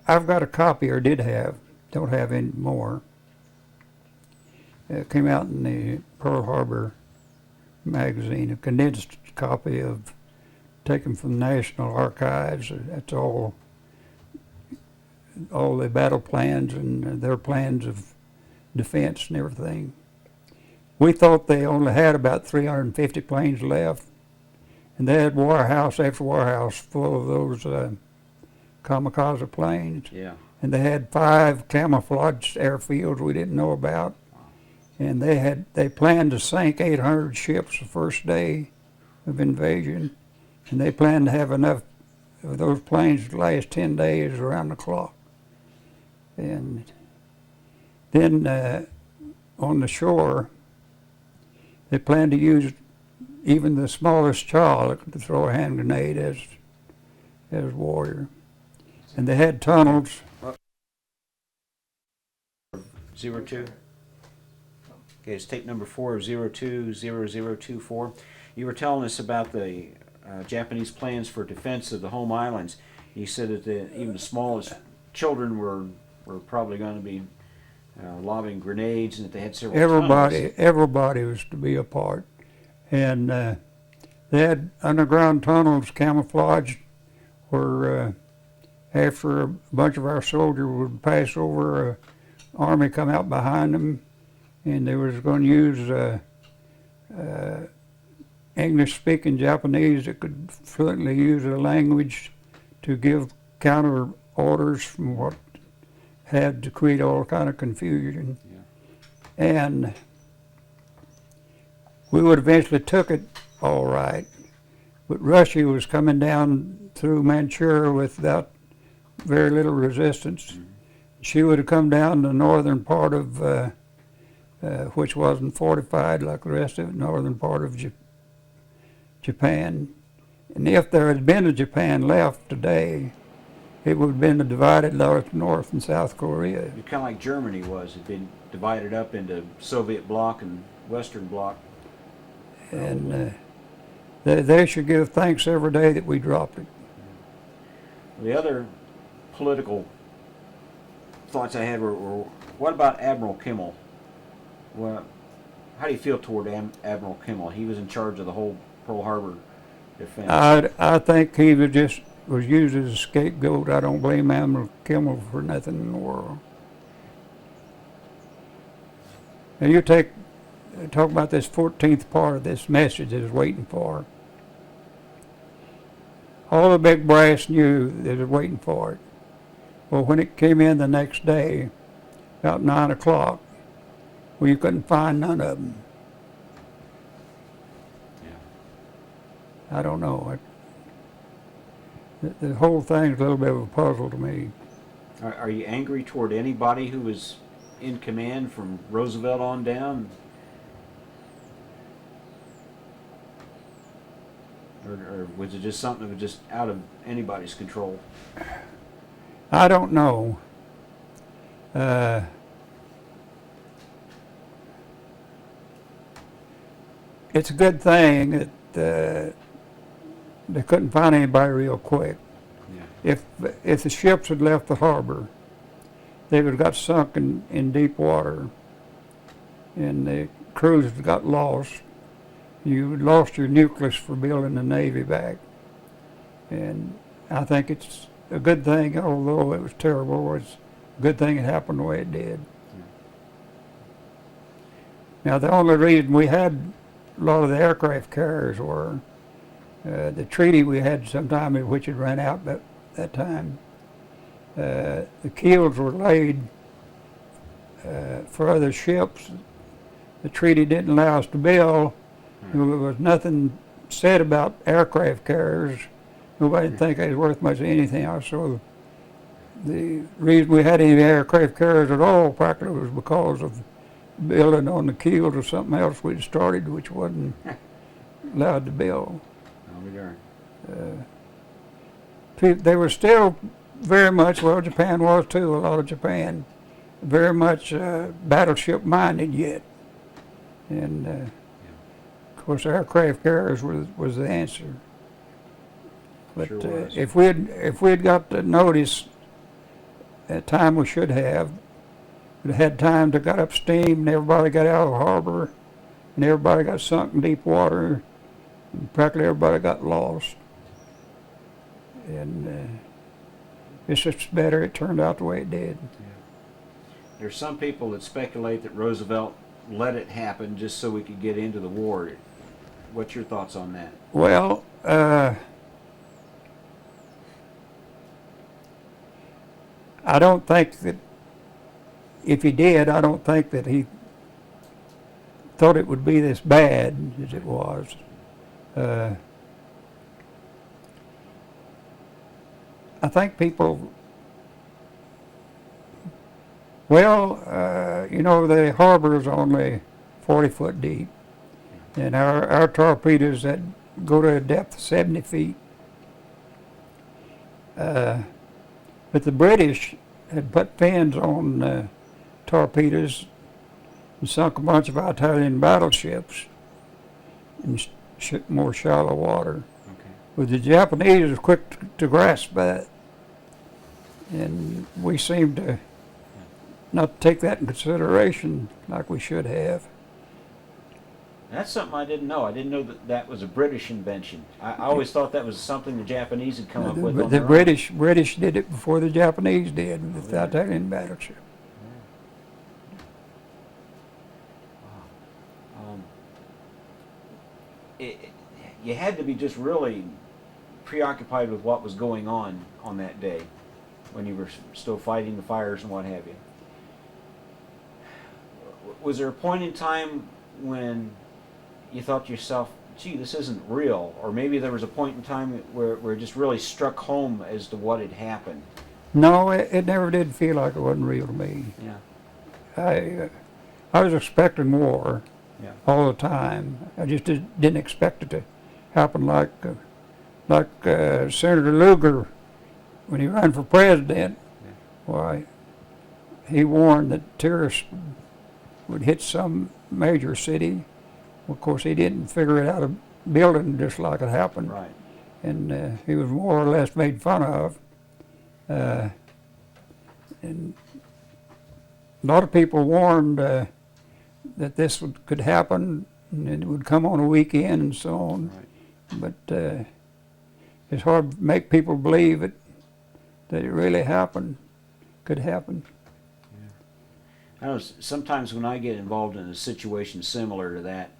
I've got a copy, or did have, don't have any more. It came out in the Pearl Harbor magazine, a condensed copy of, taken from the National Archives. That's all the battle plans and their plans of defense and everything. We thought they only had about 350 planes left, and they had warehouse after warehouse full of those kamikaze planes. Yeah. And they had 5 camouflaged airfields we didn't know about. And they planned to sink 800 ships the first day of invasion, and they planned to have enough of those planes to last 10 days around the clock. And then on the shore, they planned to use even the smallest child to throw a hand grenade as warrior. And they had tunnels. 02. Okay, it's tape number 4 of 020024. You were telling us about the Japanese plans for defense of the home islands. You said that even the smallest children were probably going to be lobbing grenades, and that they had several tunnels. Everybody was to be a part. And they had underground tunnels camouflaged where after a bunch of our soldiers would pass over, an army come out behind them, and they was going to use English-speaking Japanese that could fluently use the language to give counter orders from what had to create all kind of confusion. Yeah. And we would eventually took it all right, but Russia was coming down through Manchuria without very little resistance. Mm-hmm. She would have come down the northern part of, which wasn't fortified like the rest of it, northern part of Japan. And if there had been a Japan left today, it would have been a divided North and South Korea. Kind of like Germany was. It had been divided up into Soviet bloc and Western bloc. And they should give thanks every day that we dropped it. The other political thoughts I had were what about Admiral Kimmel? Well, how do you feel toward Admiral Kimmel? He was in charge of the whole Pearl Harbor defense. I think he was used as a scapegoat. I don't blame Admiral Kimmel for nothing in the world. And you talk about this 14th part of this message that is waiting for. All the big brass knew that was waiting for it. Well, when it came in the next day, about 9 o'clock, well, you couldn't find none of them. Yeah. I don't know. The whole thing's a little bit of a puzzle to me. Are you angry toward anybody who was in command from Roosevelt on down? Or was it just something that was just out of anybody's control? I don't know. It's a good thing that they couldn't find anybody real quick. Yeah. If the ships had left the harbor, they would have got sunk in deep water, and the crews got lost. You lost your nucleus for building the Navy back. And I think it's a good thing, although it was terrible, was a good thing it happened the way it did. Now, the only reason we had a lot of the aircraft carriers were the treaty we had sometime, which had run out that time. The keels were laid for other ships. The treaty didn't allow us to build. There was nothing said about aircraft carriers. Nobody didn't think they was worth much of anything else. So the reason we had any aircraft carriers at all practically was because of building on the keels or something else we'd started, which wasn't allowed to build. I'll be darned. They were still very much, well, Japan was too, a lot of Japan, very much battleship minded yet. And of course, aircraft carriers was the answer. But Sure was. if we'd got the notice at time we should have, we'd had time to get up steam and everybody got out of the harbor and everybody got sunk in deep water and practically everybody got lost. And it's just better it turned out the way it did. There's some people that speculate that Roosevelt let it happen just so we could get into the war. What's your thoughts on that? Well, I don't think that if he did, I don't think that he thought it would be this bad as it was. I think people, well, you know, the harbor is only 40 foot deep, and our torpedoes that go to a depth of 70 feet. But the British had put fins on torpedoes and sunk a bunch of Italian battleships in more shallow water. Okay. But the Japanese was quick to grasp that, and we seemed to not take that in consideration like we should have. That's something I didn't know. I didn't know that that was a British invention. I always thought that was something the Japanese had come up with on The their own. British did it before the Japanese did with the Italian battleship. You had to be just really preoccupied with what was going on that day when you were still fighting the fires and what have you. Was there a point in time when you thought to yourself, gee, this isn't real? Or maybe there was a point in time where it just really struck home as to what had happened? No, it never did feel like it wasn't real to me. Yeah. I was expecting war Yeah. all the time. I just didn't expect it to happen like Senator Lugar when he ran for president. Yeah. Why, he warned that terrorists would hit some major city. Of course, he didn't figure it out of building just like it happened. Right. And he was more or less made fun of. And a lot of people warned that this could happen and it would come on a weekend and so on. Right. But it's hard to make people believe that it really happened, could happen. I know sometimes when I get involved in a situation similar to that,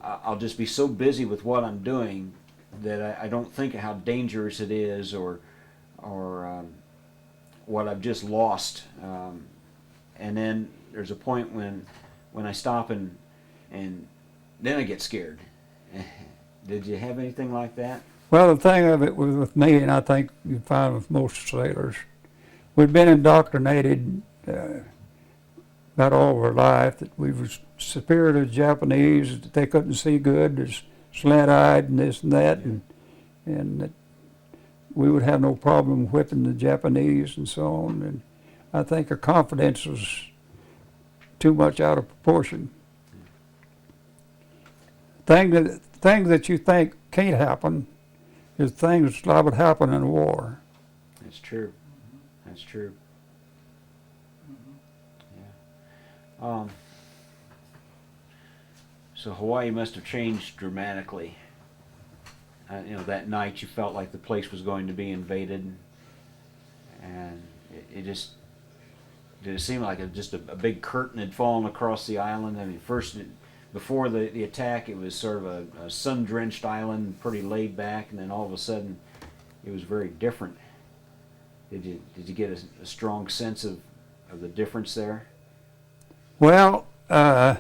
I'll just be so busy with what I'm doing that I don't think of how dangerous it is or what I've just lost. And then there's a point when I stop and then I get scared. Did you have anything like that? Well, the thing of it was with me, and I think you find with most sailors, we'd been indoctrinated about all of our life that we were superior to the Japanese, that they couldn't see good, there's slant-eyed and this and that, and that we would have no problem whipping the Japanese and so on. And I think our confidence was too much out of proportion. Things that you think can't happen is things that would happen in a war. That's true. That's true. Yeah. So Hawaii must have changed dramatically. You know, that night you felt like the place was going to be invaded. and it just did it seem like just a big curtain had fallen across the island. I mean, first before the attack, it was sort of a sun-drenched island, pretty laid back, and then all of a sudden, it was very different. Did you get a strong sense of the difference there? Well, I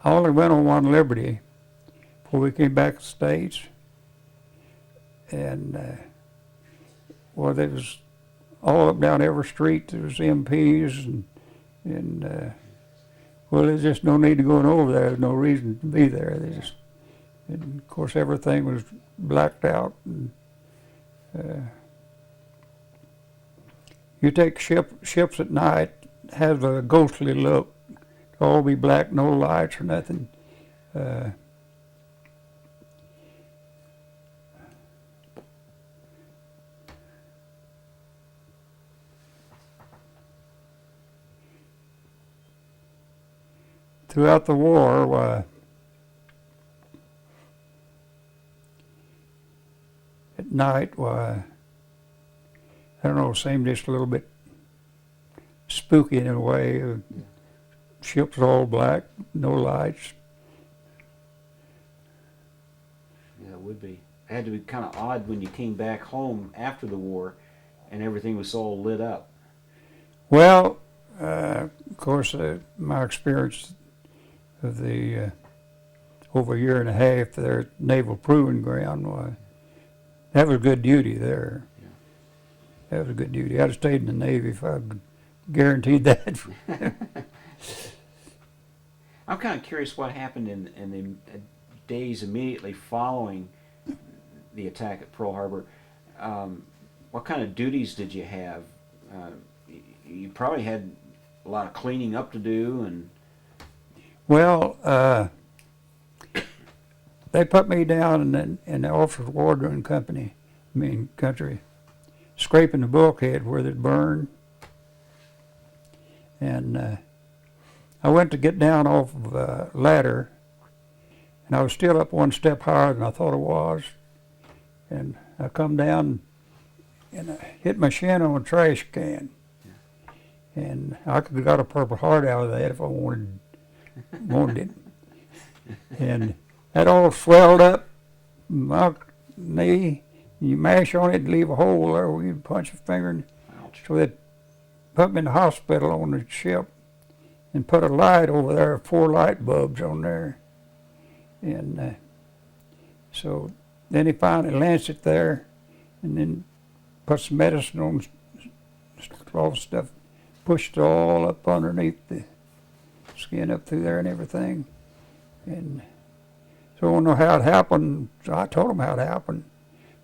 only went on one Liberty before we came back to the States, and well, there was all up down every street. There was MPs and well, there's just no need to go over there. There's no reason to be there. And of course, everything was blacked out. And, you take ships at night, have a ghostly look. It'll all be black, no lights or nothing. Throughout the war, at night, I don't know, it seemed just a little bit spooky in a way. Ships all black, no lights. Yeah, it would be. It had to be kind of odd when you came back home after the war and everything was all lit up. Well, of course, my experience of the over a year and a half there at Naval Proving Ground, that was good duty there. Yeah. That was a good duty. I'd have stayed in the Navy if I'd guaranteed that. I'm kind of curious what happened in the days immediately following the attack at Pearl Harbor. What kind of duties did you have? You probably had a lot of cleaning up to do, and Well, they put me down in the officers' wardroom country, scraping the bulkhead where they'd burned. And I went to get down off of a ladder, and I was still up one step higher than I thought it was. And I come down and I hit my shin on a trash can. And I could have got a Purple Heart out of that if I wanted it. And that all swelled up my knee. You mash on it and leave a hole there where you'd punch a finger in. ouch. So they put me in the hospital on the ship and put a light over there, 4 light bulbs on there. And so then he finally lanced it there and then put some medicine on all stuff, pushed it all up underneath the skin up through there and everything. And so I don't know how it happened. So I told him how it happened.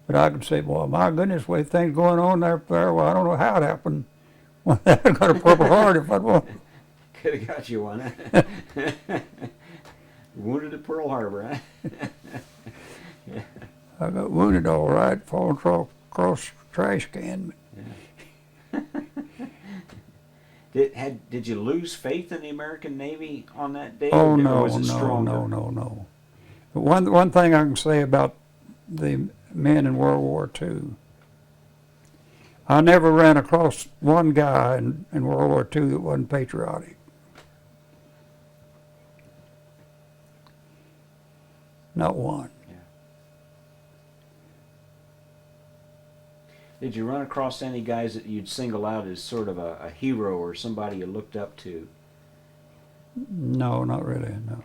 But I could say, well, my goodness, with things going on there, well, I don't know how it happened. Well, I'd have got a Purple Heart if I'd want. Could have got you one. Huh? Wounded at Pearl Harbor, huh? Yeah. I got wounded all right, falling across the trash can. Yeah. Did you lose faith in the American Navy on that day? Oh, or no, was it no, stronger? no. But one thing I can say about the men in World War II, I never ran across one guy in World War II that wasn't patriotic. Not one. Yeah. Did you run across any guys that you'd single out as sort of a hero or somebody you looked up to? No, not really, no.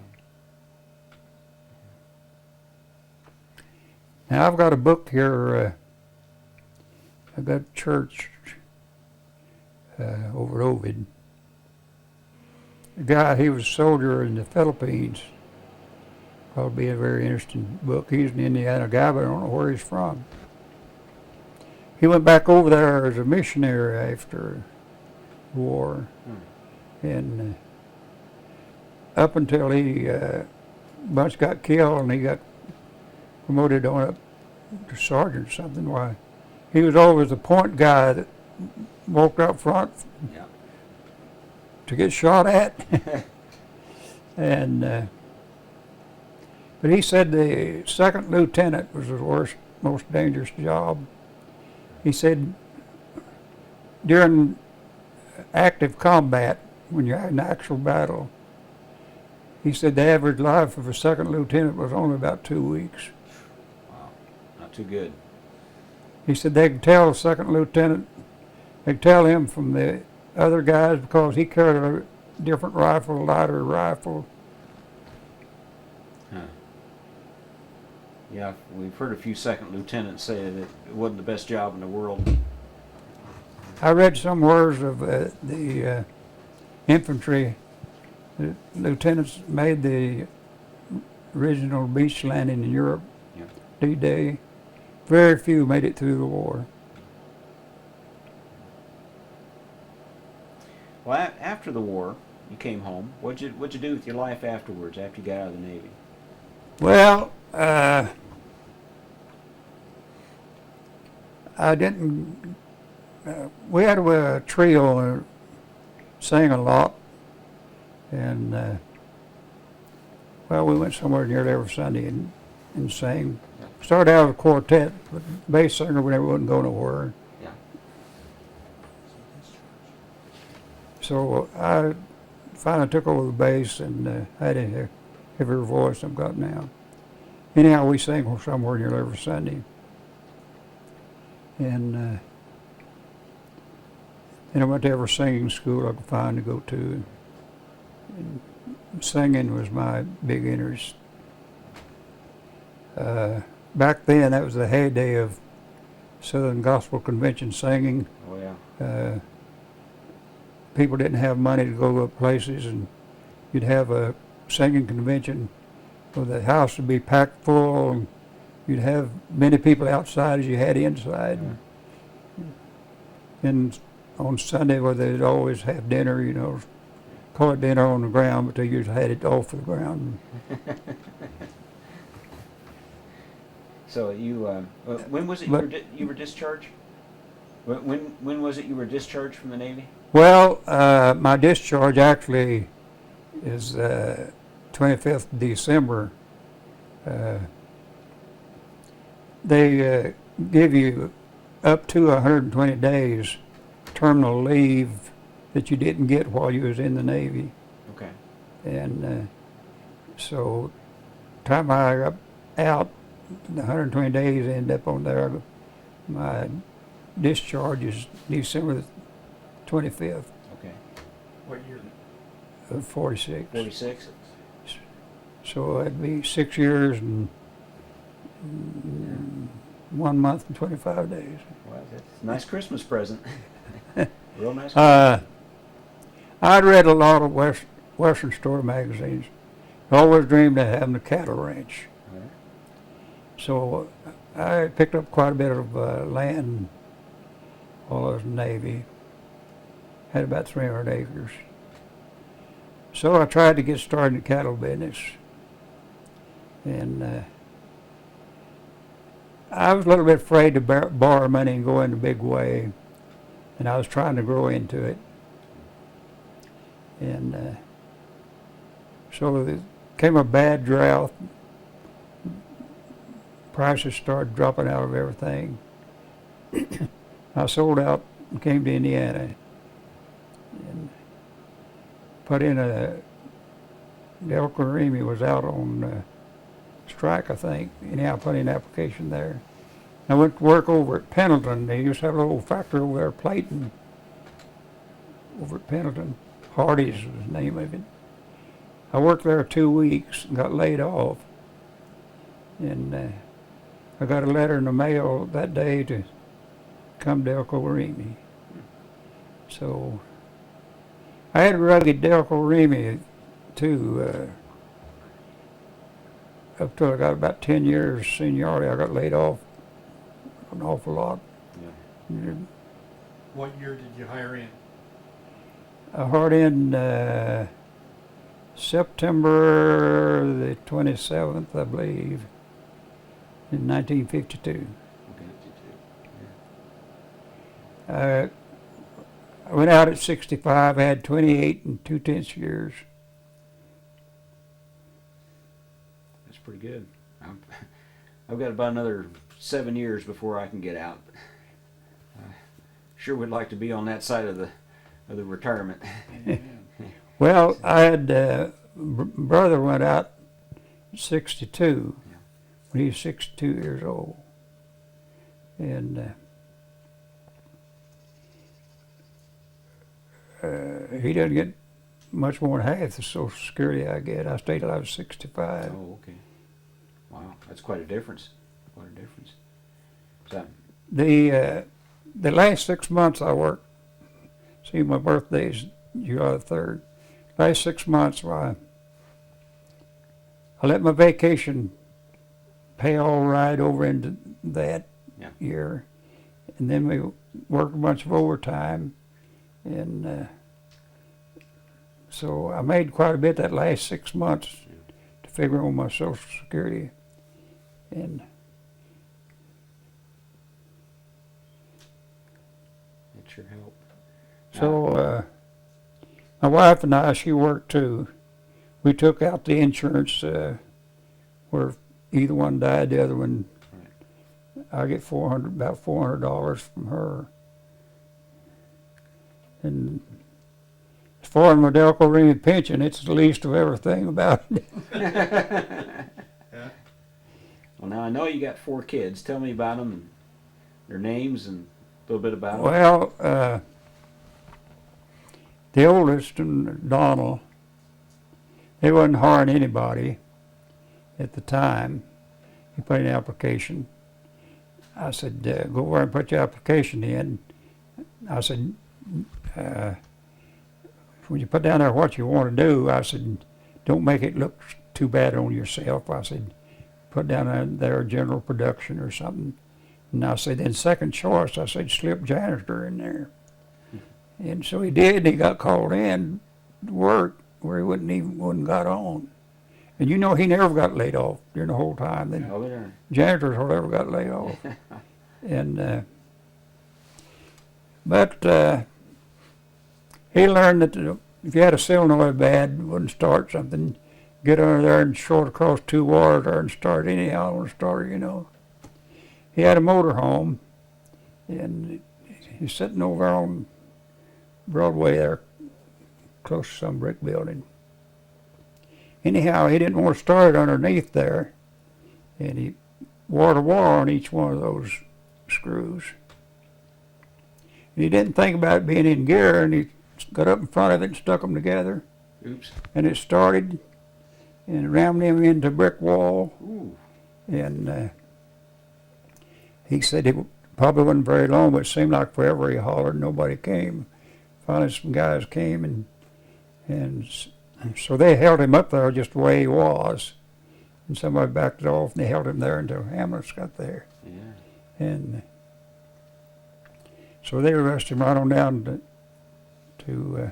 Now, I've got a book here. I've got a church over at Ovid. The guy, he was a soldier in the Philippines. Probably a very interesting book. He's an Indiana guy, but I don't know where he's from. He went back over there as a missionary after the war. And up until he bunch got killed and he got promoted on up to sergeant or something. Why, he was always the point guy that walked up front Yeah. to get shot at. And but he said the second lieutenant was the worst, most dangerous job. He said during active combat, when you're in actual battle, he said the average life of a second lieutenant was only about 2 weeks. Wow, not too good. He said they could tell a second lieutenant, they could tell him from the other guys because he carried a different rifle, lighter rifle. Huh. Yeah, we've heard a few second lieutenants say that it wasn't the best job in the world. I read some words of the infantry. The lieutenants made the original beach landing in Europe, Yeah. D-Day. Very few made it through the war. Well, after the war, you came home. What'd you do with your life afterwards, after you got out of the Navy? Well, I didn't. We had a trio and sang a lot, and well, we went somewhere nearly every Sunday and sang. Started out as a quartet, but bass singer we never wouldn't go nowhere. Yeah. So I finally took over the bass and had a heavier voice I've got now. Anyhow, we sang somewhere nearly every Sunday. And then I went to every singing school I could find to go to. And singing was my big interest. Back then, that was the heyday of Southern Gospel Convention singing. Oh yeah. People didn't have money to go to places, and you'd have a singing convention where the house would be packed full, and you'd have many people outside as you had inside. Yeah. And on Sunday, where they'd always have dinner, you know, call it dinner on the ground, but they usually had it off the ground. So you, when was it you were discharged? When was it you were discharged from the Navy? Well, my discharge actually is 25th December. They give you up to 120 days terminal leave that you didn't get while you was in the Navy. Okay. And so time I got out, the 120 days end up on there. My discharge is December the 25th Okay. What year? of 46. 46. So it'd be 6 years and 1 month and 25 days. Well, that's a nice Christmas present. Real nice. I'd read a lot of Western story magazines. I always dreamed of having a cattle ranch. All right. So I picked up quite a bit of land while I was in the Navy. Had about 300 acres. So I tried to get started in the cattle business. And I was a little bit afraid to borrow money and go in a big way. And I was trying to grow into it. And so there came a bad drought. Prices started dropping out of everything. I sold out and came to Indiana and put in the El Karimi was out on strike, I think. Anyhow, I put in an application there. I went to work over at Pendleton. They used to have a little factory over there plating over at Pendleton. Hardy's was the name of it. I worked there 2 weeks and got laid off. And I got a letter in the mail that day to come to Delco Remy. So I had a rugged Delco Remy too. Up till I got about 10 years seniority, I got laid off an awful lot. Yeah. What year did you hire in? I hired in September the 27th, I believe, in 1952. Okay. I went out at 65, I had 28 and 2/10 years. That's pretty good. I've got about another 7 years before I can get out. sure would like to be on that side of the retirement. Well, I had brother went out at 62 Yeah. when he was 62 years old, and he doesn't get much more than half the Social Security I get. I stayed till I was 65. Oh, okay. Wow, that's quite a difference. Quite a difference. So, The last 6 months I worked. See, my birthday is July the 3rd. Last 6 months, why, I let my vacation pay all right over into that Yeah. year, and then we worked a bunch of overtime, and so I made quite a bit that last 6 months to figure on my Social Security, and it sure helped. so my wife and I, she worked too. We took out the insurance where either one died, the other one. Right. I get about $400 from her. And as far as my Delco Ring pension, it's the least of everything about it. Well, now I know you got 4 kids. Tell me about them, and their names, and a little bit about them. Well, the oldest, Donald, he wasn't hiring anybody at the time. He put in an application. I said, go over and put your application in. I said, when you put down there what you want to do, I said, don't make it look too bad on yourself. I said, put down there general production or something. And I said, then second choice, I said, slip janitor in there. And so he did, and he got called in to work where he wouldn't got on. And you know, he never got laid off during the whole time. The Oh, there. janitors never got laid off. And but he learned that if you had a solenoid bad, wouldn't start something, get under there and short across 2 wires there and start anyhow on the starter, you know. He had a motor home, and he's sitting over on Broadway there, close to some brick building. Anyhow, he didn't want to start underneath there, and he wore the wire on each one of those screws. And he didn't think about it being in gear, and he got up in front of it and stuck them together. Oops. And it started, and rammed him into a brick wall. Ooh. And he said it probably wasn't very long, but it seemed like forever he hollered. Nobody came. Finally, some guys came, and so they held him up there just the way he was. And somebody backed it off, and they held him there until ambulance got there. Yeah. And so they rushed him right on down to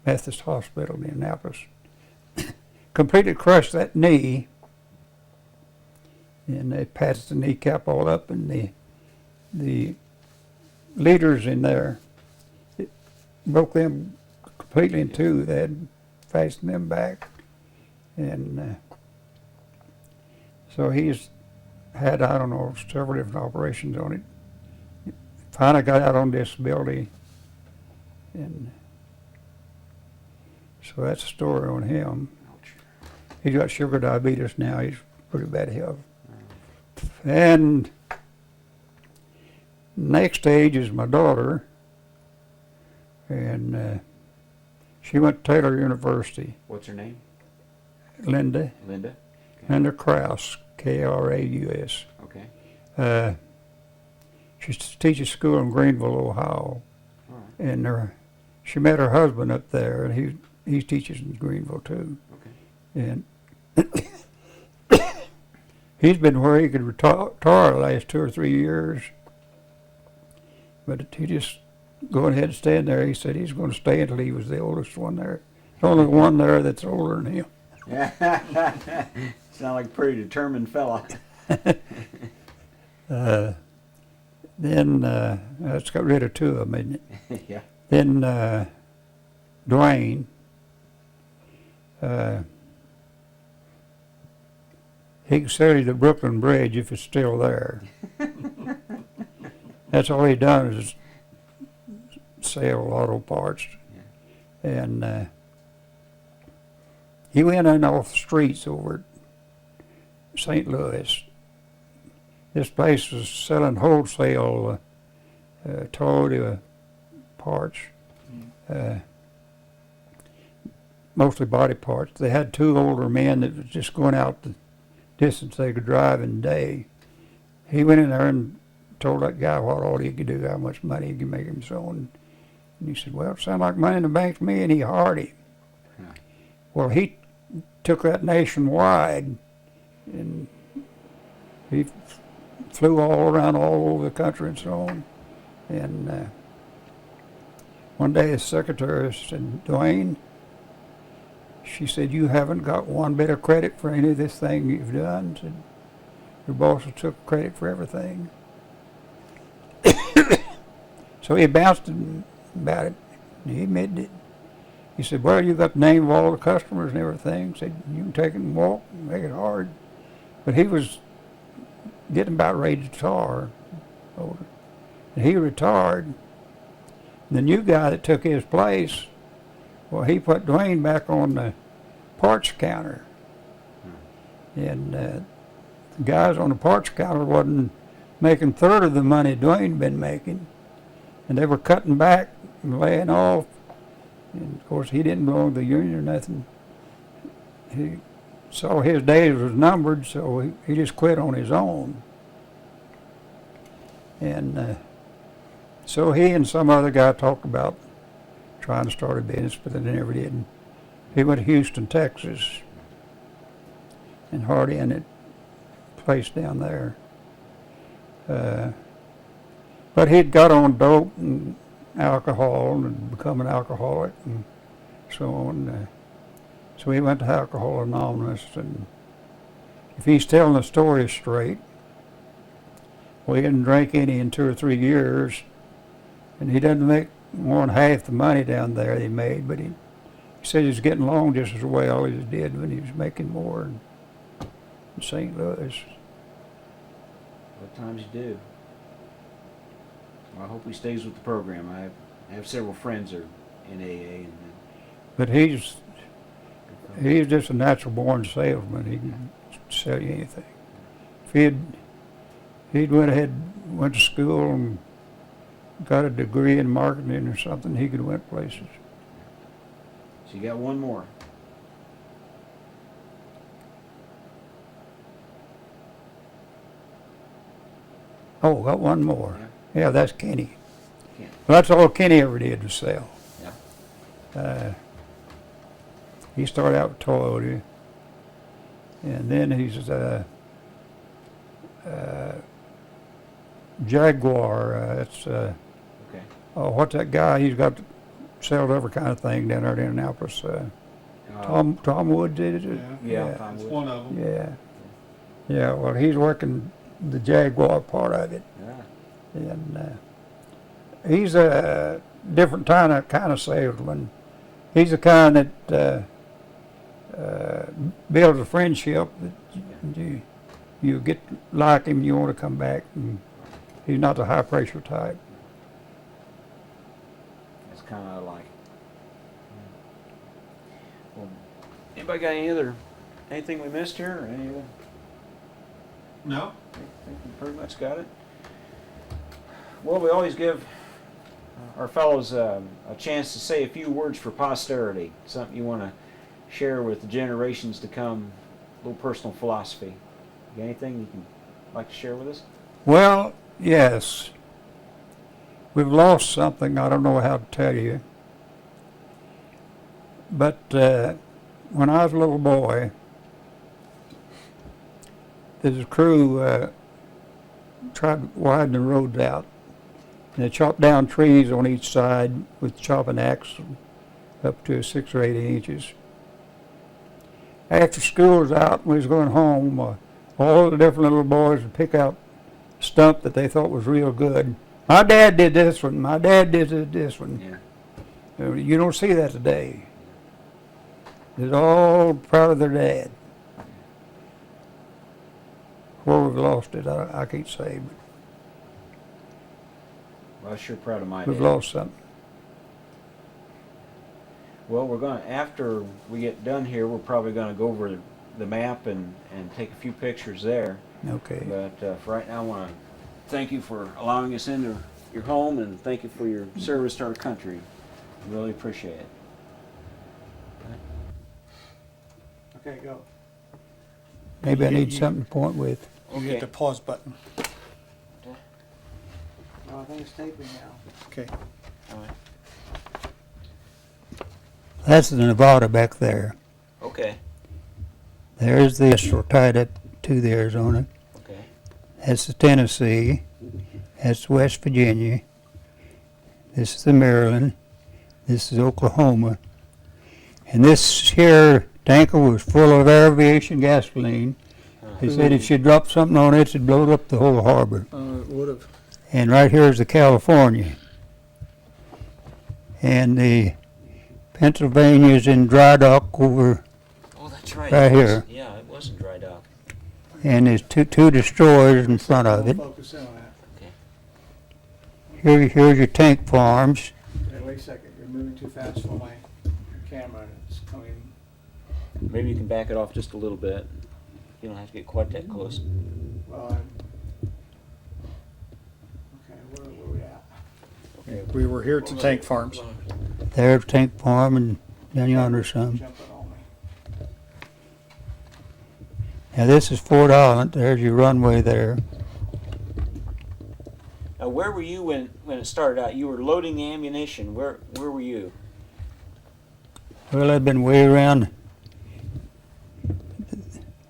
Methodist Hospital in Indianapolis. Completely crushed that knee, and they patched the kneecap all up, and the leaders in there, it broke them completely in two. They had fastened them back, and so he's had, I don't know, several different operations on it. Finally got out on disability, and so that's the story on him. Ouch. He's got sugar diabetes now. He's pretty bad health. And next stage is my daughter, and she went to Taylor University. What's her name? Linda Linda. Kraus, Kraus. Okay. She teaches school in Greenville, Ohio, All right. and she met her husband up there, and he teaches in Greenville too. Okay. And he's been where he could retire the last 2 or 3 years, but he just going ahead and staying there. He said he's going to stay until he was the oldest one there. The only one there that's older than him. Yeah. Sound like a pretty determined fella. Then that's got rid of 2 of them, isn't it? Yeah. Then Dwayne, he can study the Brooklyn Bridge if it's still there. That's all he done is sell auto parts. And he went in off the streets over at St. Louis. This place was selling wholesale Toyota parts, mostly body parts. They had two older men that was just going out the distance they could drive in a day. He went in there and told that guy what all he could do, how much money he could make him so. And he said, well, it sounds like money in the bank to me, and he hired him. Yeah. Well, he took that nationwide, and he flew all around all over the country and so on. And one day his secretary said, Dwayne, she said, you haven't got one bit of credit for any of this thing you've done. Said, your boss took credit for everything. So he bounced him about it. He admitted it. He said, well, you got the name of all the customers and everything. Said, you can take it and walk and make it hard. But he was getting about ready to retire. And he retired. The new guy that took his place, well, he put Dwayne back on the parts counter. And the guys on the parts counter wasn't making a third of the money Dwayne been making. And they were cutting back and laying off. And of course, he didn't belong to the union or nothing. He saw his days was numbered, so he just quit on his own. And so he and some other guy talked about trying to start a business, but they never did. He went to Houston, Texas, and Hardy in a place down there. But he'd got on dope and alcohol and become an alcoholic and so on. So he went to Alcohol Anonymous, and if he's telling the story straight, well, he didn't drink any in 2 or 3 years, and he doesn't make more than half the money down there he made, but he said he's getting along just as well as he did when he was making more in St. Louis. What times you do. Well, I hope he stays with the program. I have several friends that are in AA. And But he's just a natural born salesman. He can sell you anything. If he'd went to school and got a degree in marketing or something, he could have went places. So you got one more. Oh, got one more. Yeah, that's Kenny. Kenny. Well, that's all Kenny ever did was sell. Yeah. He started out with Toyota, and then he's Jaguar. That's Okay. what's that guy? He's got sells every kind of thing down there in Indianapolis. Tom Wood did it. Yeah. That's one of them. Yeah. Yeah. Well, he's working the Jaguar part of it, Yeah. and he's a different kind of salesman. He's the kind that builds a friendship that you get like him, you want to come back, and he's not the high pressure type. That's kind of like. Well, anybody got anything we missed here, or any of them? No? I think we pretty much got it. Well, we always give our fellows a chance to say a few words for posterity, something you want to share with the generations to come, a little personal philosophy. You got anything you can like to share with us? Well, yes. We've lost something, I don't know how to tell you. But when I was a little boy, there's a crew tried to widen the roads out. And they chopped down trees on each side with chopping axe up to 6 or 8 inches. After school was out and we was going home, all the different little boys would pick out a stump that they thought was real good. My dad did this one. My dad did this one. Yeah. You don't see that today. They're all proud of their dad. Where we've lost it, I can't say. Well, I'm sure proud of my We've dad. lost something. Well, we're going to, after we get done here, we're probably going to go over the map and take a few pictures there. Okay. But for right now, I want to thank you for allowing us into your home and thank you for your service to our country. Really appreciate it. Okay, go. Maybe I need something to point with. You Okay. hit the pause button. Well, I think it's taping now. Okay. All right. That's the Nevada back there. Okay. There's the Astro tied up to the Arizona. Okay. That's the Tennessee. That's West Virginia. This is the Maryland. This is Oklahoma. And this here tanker was full of aviation gasoline. They said if you dropped something on it, it'd blow up the whole harbor. It would have. And right here is the California. And the Pennsylvania's in dry dock over, Oh, that's right. Right It was- here. Yeah, it was in dry dock. and there's two destroyers in front of it. Focus in on that. Here's your tank farms. Okay, wait a second. You're moving too fast for my camera and it's coming. Maybe you can back it off just a little bit. You don't have to get quite that close. Well, okay, where are we at? Okay. We were here at the tank farms. There's tank farm, and down yonder some. Jumping on me. Now this is Fort Island. There's your runway there. Now, where were you when it started out? You were loading the ammunition. Where were you? Well, I've been way around.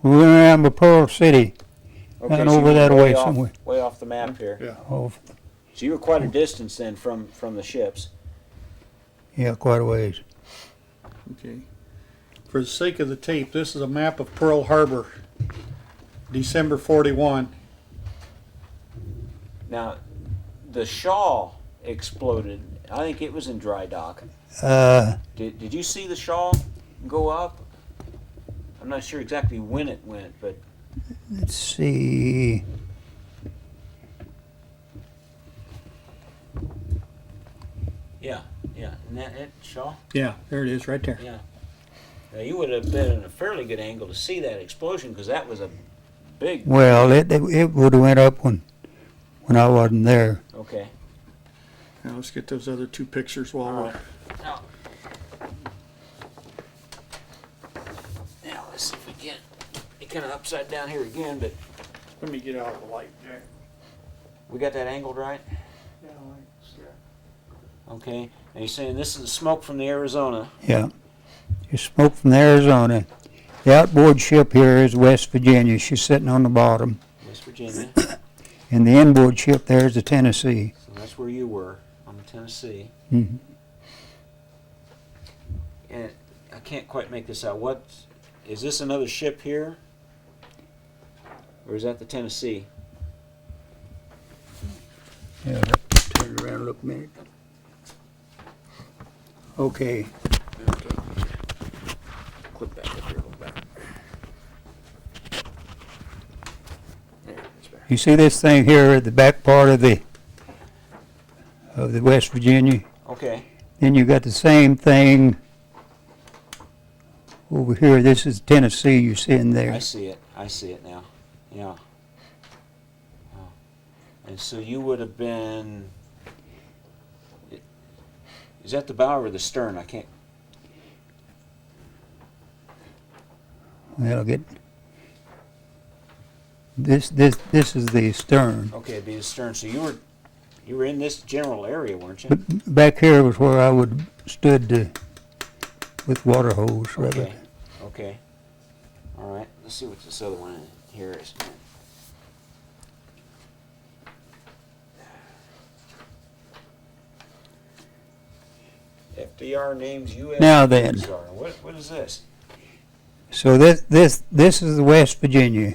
We went around by Pearl City. Down so over you that were way off, somewhere. Way off the map here. Yeah. Oh, So you were quite a distance then from the ships. yeah, quite a ways. Okay. For the sake of the tape, this is a map of Pearl Harbor, December 41. Now, the Shaw exploded. I think it was in dry dock. Did you see the Shaw go up? I'm not sure exactly when it went, but Let's see. yeah. Isn't that it, Shaw? Yeah, there it is, right there. Yeah. Now, you would have been in a fairly good angle to see that explosion because that was a big. Well, it would have went up when I wasn't there. Okay. Now let's get those other two pictures while All we're. right. Now let's see if we get it kind of upside down here again, but Let me get out of the light, Jack. we got that angled right. Yeah, yeah. Okay. And he's saying this is the smoke from the Arizona. Yeah. Your smoke from the Arizona. The outboard ship here is West Virginia. She's sitting on the bottom. West Virginia. And the inboard ship there is the Tennessee. So that's where you were, on the Tennessee. Mhm. And I can't quite make this out. What is this, another ship here? Or is that the Tennessee? Yeah, turn around and look a minute. Okay. Okay. Click back up here a little better. There, that's better. You see this thing here at the back part of the West Virginia? Okay. Then you got the same thing over here. This is Tennessee you're seeing there. I see it. I see it now. Yeah. Oh. And so you would have been. Is that the bow or the stern? I can't. Well, get this is the stern. Okay, it'd be the stern. So you were in this general area, weren't you? But back here was where I would stood with water hose. Rather. Okay. Okay. All right. Let's see what this other one here is. FDR names USS Now then. Arizona. What is this? So this is the West Virginia,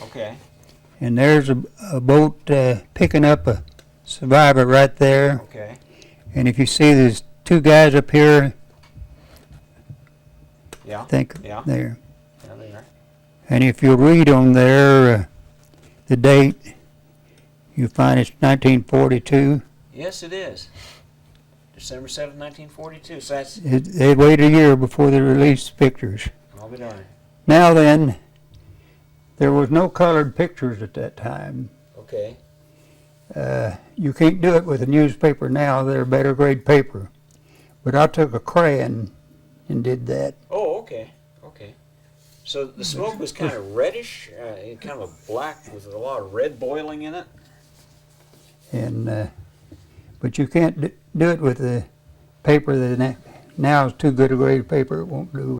Okay. and there's a boat picking up a survivor right there. Okay. And if you see there's two guys up here, Yeah. I think Yeah. there. Yeah, they are. And if you read on there the date, you find it's 1942. Yes, it is. December 7th, 1942. So that's. They waited a year before they released pictures. I'll be darned. Now then, there was no colored pictures at that time. Okay. You can't do it with a newspaper now. They're better grade paper. But I took a crayon and did that. Oh, okay. Okay. So the smoke was kind of reddish, kind of a black with a lot of red boiling in it. And but you can't do it with the paper that now is too good a grade paper. It won't do.